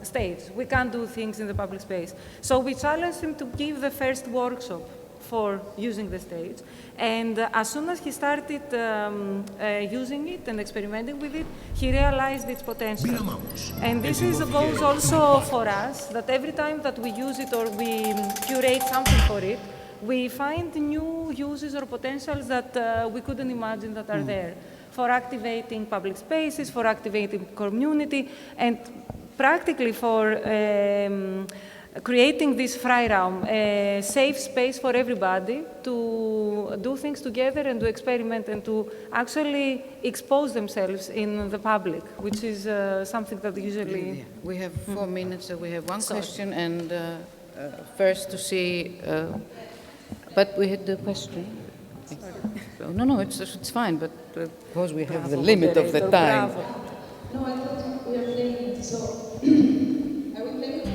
stage. We can't do things in the public space. So we challenged him to give the first workshop for using the stage. And as soon as he started using it and experimenting with it, he realized its potential. And this goes also for us, that every time that we use it or we curate something for it, we find new uses or potentials that we couldn't imagine that are there, for activating public spaces, for activating community, and practically for creating this Freiraum, a safe space for everybody to do things together and to experiment and to actually expose themselves in the public, which is something that usually... Yeah. We have 4 minutes, so we have one question, and first to see... but we had the question. So, no, it's fine, but because we have the limit of the time. No, I thought we are playing, so... Are we playing?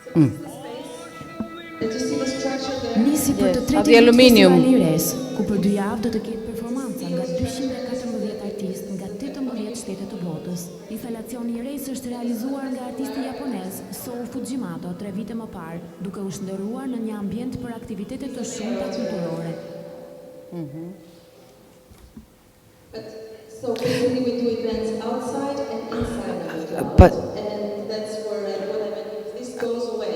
So this is the space. Did you see the structure there? Nisi për të tretin festivalires, ku për 2 javë do të ketë performanca nga 214 artistë nga 18 shtete të botës. Instalacioni I res është realizuar nga artisti japonez Sou Fujimoto 3 vite më parë, duke u shndërruar në një ambient për aktivitete të shumta kulturore. So basically we do events outside and inside of the club. And that's where what I meant, if this goes away...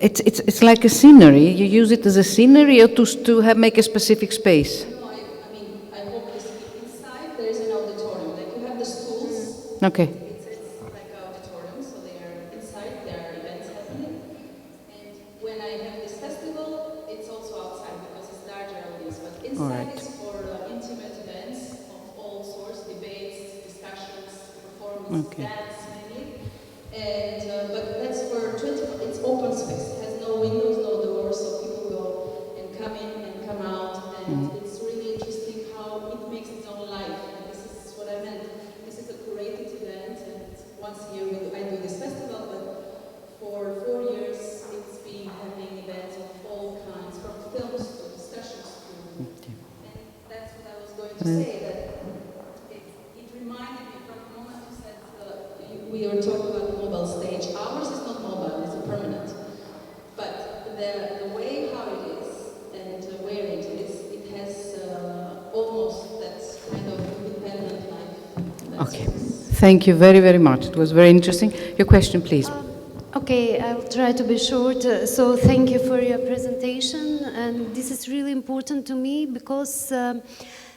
It's like a scenery. You use it as a scenery or to make a specific space? No, I mean, I hope this inside there is an auditorium. Like you have the schools. Okay. It's like an auditorium, so they are inside, there are events happening. And when I have this festival, it's also outside because it's larger audience. But inside is for intimate events of all sorts, debates, discussions, performance, dance mainly. And but that's for 24. It's open space. It has no windows, no doors, so people go and come in and come out. And it's really interesting how it makes its own life. And this is what I meant. This is a curated event, and once a year I do this festival. But for 4 years, it's been having events of all kinds, from films to discussions to. And that's what I was going to say. That it reminded me from the moment you said we are talking about the mobile stage. Ours is not mobile; it's a permanent. But the way how it is and where it is, it has almost that kind of independent life. Okay. Thank you very, very much. It was very interesting. Your question, please. Okay, I'll try to be short. So thank you for your presentation. And this is really important to me because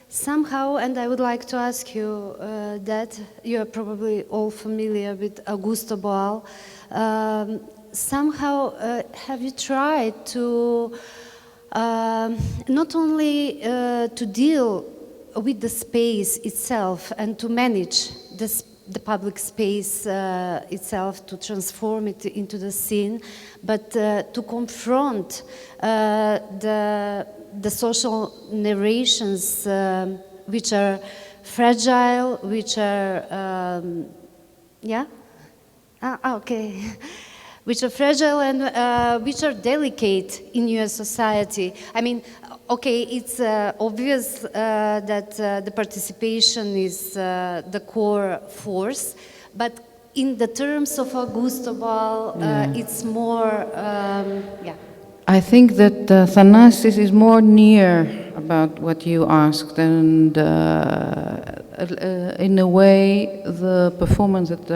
somehow, and I would like to ask you that, you are probably all familiar with Augusto Boal. Somehow, have you tried to not only to deal with the space itself and to manage the public space itself, to transform it into the scene, but to confront the social narrations which are fragile, which are, okay. Which are fragile and which are delicate in your society. I mean, okay, it's obvious that the participation is the core force, but in the terms of Augusto Boal, it's more, I think that Thanasis is more near about what you asked, and in a way, the performance that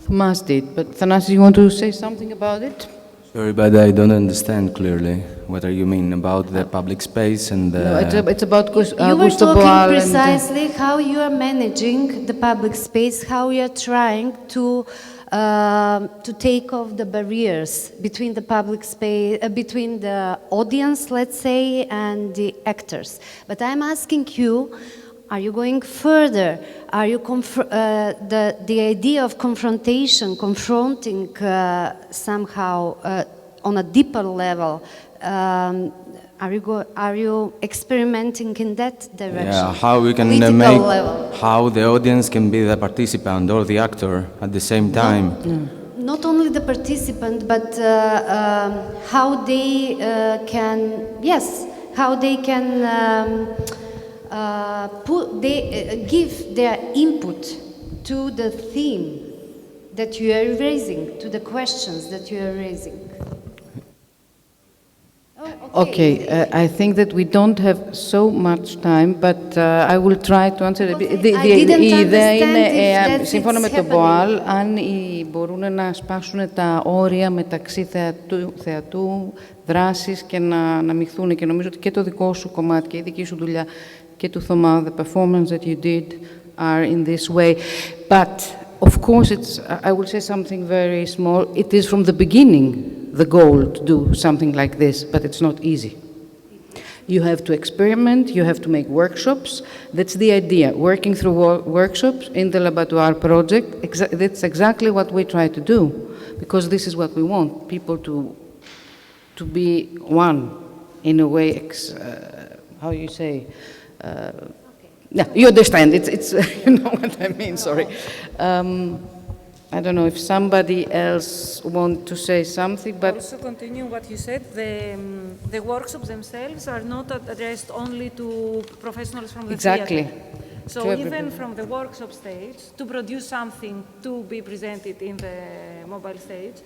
Thomas did. But Thanasis, you want to say something about it? Sorry, but I don't understand clearly what you mean about the public space and the... No, it's about you were talking precisely how you are managing the public space, how you are trying to take off the barriers between the public space, between the audience, let's say, and the actors. But I'm asking you, are you going further? Are you the idea of confrontation, confronting somehow on a deeper level? Are you experimenting in that direction? Yeah, how we can make how the audience can be the participant or the actor at the same time. Not only the participant, but how they can, how they can give their input to the theme that you are raising, to the questions that you are raising. Okay, I think that we don't have so much time, but I will try to answer. Η ιδέα είναι, σύμφωνα με τον Boal, αν μπορούν να σπάσουν τα όρια μεταξύ θεατού, δράσης και να μειχθούν. Και νομίζω ότι και το δικό σου κομμάτι και η δική σου δουλειά και του Θωμά, the performance that you did are in this way. But of course, I will say something very small. It is from the beginning the goal to do something like this, but it's not easy. You have to experiment, you have to make workshops. That's the idea, working through workshops in the LABattoir project. That's exactly what we try to do, because this is what we want, people to be one, in a way, how you say, yeah, you understand, it's you know what I mean, sorry. I don't know if somebody else wants to say something, but... Also continue what you said, the workshops themselves are not addressed only to professionals from the theater. So even from the workshop stage, to produce something to be presented in the mobile stage,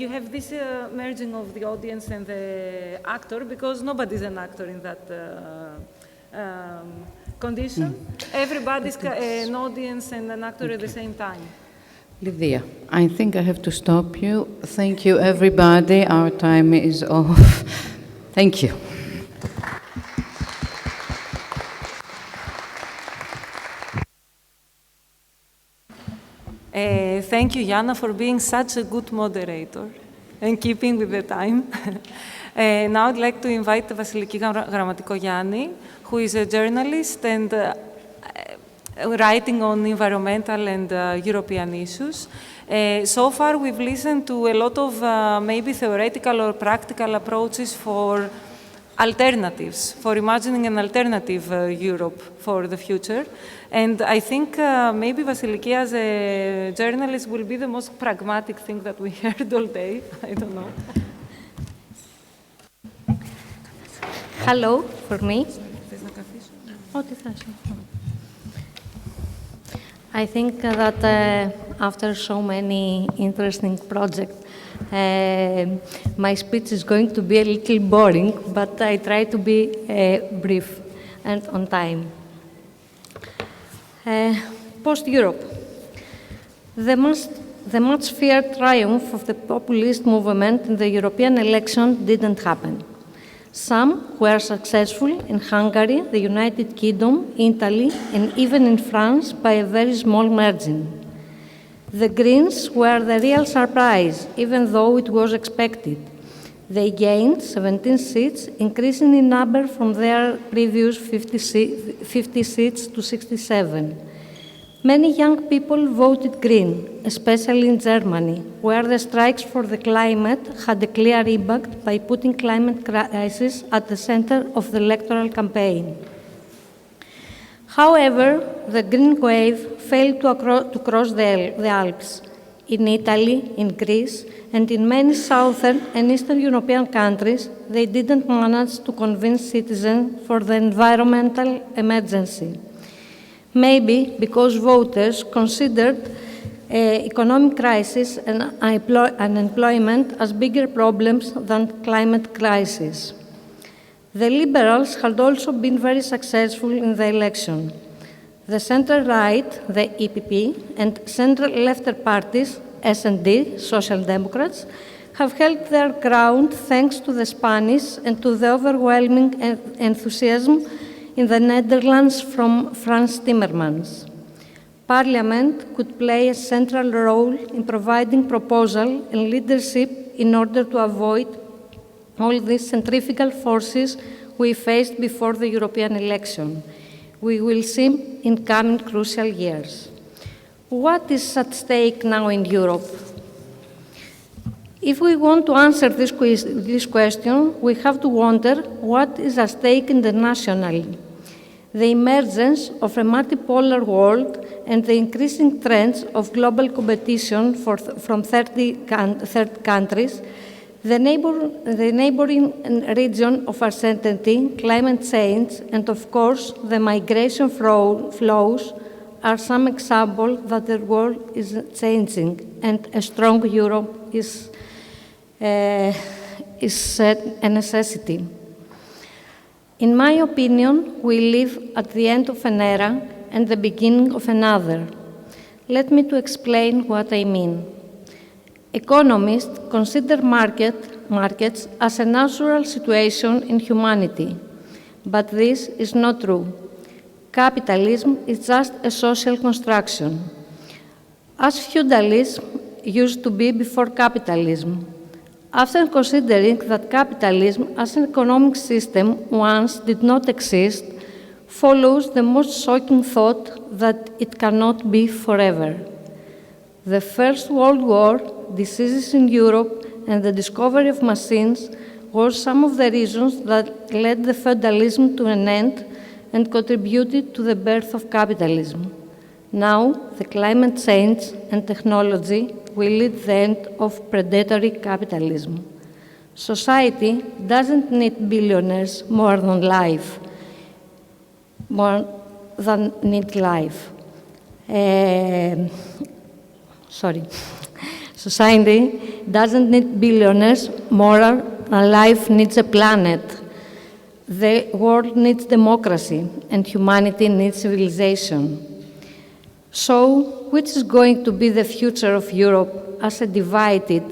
you have this merging of the audience and the actor, because nobody's an actor in that condition. Everybody's an audience and an actor at the same time. Lydia, I think I have to stop you. Thank you, everybody. Our time is off. Thank you. Thank you, Jana, for being such a good moderator and keeping with the time. Now I'd like to invite Vasiliki Grammatikogianni, who is a journalist and writing on environmental and European issues. So far, we've listened to a lot of maybe theoretical or practical approaches for alternatives, for imagining an alternative Europe for the future. And I think maybe Vasiliki, as a journalist, will be the most pragmatic thing that we heard all day. I don't know. Hello, for me. I think that after so many interesting projects, my speech is going to be a little boring, but I try to be brief and on time. Post-Europe. The much feared triumph of the populist movement in the European election didn't happen. Some were successful in Hungary, the United Kingdom, Italy, and even in France by a very small margin. The Greens were the real surprise, even though it was expected. They gained 17 seats, increasing in number from their previous 50 seats to 67. Many young people voted Green, especially in Germany, where the strikes for the climate had a clear impact by putting climate crisis at the center of the electoral campaign. However, the Green wave failed to cross the Alps. In Italy, in Greece, and in many southern and eastern European countries, they didn't manage to convince citizens for the environmental emergency. Maybe because voters considered economic crisis and unemployment as bigger problems than climate crisis. The Liberals had also been very successful in the election. The center-right, the EPP, and center-left parties, S&D, Social Democrats, have held their ground thanks to the Spanish and to the overwhelming enthusiasm in the Netherlands from Frans Timmermans. Parliament could play a central role in providing proposal and leadership in order to avoid all these centrifugal forces we faced before the European election. We will see in coming crucial years. What is at stake now in Europe? If we want to answer this question, we have to wonder what is at stake internationally. The emergence of a multipolar world and the increasing trends of global competition from third countries, the neighboring region of uncertainty, climate change, and of course the migration flows are some examples that the world is changing and a strong Europe is a necessity. In my opinion, we live at the end of an era and the beginning of another. Let me to explain what I mean. Economists consider markets as a natural situation in humanity, but this is not true. Capitalism is just a social construction. as feudalism used to be before capitalism. After considering that capitalism as an economic system once did not exist, follows the most shocking thought that it cannot be forever. The First World War, diseases in Europe, and the discovery of machines were some of the reasons that led the feudalism to an end and contributed to the birth of capitalism. Now, the climate change and technology will lead the end of predatory capitalism. Society doesn't need billionaires more than life. Society doesn't need billionaires more than life needs a planet. The world needs democracy and humanity needs civilization. So, which is going to be the future of Europe as a divided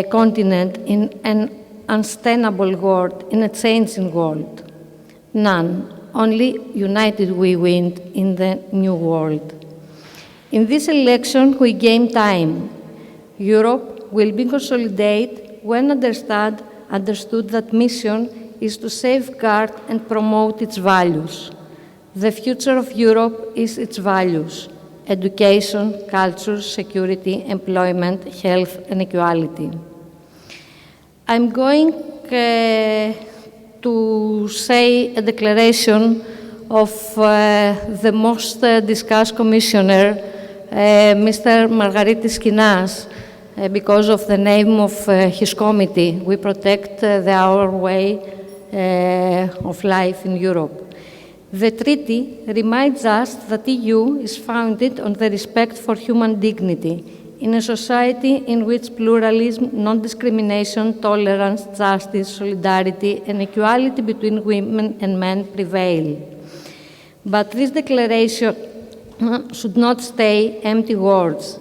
continent in an unsustainable world, in a changing world? None. Only united we win in the new world. In this election, we gain time. Europe will be consolidated when understood that mission is to safeguard and promote its values. The future of Europe is its values: education, culture, security, employment, health, and equality. I'm going to say a declaration of the most discussed commissioner, Mr. Margaritis Kinas, because of the name of his committee. We protect our way of life in Europe. The treaty reminds us that the EU is founded on the respect for human dignity in a society in which pluralism, non-discrimination, tolerance, justice, solidarity, and equality between women and men prevail. But this declaration should not stay empty words.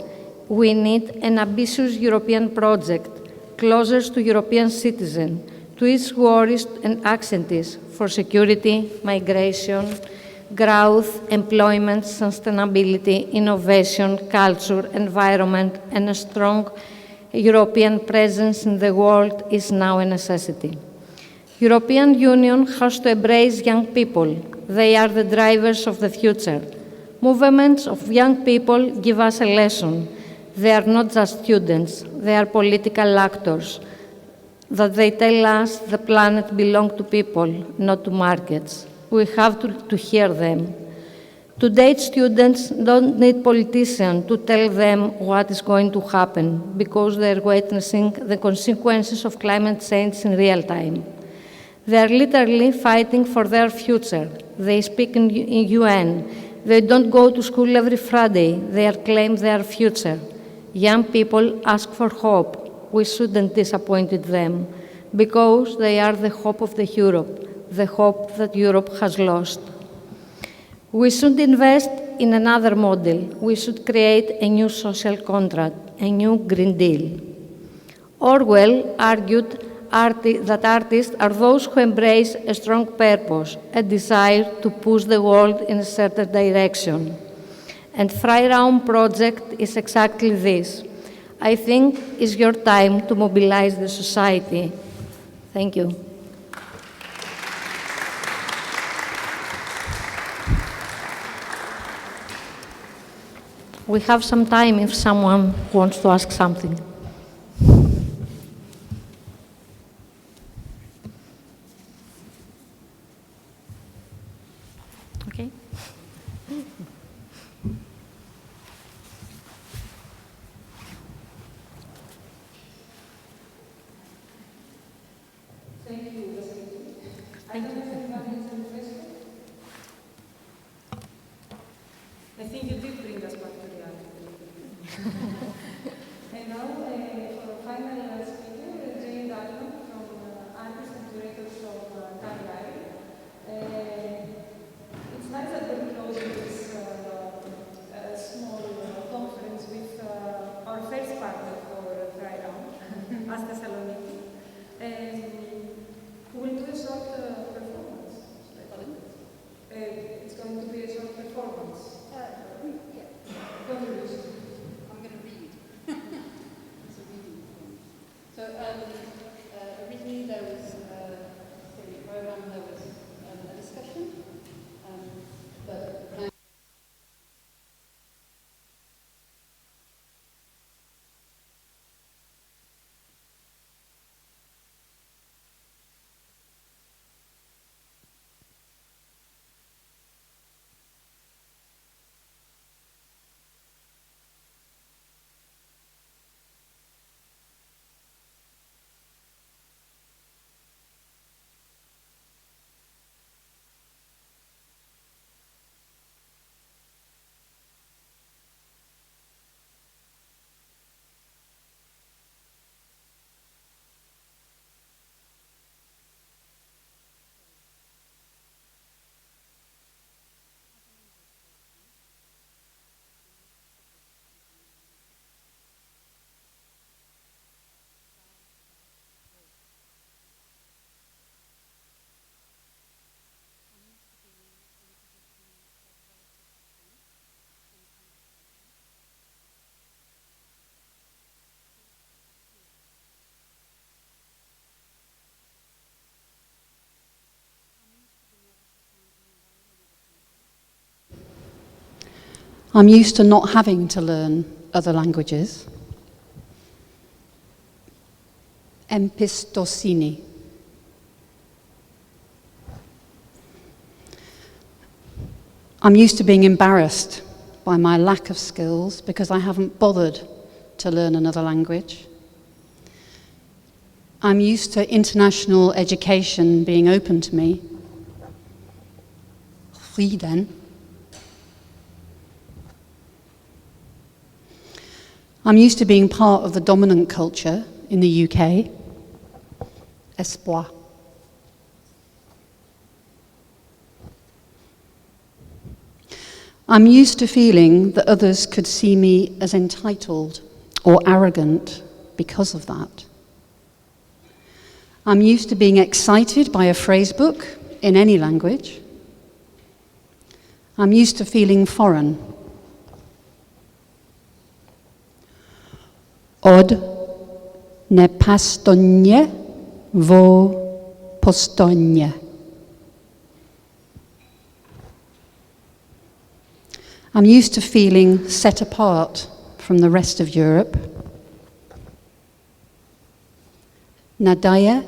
We need an ambitious European project, closer to European citizens, to its worries and accents for security, migration, growth, employment, sustainability, innovation, culture, environment, and a strong European presence in the world is now a necessity. European Union has to embrace young people. They are the drivers of the future. Movements of young people give us a lesson. They are not just students, they are political actors, that they tell us the planet belongs to people, not to markets. We have to hear them. Today's students don't need politicians to tell them what is going to happen because they are witnessing the consequences of climate change in real time. They are literally fighting for their future. They speak in UN. They don't go to school every Friday. They claim their future. Young people ask for hope. We shouldn't disappoint them because they are the hope of Europe, the hope that Europe has lost. We should invest in another model. We should create a new social contract, a new Green Deal. Orwell argued that artists are those who embrace a strong purpose, a desire to push the world in a certain direction. And Freiraum project is exactly this. I think it's your time to mobilize the society. Thank you. We have some time if someone wants to ask something. Okay. Thank you. I don't know if anybody has any question. I think you did bring us back to reality. And now, for a final speaker, Jane Dalton from Artists and Curators of Carlisle. It's nice that we're closing this small conference with our first partner for Freiraum, as Thessaloniki. We'll do a short performance. It's going to be a short performance. Contribution. I'm used to not having to learn other languages. Empistosini. I'm used to being embarrassed by my lack of skills because I haven't bothered to learn another language. I'm used to international education being open to me. Frieden. I'm used to being part of the dominant culture in the UK. Espoir. I'm used to feeling that others could see me as entitled or arrogant because of that. I'm used to being excited by a phrase book in any language. I'm used to feeling foreign. Od nepastonje vo postonje. I'm used to feeling set apart from the rest of Europe. Nadaje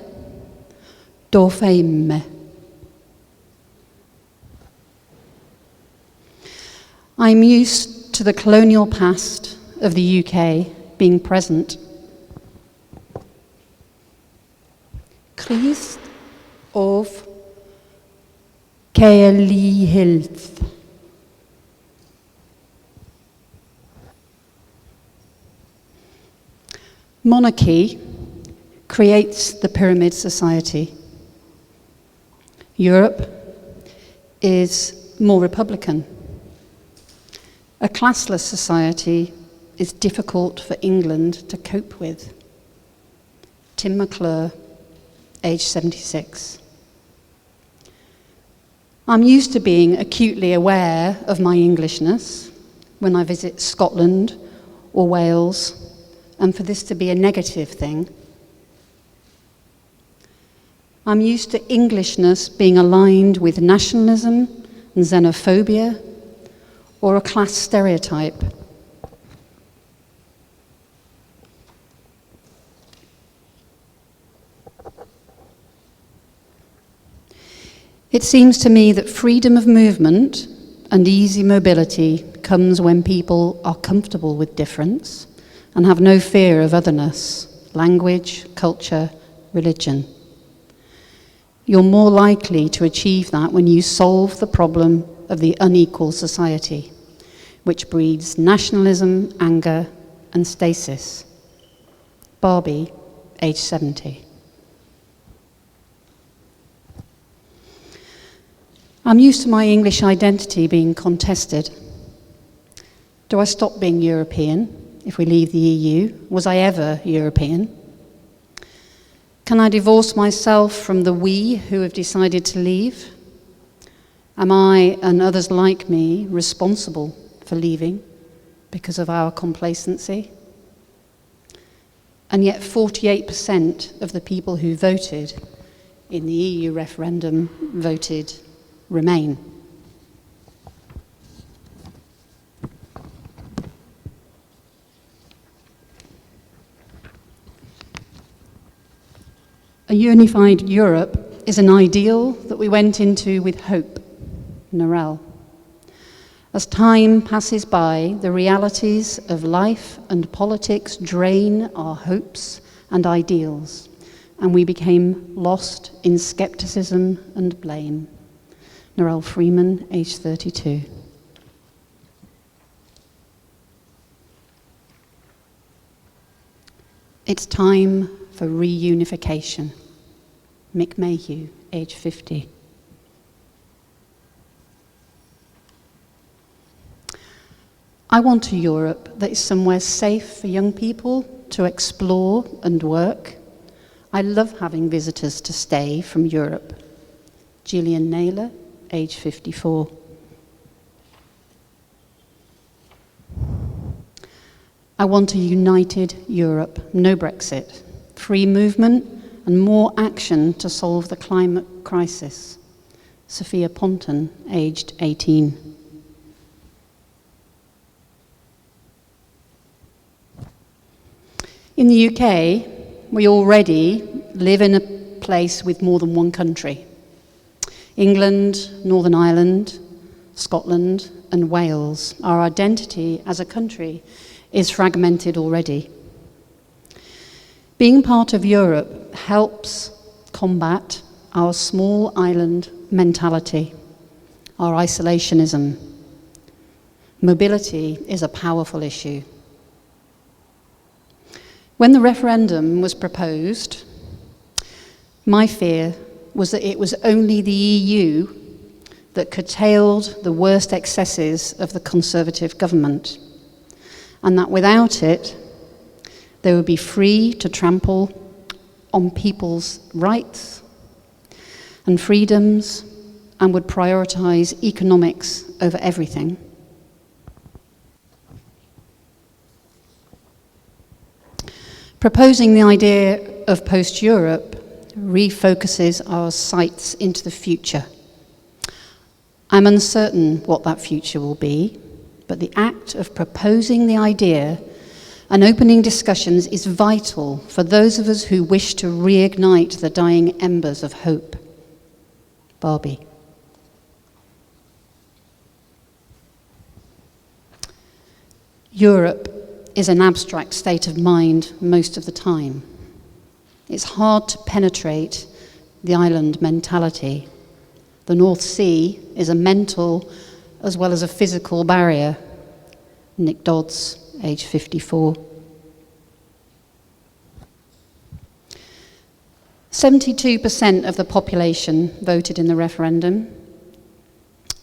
doufejme. I'm used to the colonial past of the UK being present. Christ of Keelihilth. Monarchy creates the pyramid society. Europe is more republican. A classless society is difficult for England to cope with. Tim McClure, age 76. I'm used to being acutely aware of my Englishness when I visit Scotland or Wales, and for this to be a negative thing. I'm used to Englishness being aligned with nationalism and xenophobia or a class stereotype. It seems to me that freedom of movement and easy mobility comes when people are comfortable with difference and have no fear of otherness, language, culture, religion. You're more likely to achieve that when you solve the problem of the unequal society, which breeds nationalism, anger, and stasis. Barbie, age 70. I'm used to my English identity being contested. Do I stop being European if we leave the EU? Was I ever European? Can I divorce myself from the we who have decided to leave? Am I and others like me responsible for leaving because of our complacency? And yet 48% of the people who voted in the EU referendum voted Remain. A unified Europe is an ideal that we went into with hope. Norel. As time passes by, the realities of life and politics drain our hopes and ideals, and we became lost in skepticism and blame. Norel Freeman, age 32. It's time for reunification. Mick Mayhew, age 50. I want a Europe that is somewhere safe for young people to explore and work. I love having visitors to stay from Europe. Gillian Naylor, age 54. I want a united Europe, no Brexit, free movement and more action to solve the climate crisis. Sophia Ponton, aged 18. In the UK, we already live in a place with more than one country. England, Northern Ireland, Scotland, and Wales. Our identity as a country is fragmented already. Being part of Europe helps combat our small island mentality, our isolationism. Mobility is a powerful issue. When the referendum was proposed, my fear was that it was only the EU that curtailed the worst excesses of the Conservative government, and that without it, they would be free to trample on people's rights and freedoms and would prioritise economics over everything. Proposing the idea of post-Europe refocuses our sights into the future. I'm uncertain what that future will be, but the act of proposing the idea and opening discussions is vital for those of us who wish to reignite the dying embers of hope. Barbie. Europe is an abstract state of mind most of the time. It's hard to penetrate the island mentality. The North Sea is a mental as well as a physical barrier. Nick Dodds, age 54. 72% of the population voted in the referendum.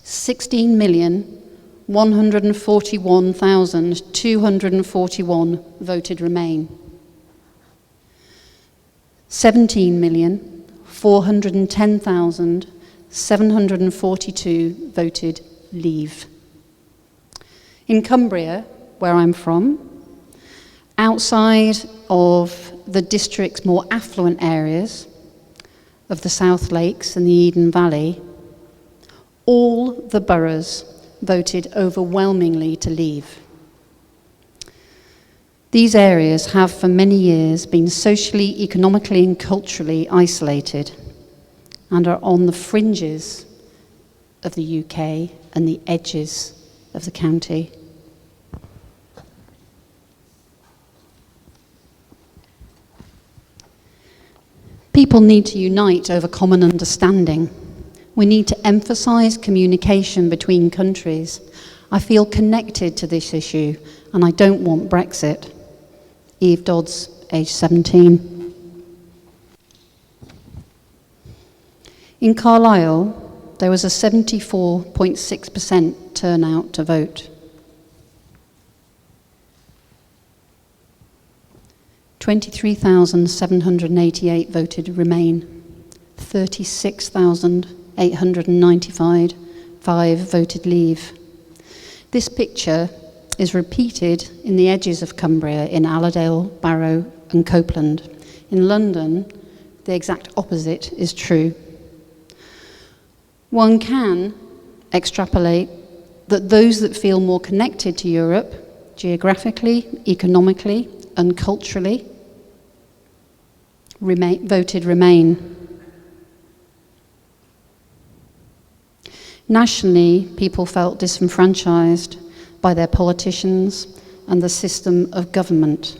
16,141,241 voted Remain. 17,410,742 voted Leave. In Cumbria, where I'm from, outside of the district's more affluent areas of the South Lakes and the Eden Valley, all the boroughs voted overwhelmingly to leave. These areas have for many years been socially, economically and culturally isolated and are on the fringes of the UK and the edges of the county. People need to unite over common understanding. We need to emphasise communication between countries. I feel connected to this issue and I don't want Brexit. Eve Dodds, age 17. In Carlisle, there was a 74.6% turnout to vote. 23,788 voted Remain. 36,895 voted Leave. This picture is repeated in the edges of Cumbria in Allerdale, Barrow and Copeland. In London, the exact opposite is true. One can extrapolate that those that feel more connected to Europe, geographically, economically and culturally, voted Remain. Nationally, people felt disenfranchised by their politicians and the system of government,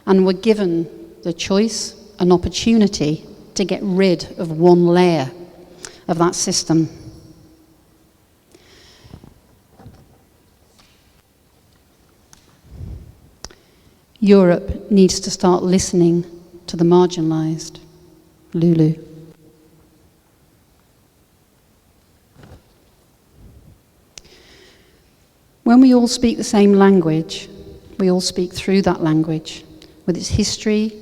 and were given the choice and opportunity to get rid of one layer of that system. Europe needs to start listening to the marginalised. Lulu. When we all speak the same language, we all speak through that language, with its history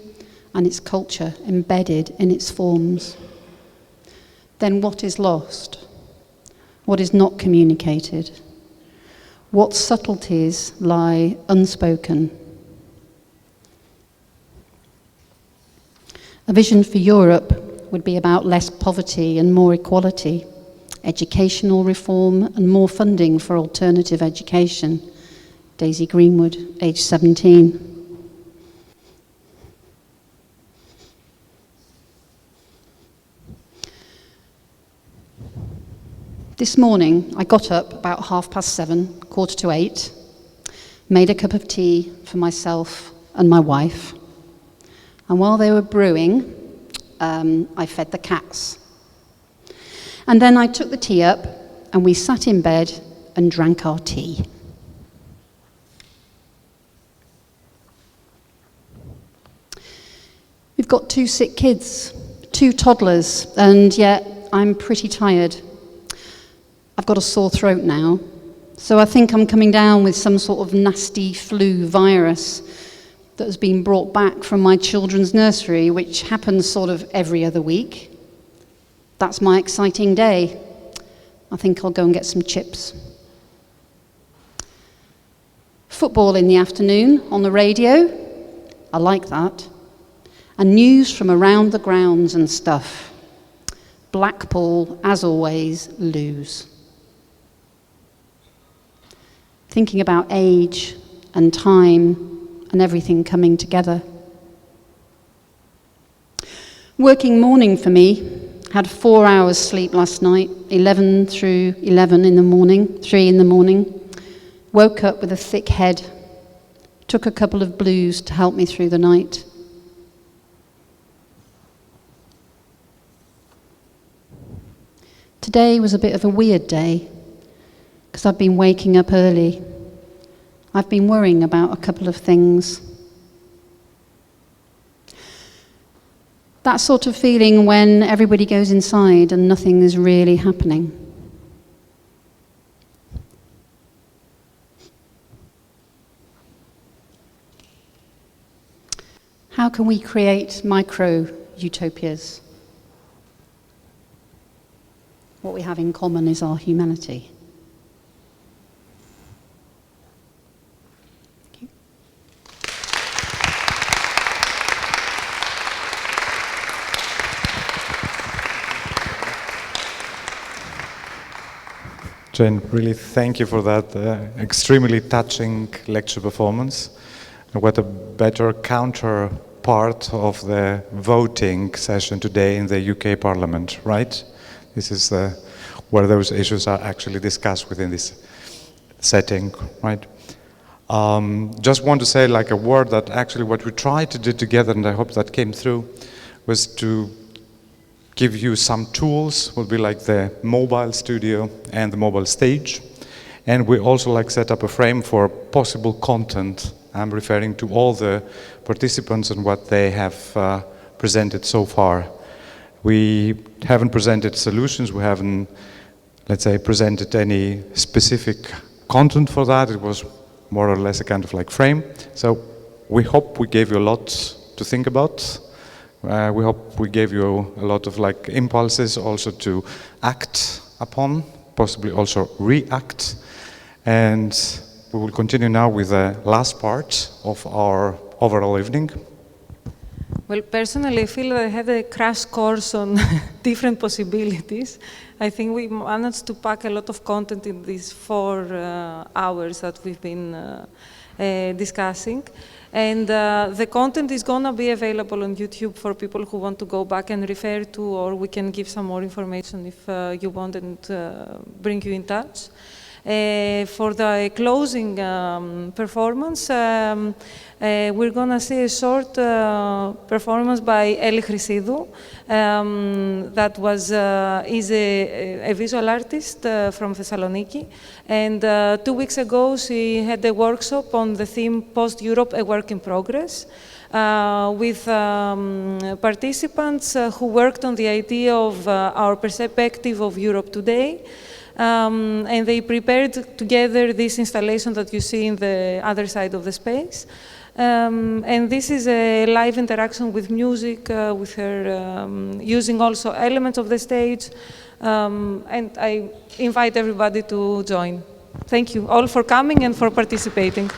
and its culture embedded in its forms. Then what is lost? What is not communicated? What subtleties lie unspoken? A vision for Europe would be about less poverty and more equality, educational reform and more funding for alternative education. Daisy Greenwood, age 17. This morning, I got up about 7:30, 7:45, made a cup of tea for myself and my wife, and while they were brewing, I fed the cats. And then I took the tea up, and we sat in bed and drank our tea. We've got 2 sick kids, 2 toddlers, and yet I'm pretty tired. I've got a sore throat now, so I think I'm coming down with some sort of nasty flu virus that has been brought back from my children's nursery, which happens sort of every other week. That's my exciting day. I think I'll go and get some chips. Football in the afternoon on the radio. I like that. And news from around the grounds and stuff. Blackpool, as always, lose. Thinking about age and time and everything coming together. Working morning for me. Had 4 hours sleep last night, 11 through 11 in the morning, 3 in the morning. Woke up with a thick head. Took a couple of blues to help me through the night. Today was a bit of a weird day, because I've been waking up early. I've been worrying about a couple of things. That sort of feeling when everybody goes inside and nothing is really happening. How can we create micro-utopias? What we have in common is our humanity. Jane, really thank you for that extremely touching lecture performance. And what a better counterpart of the voting session today in the UK Parliament, right? This is where those issues are actually discussed within this setting, right? Just want to say like a word that actually what we tried to do together, and I hope that came through, was to give you some tools, will be like the mobile studio and the mobile stage. And we also like set up a frame for possible content. I'm referring to all the participants and what they have presented so far. We haven't presented solutions, we haven't, let's say, presented any specific content for that. It was more or less a kind of like frame. So we hope we gave you a lot to think about. We hope we gave you a lot of like impulses also to act upon, possibly also react. And we will continue now with the last part of our overall evening. Well, personally, I feel I had a crash course on different possibilities. I think we managed to pack a lot of content in these 4 hours that we've been discussing. And the content is going to be available on YouTube for people who want to go back and refer to, or we can give some more information if you want and bring you in touch. For the closing performance, we're going to see a short performance by Eli Chrysidou, that is a visual artist from Thessaloniki. And 2 weeks ago, she had a workshop on the theme Post-Europe, a Work in Progress, with participants who worked on the idea of our perspective of Europe today. And they prepared together this installation that you see in the other side of the space. And this is a live interaction with music, with her using also elements of the stage. And I invite everybody to join. Thank you all for coming and for participating.